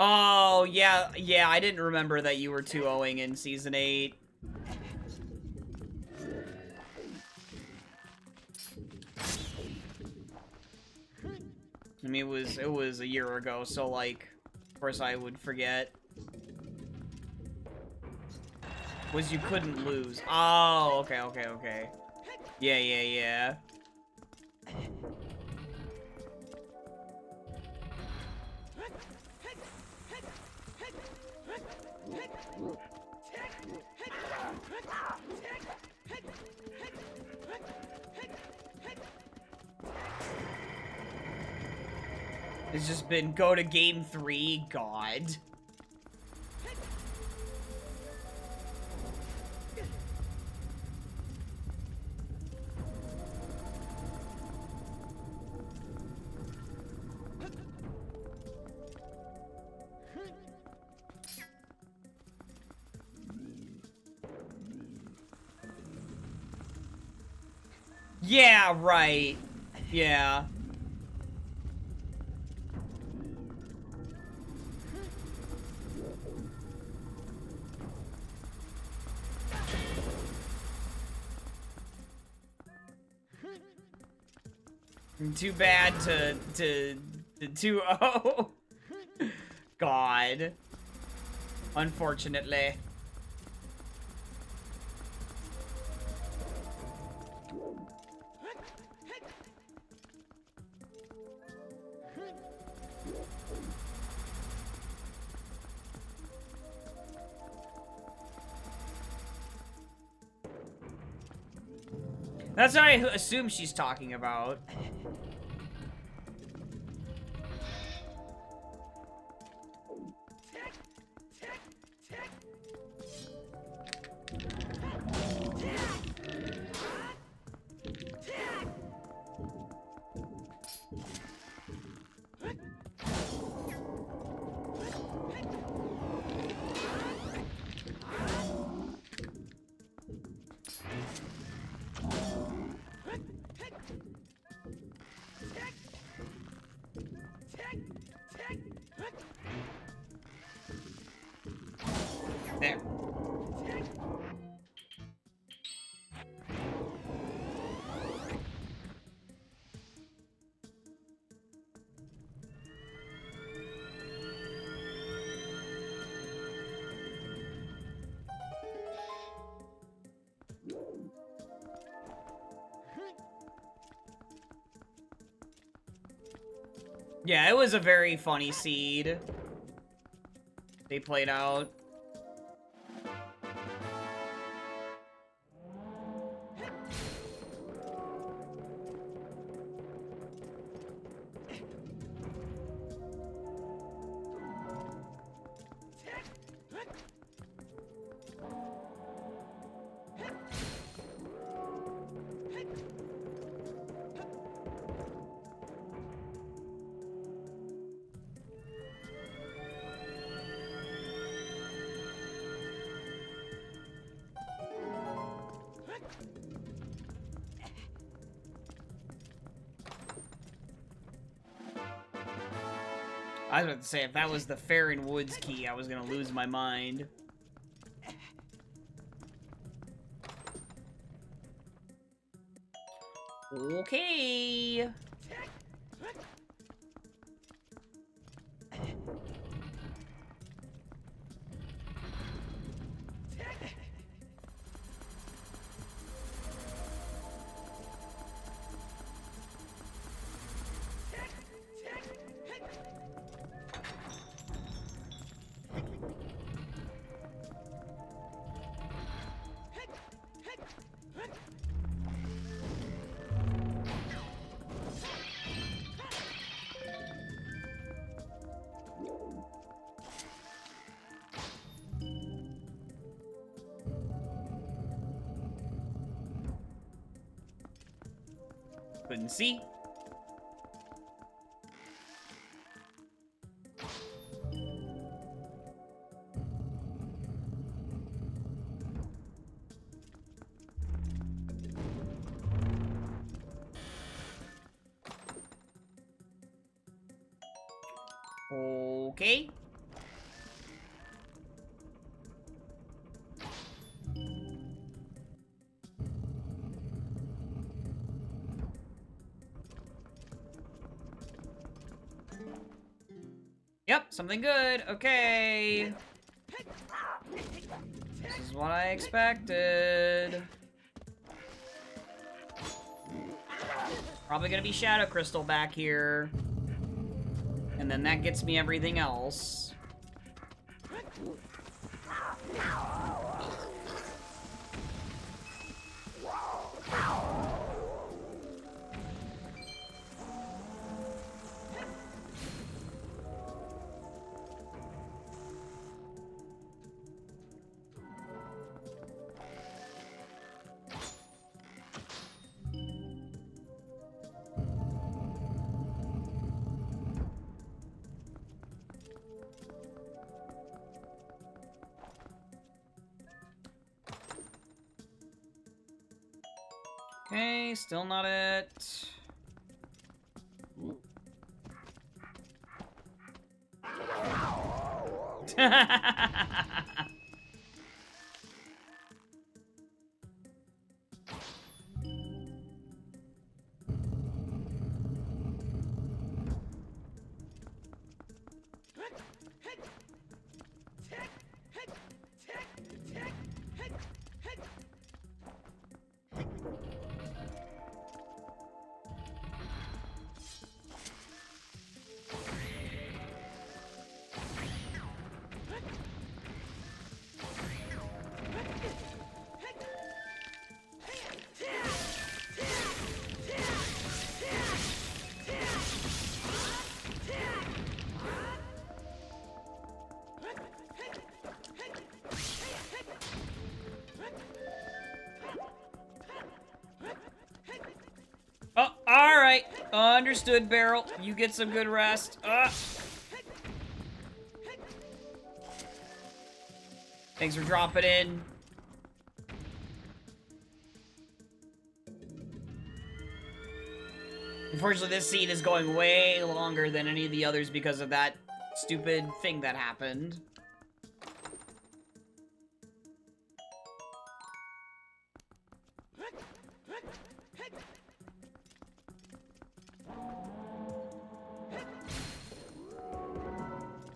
Oh, yeah, I didn't remember that you were 2-0ing in Season 8. I mean, it was a year ago, so, like, of course I would forget. Was you couldn't lose. Oh, okay. Yeah. It's just been go to game 3, God. Yeah, right. Yeah. Too bad to 2-0. God. Unfortunately. That's what I assume she's talking about. There. Yeah, it was a very funny seed they played out. I was about to say, if that was the Farron Woods key, I was gonna lose my mind. Okay. Couldn't see. Okay. Yep, something good. Okay. This is what I expected. Probably gonna be Shadow Crystal back here. And then that gets me everything else. Okay, still not it. Oh, alright. Understood, Barrel. You get some good rest. Thanks for dropping in. Unfortunately, this scene is going way longer than any of the others because of that stupid thing that happened.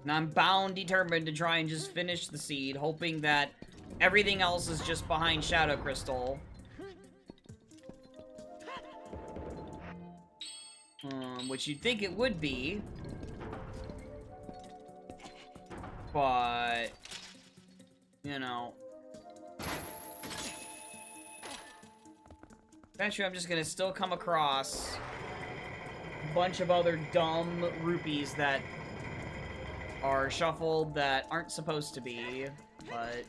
And I'm bound determined to try and just finish the seed, hoping that everything else is just behind Shadow Crystal. Which you'd think it would be. But, you know. Eventually, I'm just gonna still come across a bunch of other dumb rupees that are shuffled that aren't supposed to be, but...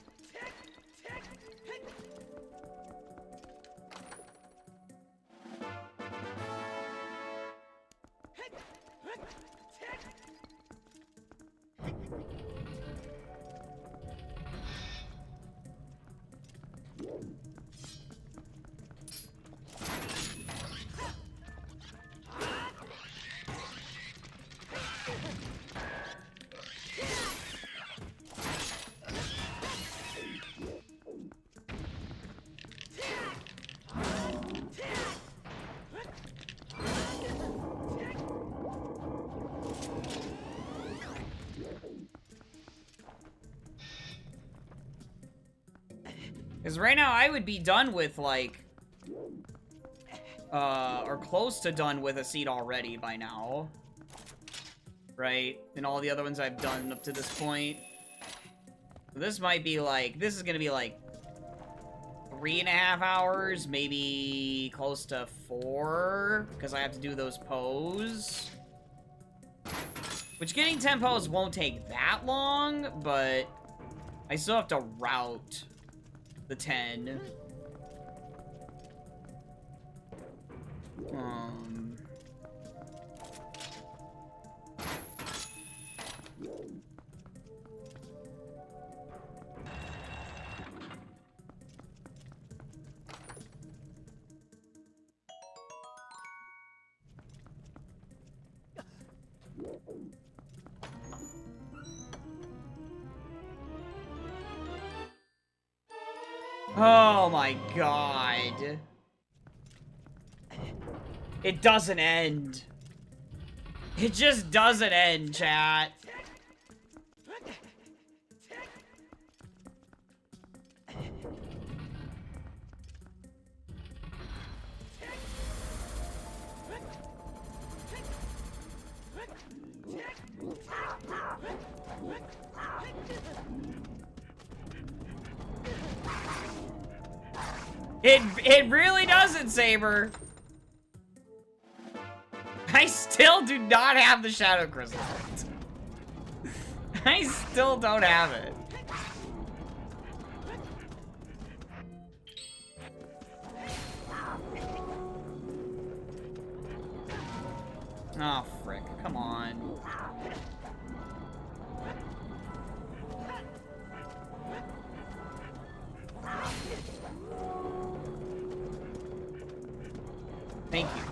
Because right now, I would be done with, like... or close to done with a seed already by now. Right? And all the other ones I've done up to this point. This might be, like... This is gonna be, like... 3.5 hours, maybe close to 4, because I have to do those pose. Which, getting 10 pose won't take that long, but... I still have to route the 10. Oh my god. It doesn't end. It just doesn't end, chat. It really doesn't, Saber. I still do not have the Shadow Crystal. I still don't have it. Oh, frick. Come on. Thank you.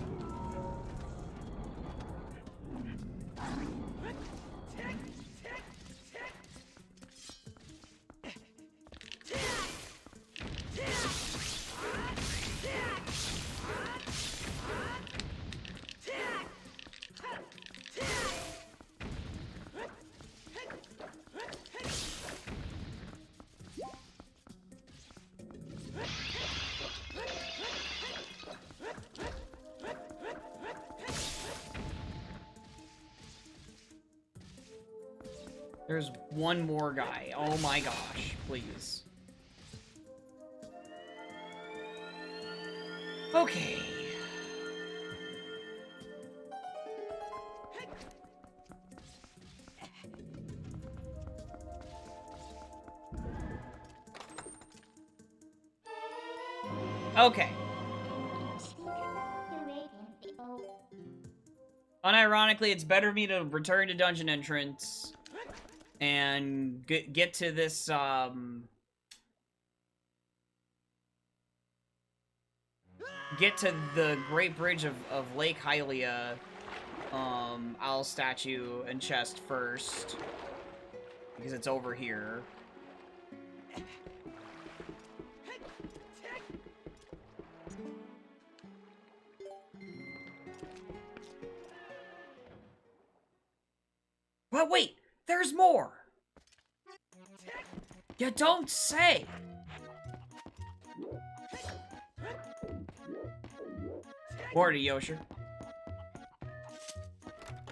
There's one more guy. Oh my gosh, please. Okay. Okay. Unironically, it's better for me to return to dungeon entrance and get to this, get to the Great Bridge of Lake Hylia, owl statue and chest first, because it's over here. But wait, there's more! You don't say! Morty, Yosher.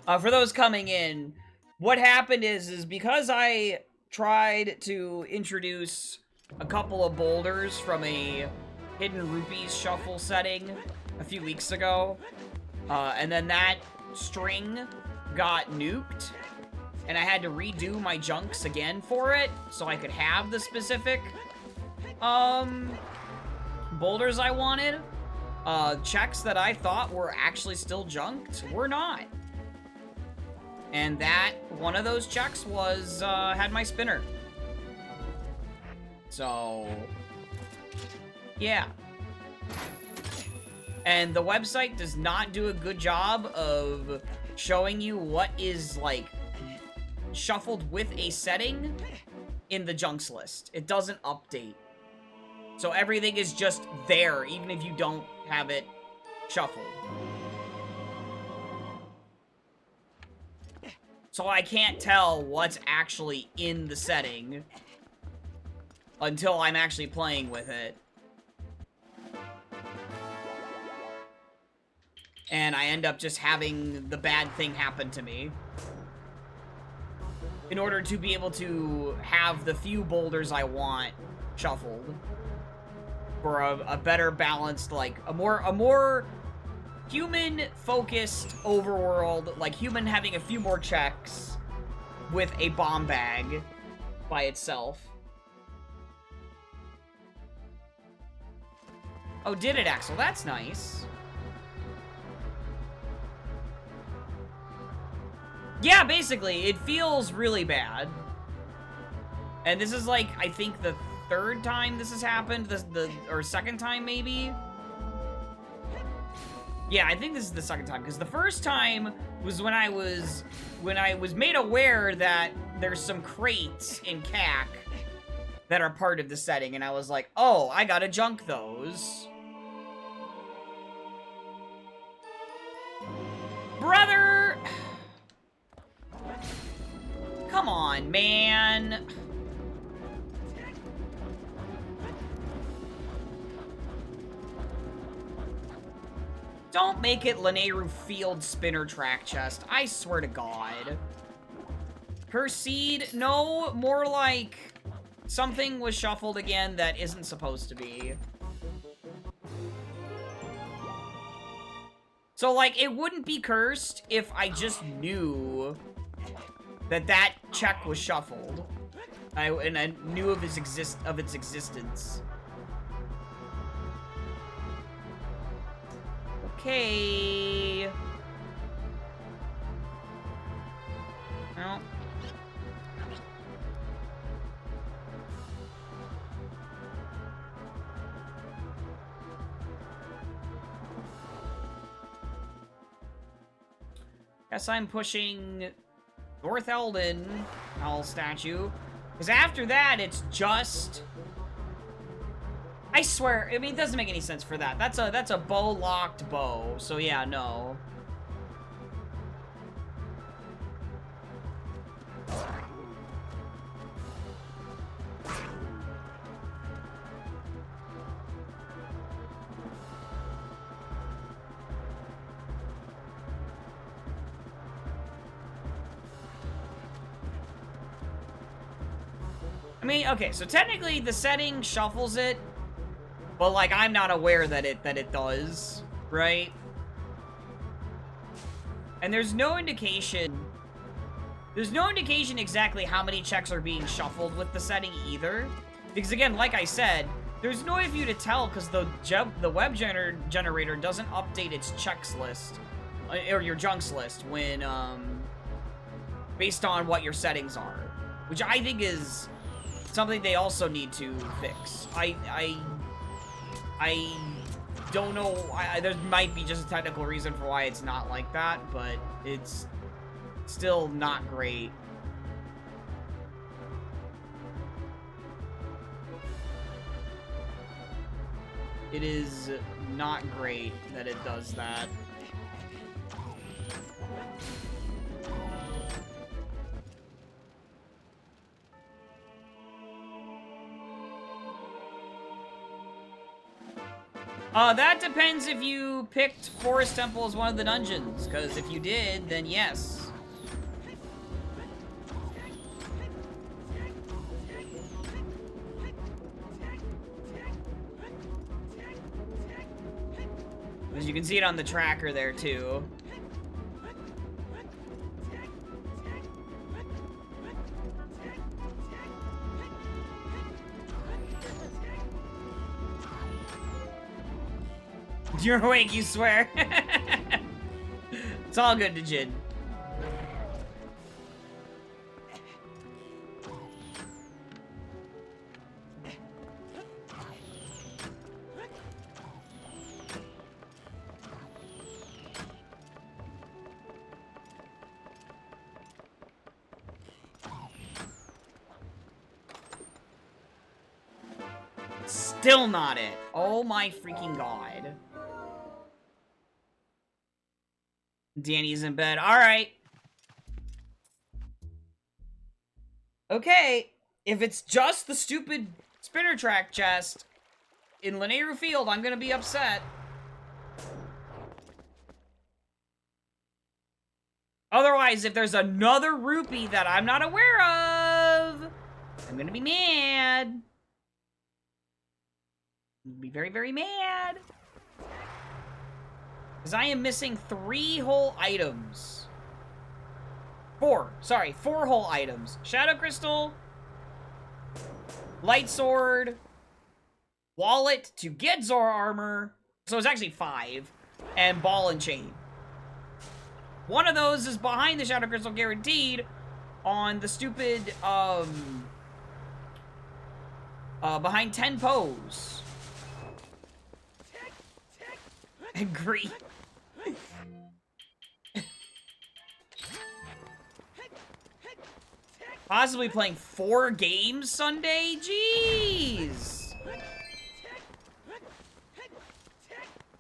For those coming in, what happened is because I tried to introduce a couple of boulders from a Hidden Rupees shuffle setting a few weeks ago, and then that string got nuked, and I had to redo my junks again for it, so I could have the specific, boulders I wanted. Checks that I thought were actually still junked were not. And that, one of those checks was, had my spinner. So, yeah. And the website does not do a good job of showing you what is, like, shuffled with a setting in the junks list. It doesn't update. So everything is just there, even if you don't have it shuffled. So I can't tell what's actually in the setting until I'm actually playing with it. And I end up just having the bad thing happen to me. In order to be able to have the few boulders I want shuffled. For a better balanced, like, a more human-focused overworld, like human having a few more checks with a bomb bag by itself. Oh, did it, Axel? That's nice. Yeah, basically, it feels really bad. And this is, like, I think the third time this has happened, or second time, maybe? Yeah, I think this is the second time, because the first time was when I was made aware that there's some crates in CAC that are part of the setting, and I was like, oh, I gotta junk those. Brother! Come on, man. Don't make it Lanayru Field Spinner Track Chest. I swear to God. Her seed? No, more like something was shuffled again that isn't supposed to be. So, like, it wouldn't be cursed if I just knew that that check was shuffled. And I knew of its existence. Okay. Well. Guess I'm pushing North Eldon Owl statue. Because after that, it's just... I swear, I mean, it doesn't make any sense for that. That's a bow-locked bow. So yeah, no. I mean, okay, so technically the setting shuffles it, but like I'm not aware that it does, right? And there's no indication exactly how many checks are being shuffled with the setting either. Because again, like I said, there's no way for you to tell because the web generator doesn't update its checks list or your junks list when based on what your settings are, which I think is something they also need to fix. I don't know. There might be just a technical reason for why it's not like that, but it's still not great. It is not great that it does that. That depends if you picked Forest Temple as one of the dungeons, because if you did, then yes. As you can see it on the tracker there, too. You're awake, you swear. It's all good, Djinn. Still not it. Oh my freaking god. Danny's in bed. Alright. Okay. If it's just the stupid spinner track chest in Lanayru Field, I'm gonna be upset. Otherwise, if there's another rupee that I'm not aware of, I'm gonna be mad. Be very, very mad. Because I am missing 3 whole items. 4 whole items. Shadow Crystal, Light Sword, Wallet to get Zora Armor. So it's actually 5. And Ball and Chain. One of those is behind the Shadow Crystal guaranteed on the stupid, behind 10 Pose. Agree. Possibly playing 4 games Sunday? Jeez!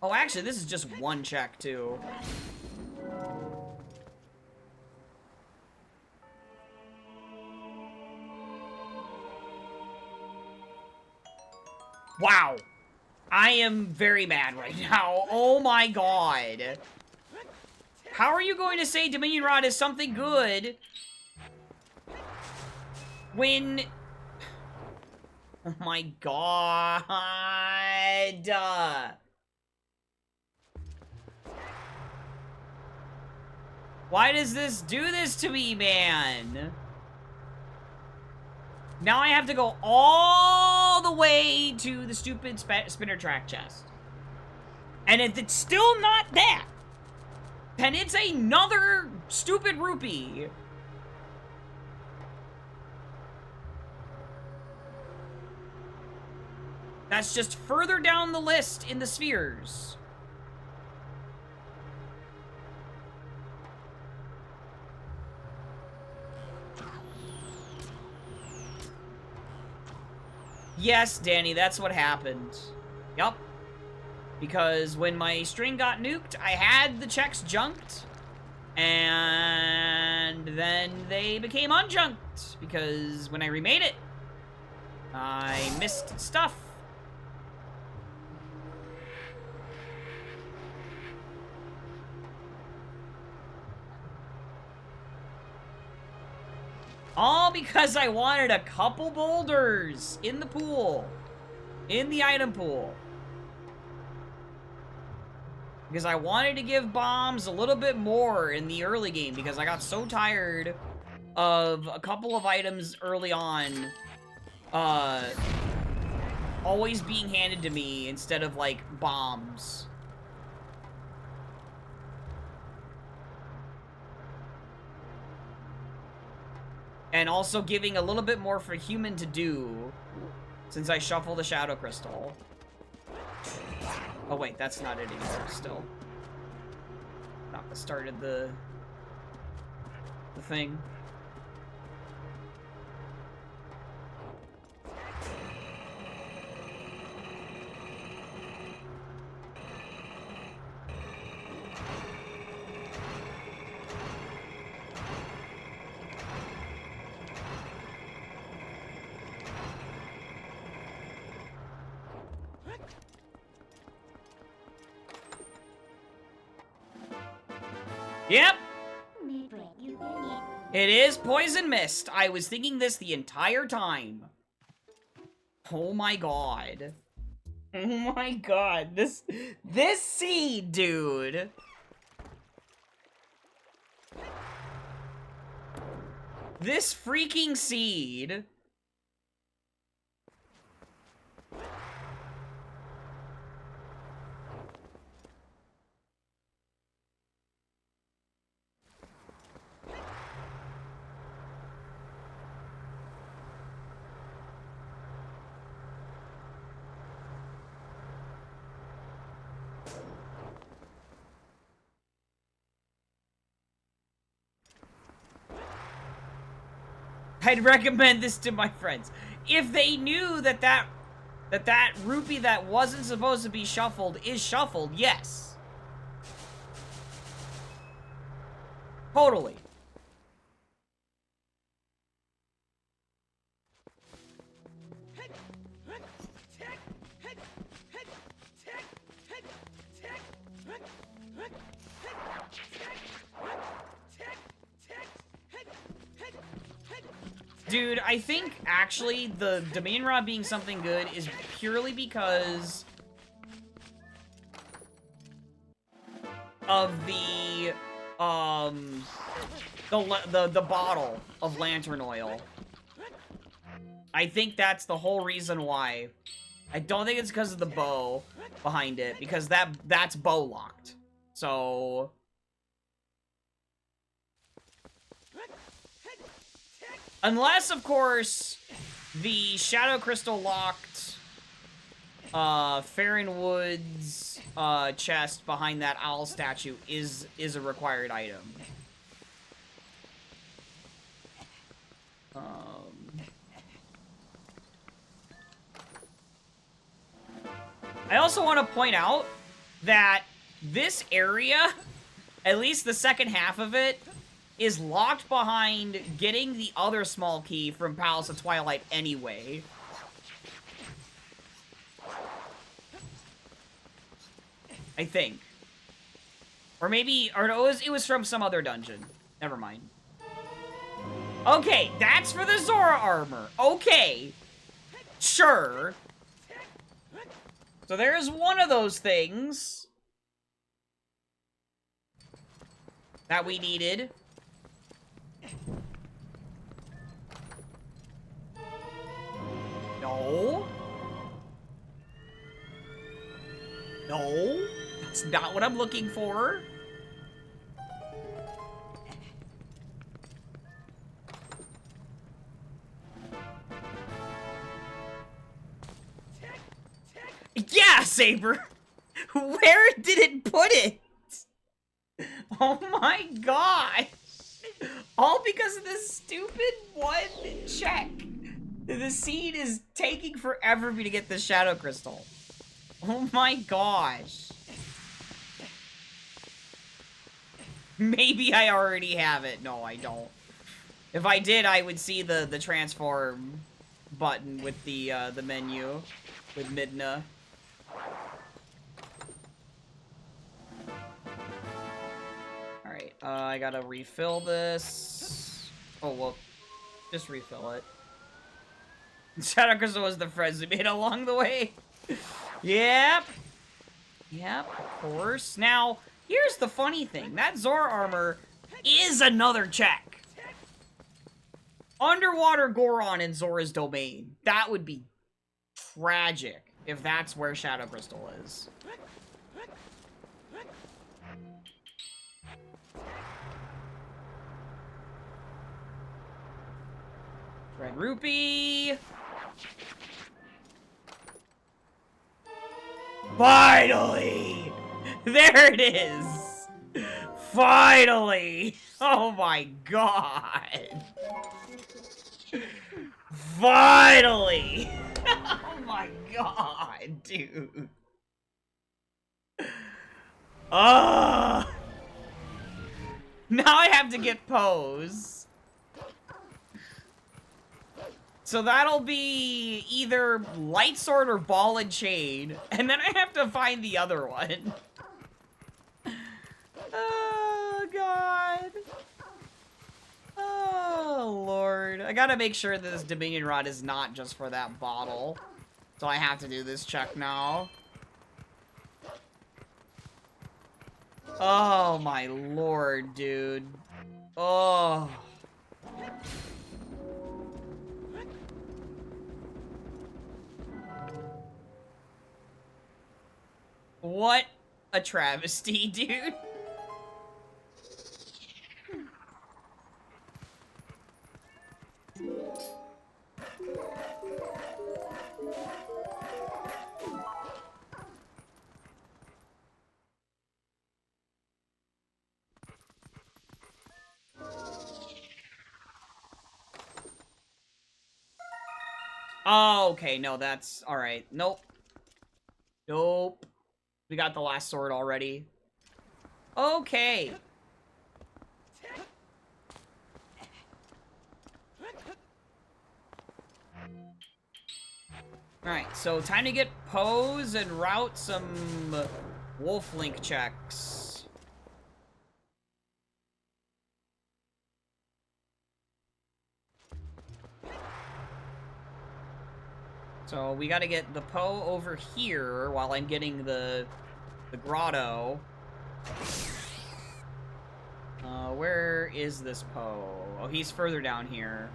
Oh, actually, this is just 1 check, too. Wow. I am very mad right now. Oh my god. How are you going to say Dominion Rod is something good when... Oh my god. Why does this do this to me, man? Now I have to go all the way to the stupid spinner track chest. And if it's still not that, then it's another stupid rupee. That's just further down the list in the spheres. Yes, Danny, that's what happened. Yup. Because when my string got nuked, I had the checks junked, and then they became unjunked, because when I remade it, I missed stuff. All because I wanted a couple boulders in the pool. In the item pool. Because I wanted to give bombs a little bit more in the early game, because I got so tired of a couple of items early on always being handed to me instead of, like, bombs. And also giving a little bit more for human to do, since I shuffle the Shadow Crystal. Oh wait, that's not it anymore, still. Not the start of the thing. Yep! It is Poison Mist. I was thinking this the entire time. Oh my god. Oh my god. This seed, dude. This freaking seed. I'd recommend this to my friends. If they knew that rupee that wasn't supposed to be shuffled is shuffled, yes. Totally. Dude, I think, actually, the Dominion Rod being something good is purely because of the bottle of lantern oil. I think that's the whole reason why. I don't think it's because of the bow behind it, because that's bow locked. So... Unless, of course, the Shadow Crystal locked Farron Woods chest behind that owl statue is a required item. I also want to point out that this area, at least the second half of it, is locked behind getting the other small key from Palace of Twilight anyway. I think. Or maybe, or no, it was from some other dungeon. Never mind. Okay, that's for the Zora armor. Okay. Sure. So there's one of those things that we needed. No. No. That's not what I'm looking for. Yeah, Saber! Where did it put it? Oh my gosh! All because of this stupid one check. The seed is taking forever for me to get the shadow crystal. Oh my gosh. Maybe I already have it. No, I don't. If I did, I would see the transform button with the menu with Midna. Alright, I gotta refill this. Oh, well, just refill it. Shadow Crystal was the friends we made along the way. Yep. Yep, of course. Now, here's the funny thing. That Zora armor is another check. Underwater Goron in Zora's domain. That would be tragic if that's where Shadow Crystal is. Red Rupee. Finally! There it is! Finally! Oh my god! Finally! Oh my god, dude. Now I have to get Pose. So that'll be either Light Sword or Ball and Chain, and then I have to find the other one. Oh, God. Oh, Lord. I gotta make sure that this Dominion Rod is not just for that bottle. So I have to do this check now. Oh, my Lord, dude. Oh. What a travesty, dude. Oh, okay, no, that's... Alright, nope. Nope. We got the last sword already. Okay. Alright, so time to get Pose and route some Wolf Link checks. So we gotta get the Poe over here while I'm getting the grotto. Where is this Poe? Oh, he's further down here.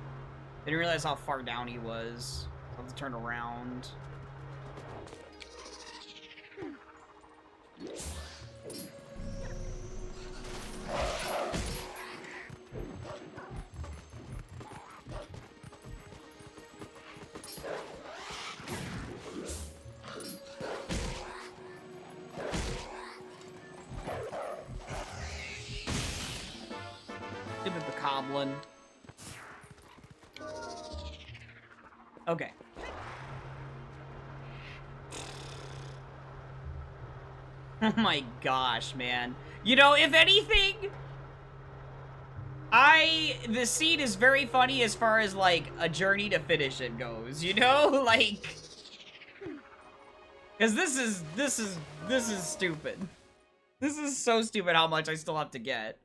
Didn't realize how far down he was. I'll have to turn around. Goblin. Okay. Oh my gosh, man. You know, if anything, the seed is very funny as far as, like, a journey to finish it goes, you know? Like, because this is stupid. This is so stupid how much I still have to get.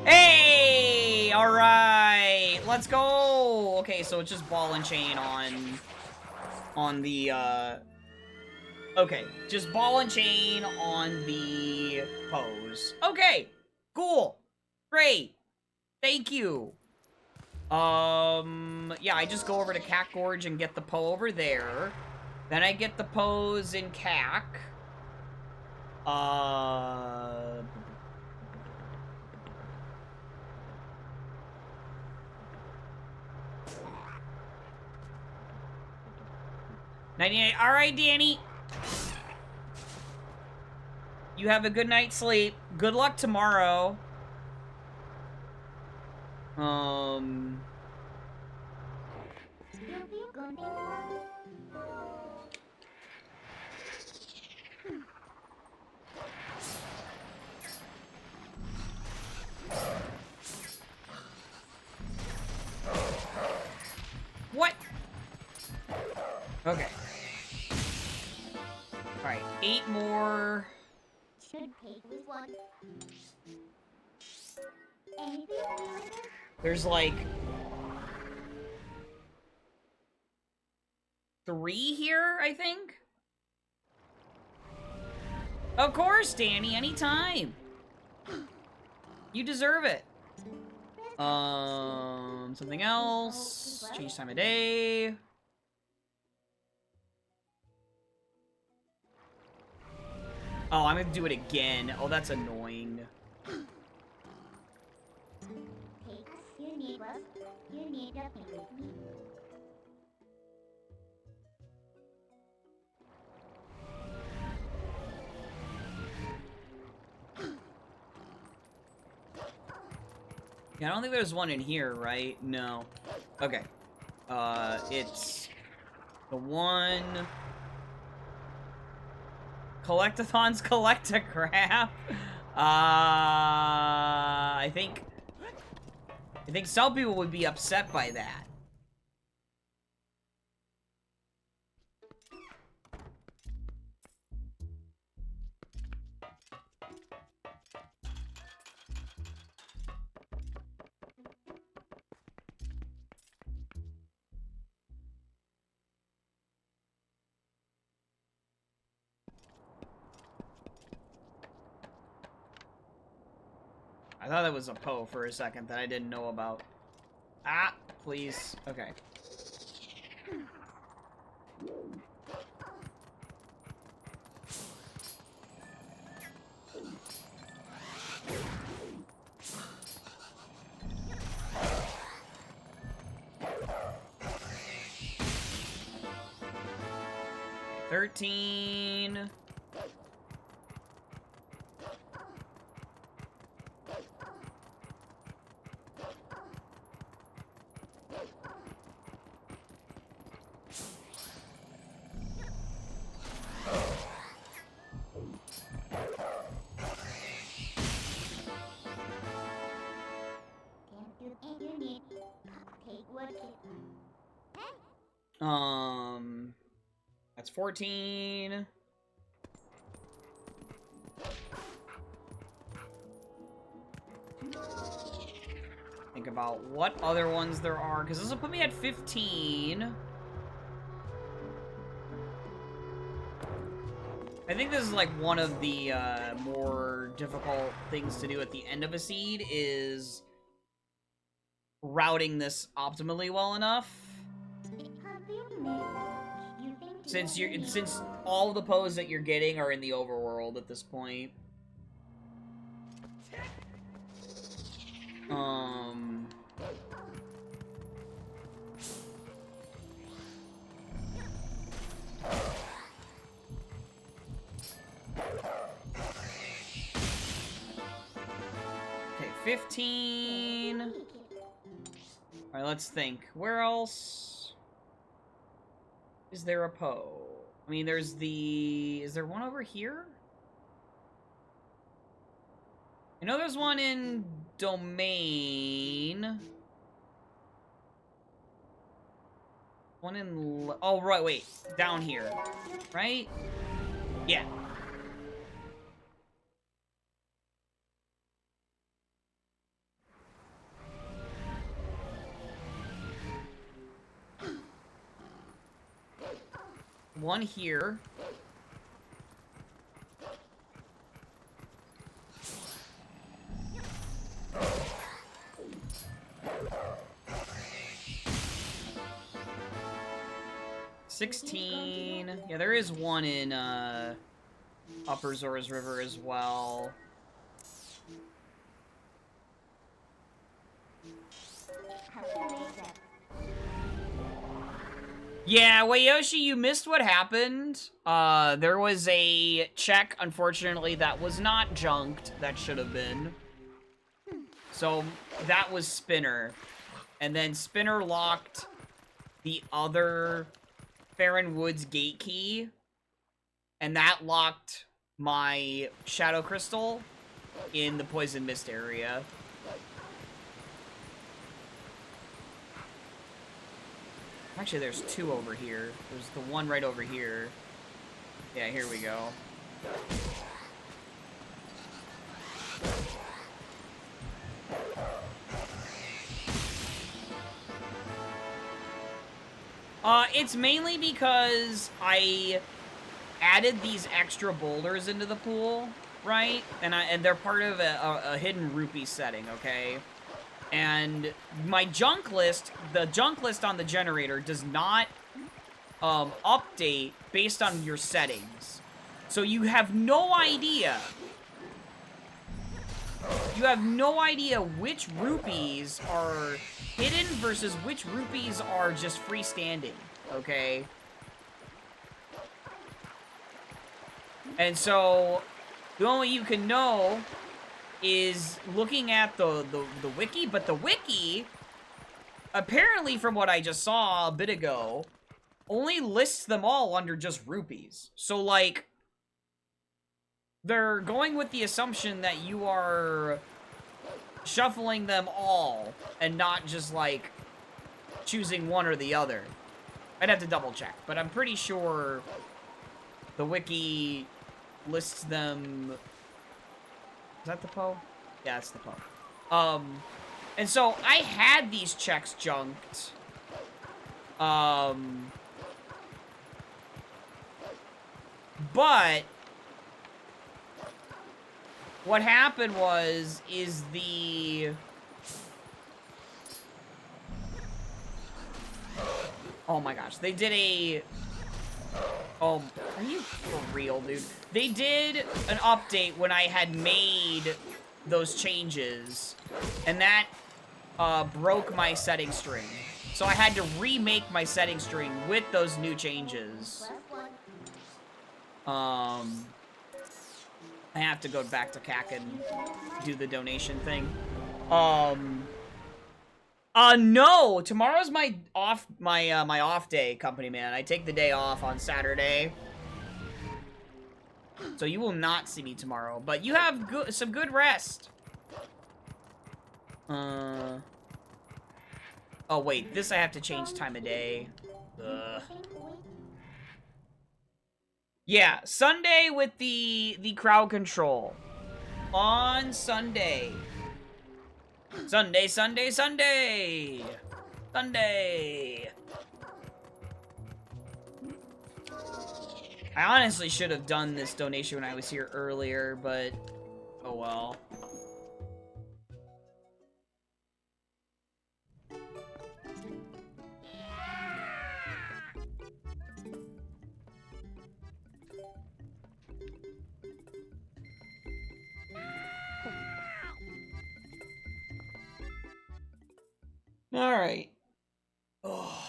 Hey! Alright! Let's go! Okay, so it's just ball and chain on the, okay, just ball and chain on the Pose. Okay! Cool! Great! Thank you! Yeah, I just go over to Cack Gorge and get the Poe over there. Then I get the Pose in Cack. 98. All right, Danny. You have a good night's sleep. Good luck tomorrow. What? Okay. Alright, 8 more. Should take this one. There's like 3 here, I think. Of course, Danny, anytime. You deserve it. Something else. Change time of day. Oh, I'm gonna do it again. Oh, that's annoying. Yeah, I don't think there's one in here, right? No. Okay. It's the one... Collectathons Collectograph. I think some people would be upset by that. I thought that was a Poe for a second that I didn't know about. Ah, please. Okay. Okay, 13. That's 14. Think about what other ones there are, because this will put me at 15. I think this is like one of the more difficult things to do at the end of a seed is routing this optimally well enough. Since all the Poes that you're getting are in the overworld at this point. Okay, 15. Alright, let's think. Where else is there a Poe? I mean, there's the... Is there one over here? I know there's one in Domain. One in... Oh, right, wait. Down here. Right? Yeah. One here. $16. Yeah, there is one in Upper Zora's River as well. Yeah, Wayoshi, you missed what happened. There was a check, unfortunately, that was not junked. That should have been. So, that was Spinner. And then Spinner locked the other Farron Woods gate key. And that locked my Shadow Crystal in the Poison Mist area. Actually, there's two over here. There's the one right over here. Yeah, here we go. It's mainly because I added these extra boulders into the pool, right? And they're part of a hidden rupee setting, okay? And my junk list, the junk list on the generator does not update based on your settings. So you have no idea. You have no idea which rupees are hidden versus which rupees are just freestanding, okay? And so the only way you can know is looking at the wiki, but the wiki, apparently from what I just saw a bit ago, only lists them all under just rupees. So, like, they're going with the assumption that you are shuffling them all and not just, like, choosing one or the other. I'd have to double check, but I'm pretty sure the wiki lists them. Is that the Poe? Yeah, it's the Poe. And so I had these checks junked. But what happened is the... Oh my gosh, they did a... Oh, are you for real, dude? They did an update when I had made those changes, and that broke my setting string. So I had to remake my setting string with those new changes. I have to go back to CAC and do the donation thing. No, tomorrow's my off day, company man. I take the day off on Saturday. So you will not see me tomorrow, but you have some good rest. Oh wait, this I have to change time of day. Ugh. Yeah, Sunday with the crowd control. On Sunday. Sunday, Sunday, Sunday! Sunday! I honestly should have done this donation when I was here earlier, but oh well. Alright. Oh.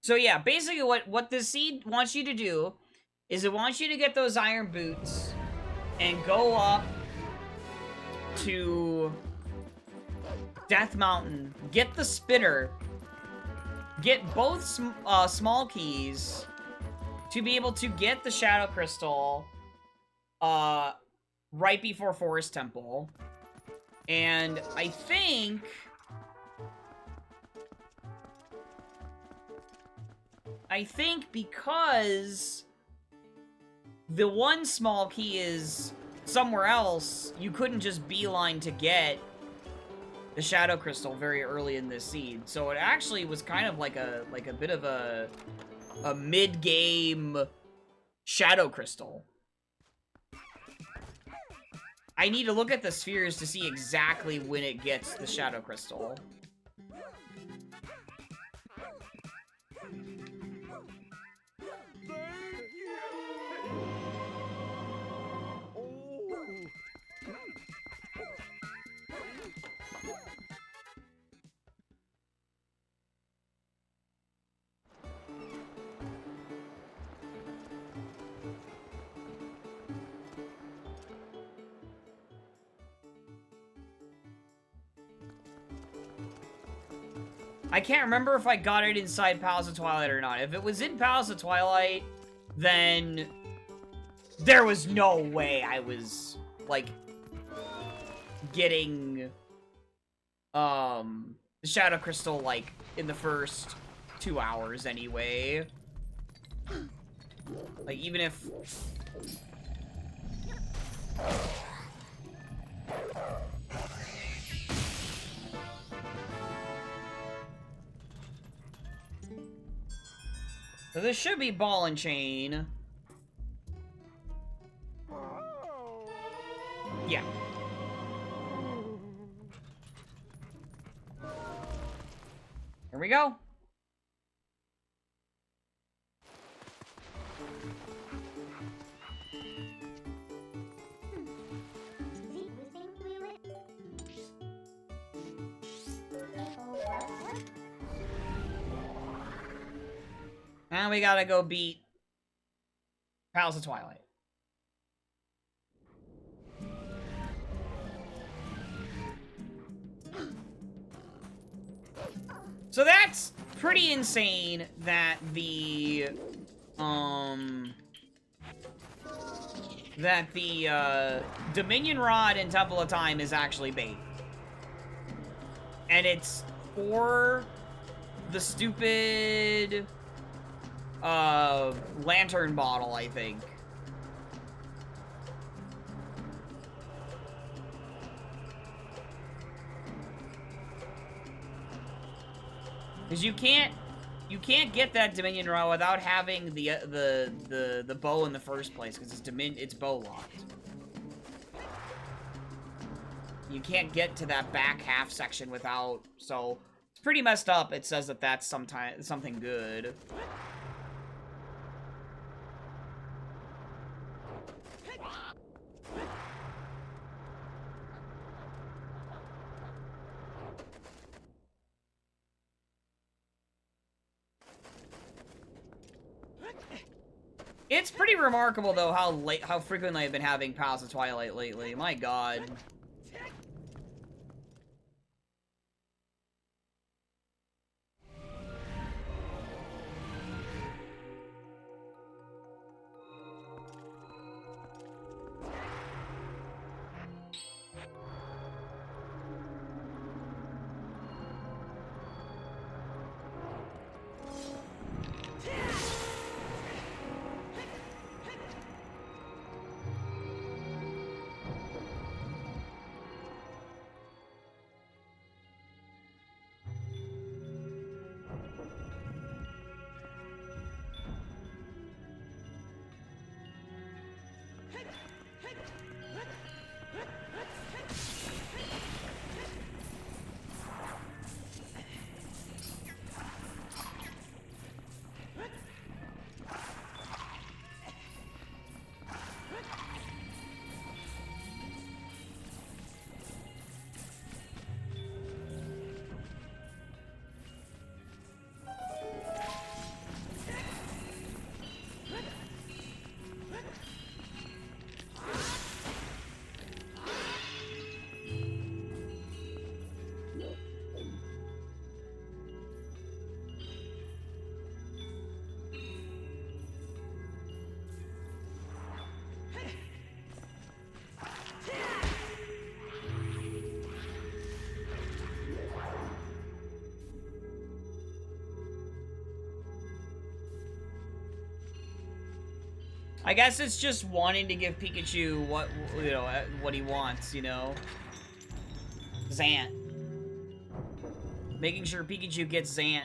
So yeah, basically what this seed wants you to do is it wants you to get those iron boots and go up to Death Mountain, get the spinner, get both small keys to be able to get the Shadow Crystal right before Forest Temple. And I think because the one small key is somewhere else, you couldn't just beeline to get the Shadow Crystal very early in this seed. So it actually was kind of like a bit of a mid-game Shadow Crystal. I need to look at the spheres to see exactly when it gets the Shadow Crystal. I can't remember if I got it inside Palace of Twilight or not. If it was in Palace of Twilight, then there was no way I was, like, getting, the Shadow Crystal, like, in the first 2 hours anyway. Like, even if... So this should be Ball and Chain. Yeah. Here we go. Now we gotta go beat Palace of Twilight. So that's pretty insane that the Dominion Rod in Temple of Time is actually bait. And it's for the stupid lantern bottle, I think. Because you can't get that Dominion Rod without having the bow in the first place, because it's bow locked. You can't get to that back half section without, so it's pretty messed up. It says that that's something good. It's pretty remarkable, though, how frequently I've been having Palace of Twilight lately. My god. I guess it's just wanting to give Pikachu what he wants, you know? Zant. Making sure Pikachu gets Zant.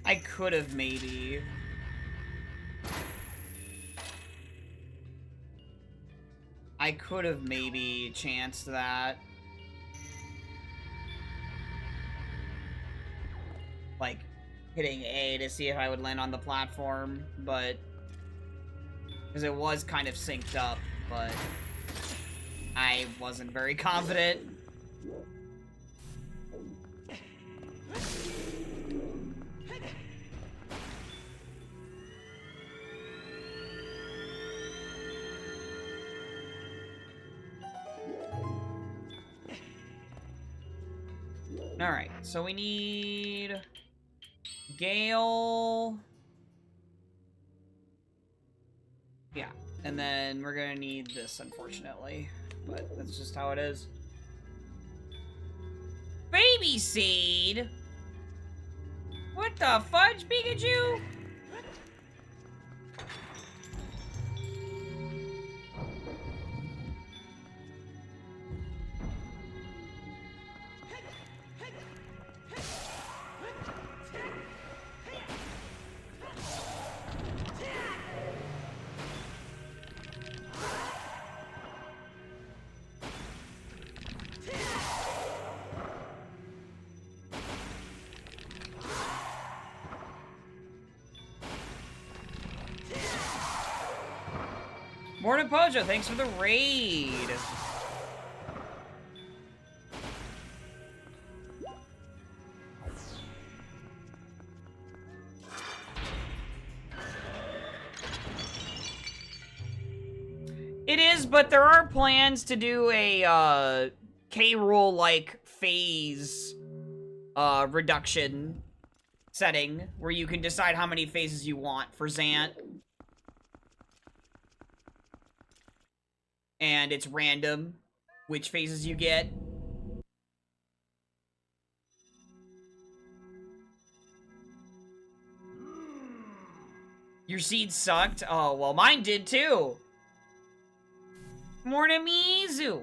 I could have maybe. I could have maybe chanced that. Like, hitting A to see if I would land on the platform, but... Because it was kind of synced up, but... I wasn't very confident. Alright, so we need... Gale... Yeah, and then we're gonna need this, unfortunately. But that's just how it is. Baby seed? What the fudge, Pikachu? Morning Pojo, thanks for the raid. It is, but there are plans to do a K-Rool like phase reduction setting where you can decide how many phases you want for Zant. And it's random which phases you get. Your seed sucked? Oh, well, mine did too. Morning, Mizu.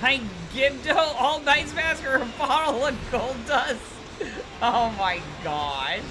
I Gibdo all Night's Mask or a bottle of gold dust. Oh my gosh.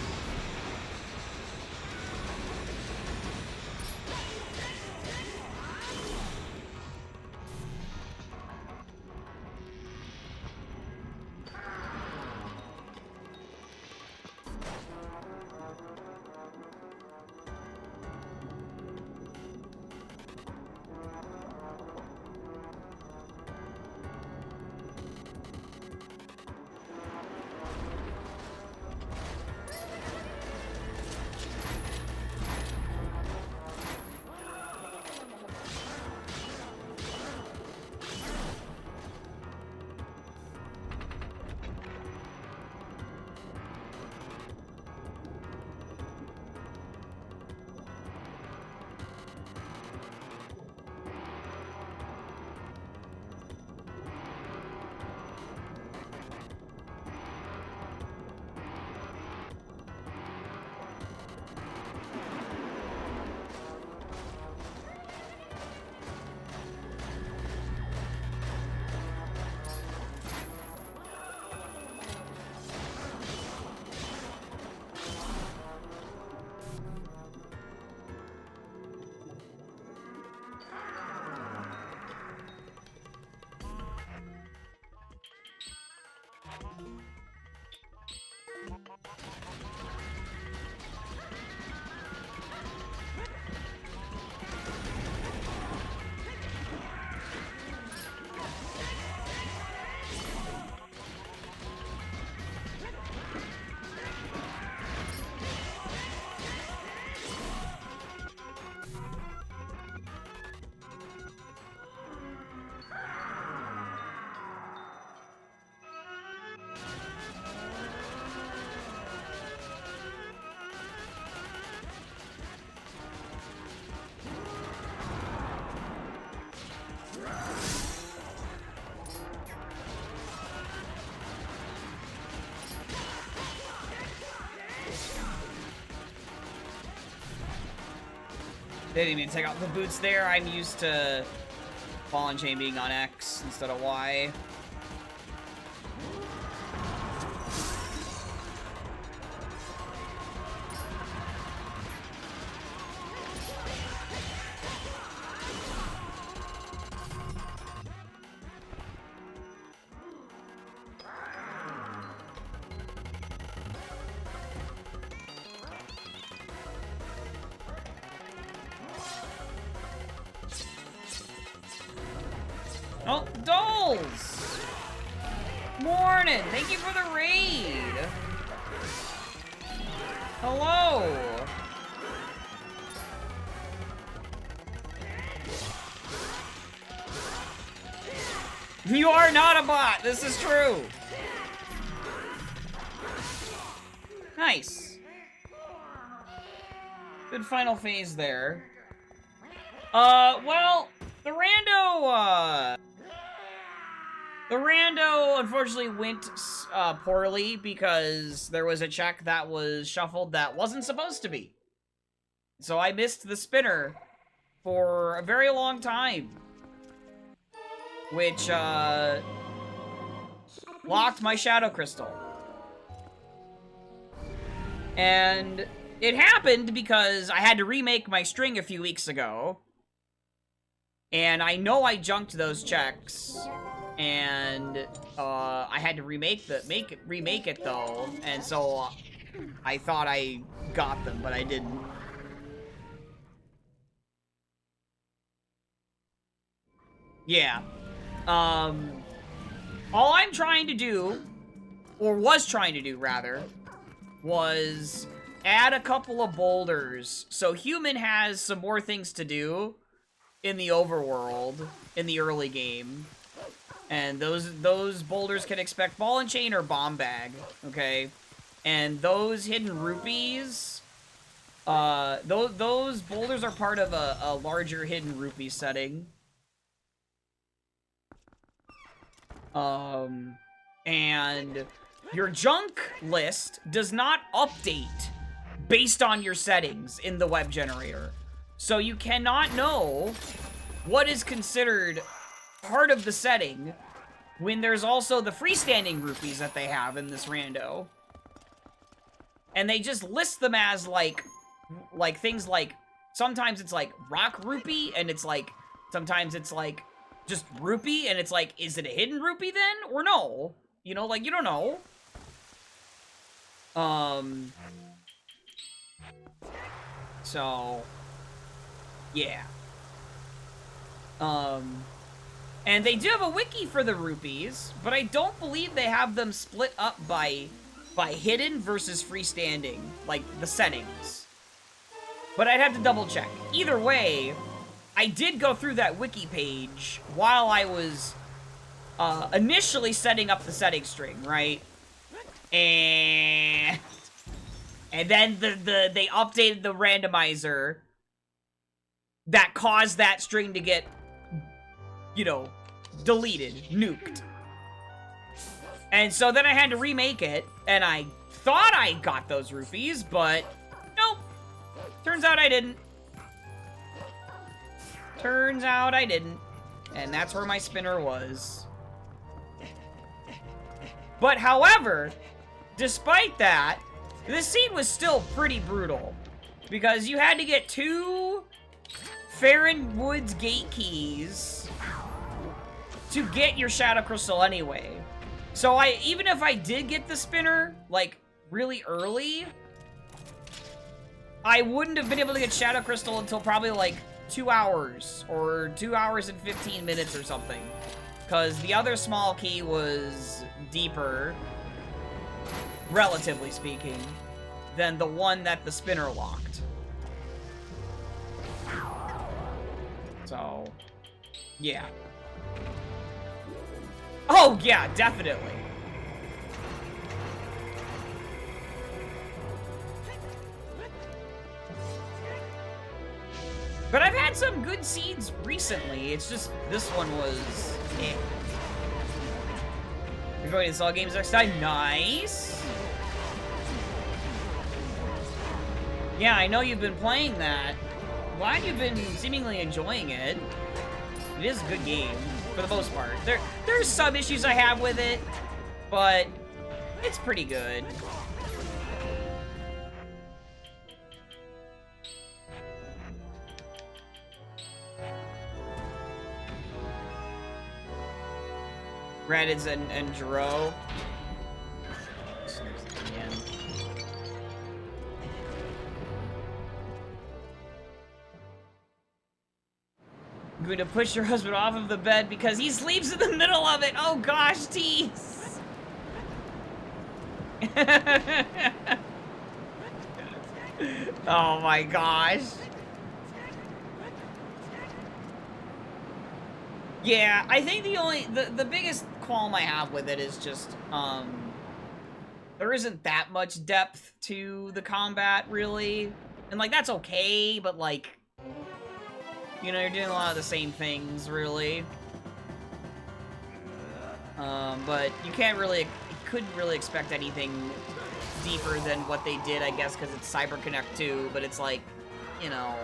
They didn't even take out the boots there. I'm used to Ball and Chain being on X instead of Y. Oh, dolls! Morning! Thank you for the raid! Hello! You are not a bot! This is true! Nice. Good final phase there. Well, the rando unfortunately went poorly because there was a check that was shuffled that wasn't supposed to be. So I missed the spinner for a very long time, which locked my Shadow Crystal. And it happened because I had to remake my string a few weeks ago. And I know I junked those checks. And I had to remake it though. And so I thought I got them, but I didn't. Yeah. All I'm trying to do, or was trying to do rather, was add a couple of boulders so Human has some more things to do in the overworld in the early game. And those boulders can expect Ball and Chain or Bomb Bag, okay? And those hidden rupees, those boulders are part of a larger hidden rupee setting. And your junk list does not update based on your settings in the web generator. So you cannot know what is considered part of the setting when there's also the freestanding rupees that they have in this rando. And they just list them as like things like, sometimes it's like rock rupee, and it's like, sometimes it's like just rupee, and it's like, is it a hidden rupee then? Or no? You know, like, you don't know. So, yeah. And they do have a wiki for the rupees, but I don't believe they have them split up by hidden versus freestanding, like the settings. But I'd have to double check. Either way, I did go through that wiki page while I was initially setting up the setting string, right? And then they updated the randomizer that caused that string to get, you know, deleted, nuked. And so then I had to remake it, and I thought I got those rupees, but nope. Turns out I didn't. Turns out I didn't. And that's where my spinner was. But however, despite that, this scene was still pretty brutal. Because you had to get 2 Farron Woods gate keys to get your Shadow Crystal anyway. So even if I did get the spinner, like, really early, I wouldn't have been able to get Shadow Crystal until probably, like, 2 hours, or 2 hours and 15 minutes or something. Because the other small key was deeper, relatively speaking, than the one that the spinner locked. So, yeah. Oh, yeah, definitely. But I've had some good seeds recently. It's just, this one was, eh. You're going to install games next time? Nice! Yeah, I know you've been playing that. glad you've been seemingly enjoying it. It is a good game, for the most part. There's some issues I have with it, but it's pretty good. Gradids and Jiro. I'm going to push your husband off of the bed because he sleeps in the middle of it. Oh gosh, tease. Oh my gosh. Yeah, I think the biggest qualm I have with it is just, there isn't that much depth to the combat, really. And, like, that's okay, but, like, you know, you're doing a lot of the same things, really. But you couldn't really expect anything deeper than what they did, I guess, because it's CyberConnect 2, but it's like, you know...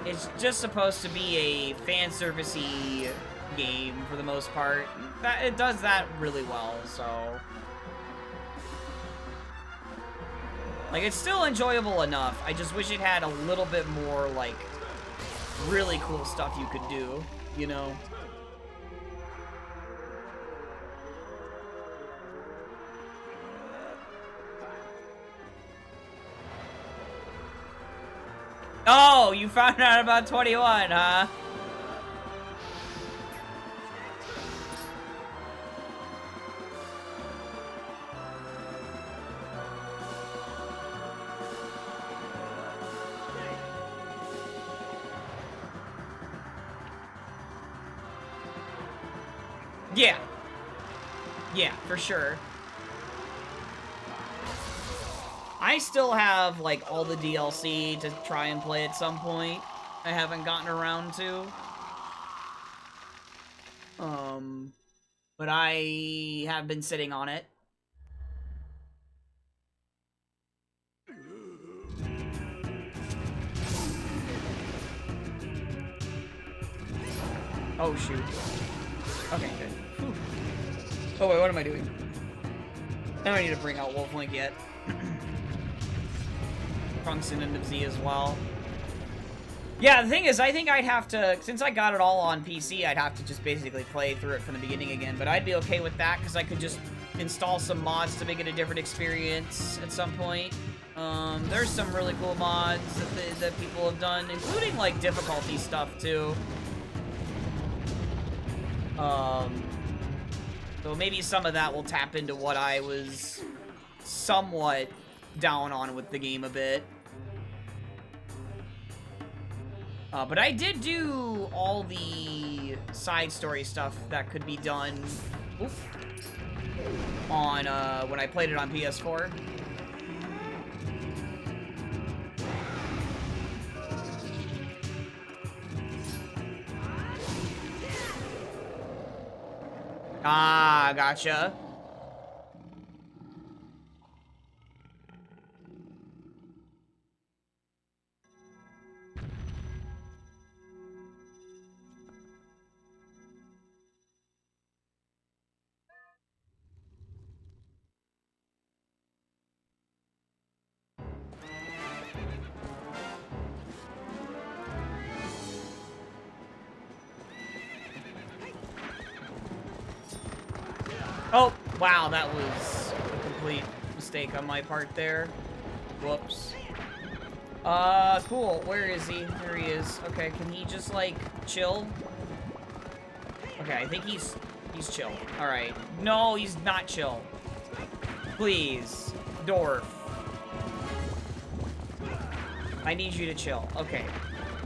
It's just supposed to be a fan-servicey game, for the most part. It does that really well, so... Like, it's still enjoyable enough. I just wish it had a little bit more, like, really cool stuff you could do, you know? Oh, you found out about 21, huh? Yeah. Yeah, for sure. I still have, like, all the DLC to try and play at some point. I haven't gotten around to. But I have been sitting on it. Oh, shoot. Okay, good. Whew. Oh, wait, what am I doing? I don't need to bring out Wolf Link yet. Trunks and Z as well. Yeah, the thing is, I think I'd have to, since I got it all on PC, I'd have to just basically play through it from the beginning again, but I'd be okay with that, because I could just install some mods to make it a different experience at some point. There's some really cool mods that people have done, including, like, difficulty stuff, too. So maybe some of that will tap into what I was somewhat down on with the game a bit. But I did do all the side story stuff that could be done on when I played it on PS4. Ah, gotcha. Oh, wow, that was a complete mistake on my part there. Whoops. Cool. Where is he? There he is. Okay, can he just, like, chill? Okay, I think he's chill. Alright. No, he's not chill. Please. Dwarf. I need you to chill. Okay.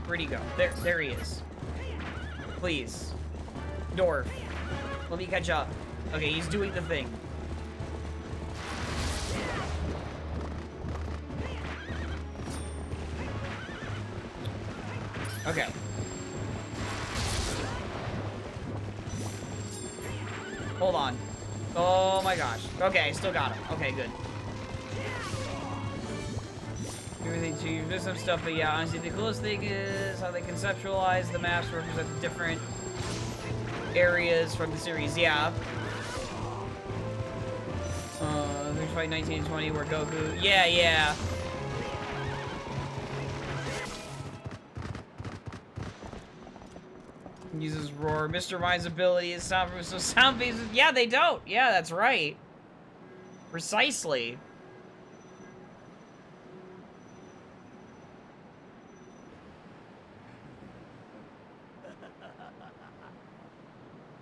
Where'd he go? There he is. Please. Dwarf. Let me catch up. Okay, he's doing the thing. Okay. Hold on. Oh my gosh. Okay, I still got him. Okay, good. everything too. There's some stuff, but yeah, honestly, the coolest thing is how they conceptualize the maps to represent the different areas from the series. Yeah. There's fight 1920 where Goku. Yeah, yeah. Uses roar. Mr. Mine's ability is sound so sound bases. Yeah, they don't. Yeah, that's right. Precisely.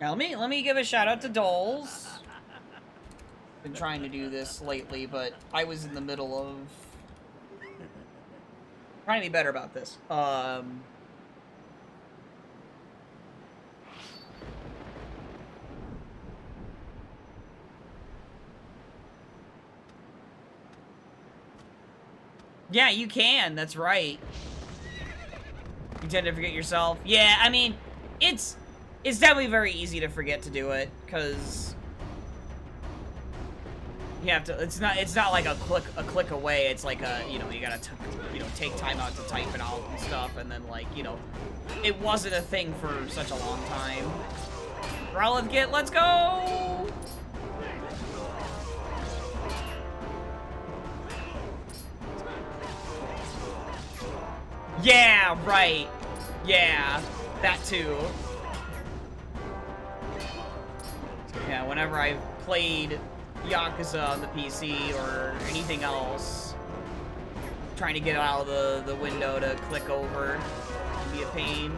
Now let me give a shout out to Dolls. Been trying to do this lately, but I was in the middle of trying to be better about this. Yeah, you can. That's right. You tend to forget yourself. Yeah, I mean, it's definitely very easy to forget to do it because you have to. It's not like a click away. It's like a you gotta take time out to type it out and stuff, and then like it wasn't a thing for such a long time. Growlithe Kit, let's go! Yeah, right. Yeah, that too. Yeah, whenever I've played Yakuza on the PC or anything else, trying to get out of the window to click over can be a pain.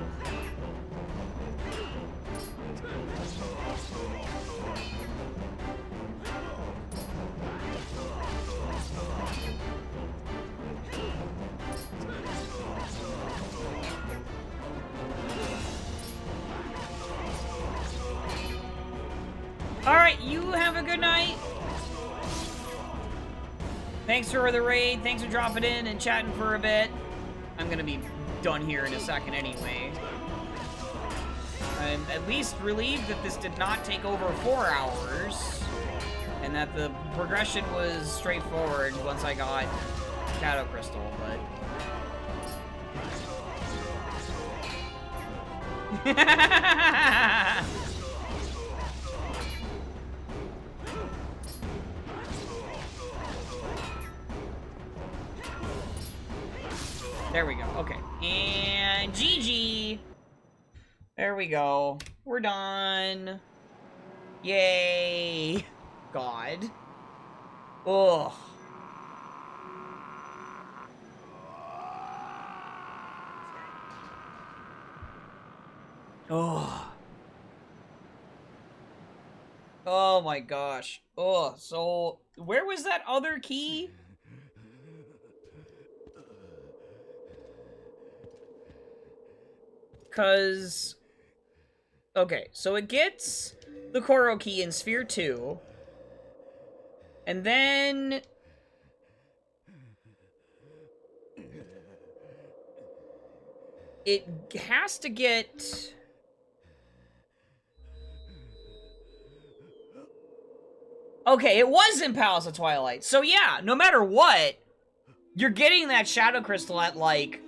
Alright, you have a good night. Thanks for the raid. Thanks for dropping in and chatting for a bit. I'm gonna be done here in a second anyway. I'm at least relieved that this did not take over 4 hours. And that the progression was straightforward once I got Shadow Crystal, but... There we go. Okay. And GG. There we go. We're done. Yay. God. Ugh. Ugh. Oh my gosh. Ugh. So, where was that other key? Because... Okay, so it gets the Koro key in Sphere 2. And then... it has to get... Okay, it was in Palace of Twilight. So yeah, no matter what, you're getting that Shadow Crystal at, like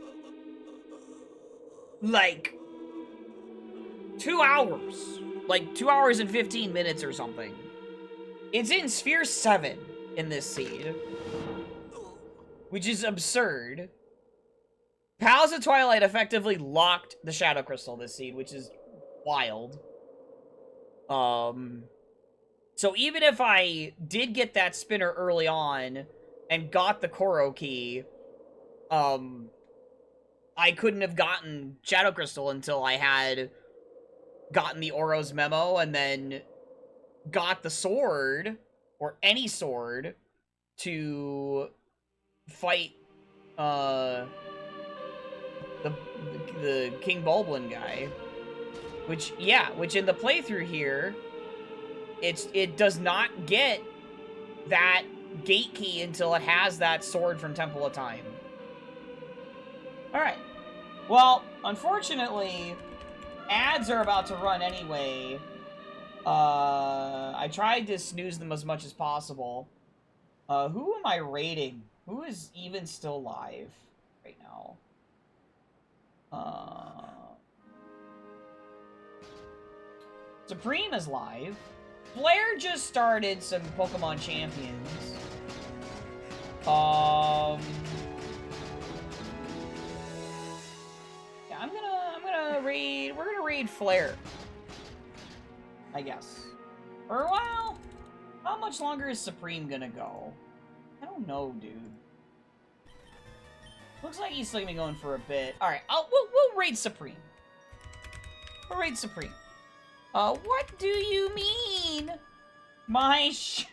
2 hours. Like, 2 hours and 15 minutes or something. It's in Sphere 7 in this seed. Which is absurd. Palace of Twilight effectively locked the Shadow Crystal this seed, which is wild. So even if I did get that spinner early on and got the Koro key, I couldn't have gotten Shadow Crystal until I had gotten the Oro's memo and then got the sword, or any sword, to fight, the King Bulblin guy. Which in the playthrough here, it does not get that gate key until it has that sword from Temple of Time. Alright. Well, unfortunately, ads are about to run anyway. I tried to snooze them as much as possible. Who am I rating Who is even still live right now? Supreme is live. Blair just started some Pokemon Champions. Yeah, I'm gonna raid. We're gonna raid Flare, I guess. Or well, how much longer is Supreme gonna go? I don't know, dude. Looks like he's still gonna be going for a bit. All right, we'll raid Supreme. We'll raid Supreme. What do you mean? What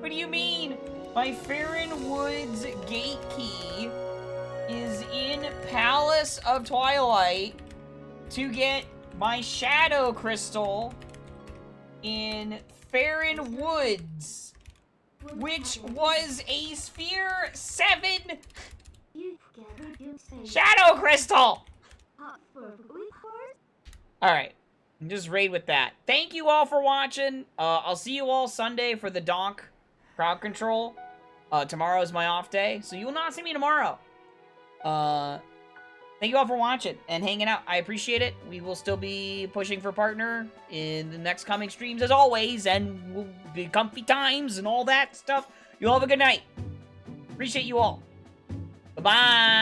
do you mean? My Farron Woods gate key is in Palace of Twilight to get my Shadow Crystal in Farron Woods, which was a Sphere 7 Shadow Crystal! Alright, just raid with that. Thank you all for watching. I'll see you all Sunday for the Donk crowd control. Tomorrow is my off day, so you will not see me tomorrow. Thank you all for watching and hanging out. I appreciate it. We will still be pushing for partner in the next coming streams as always, and we'll be comfy times and all that stuff. You all have a good night. Appreciate you all. Bye-bye.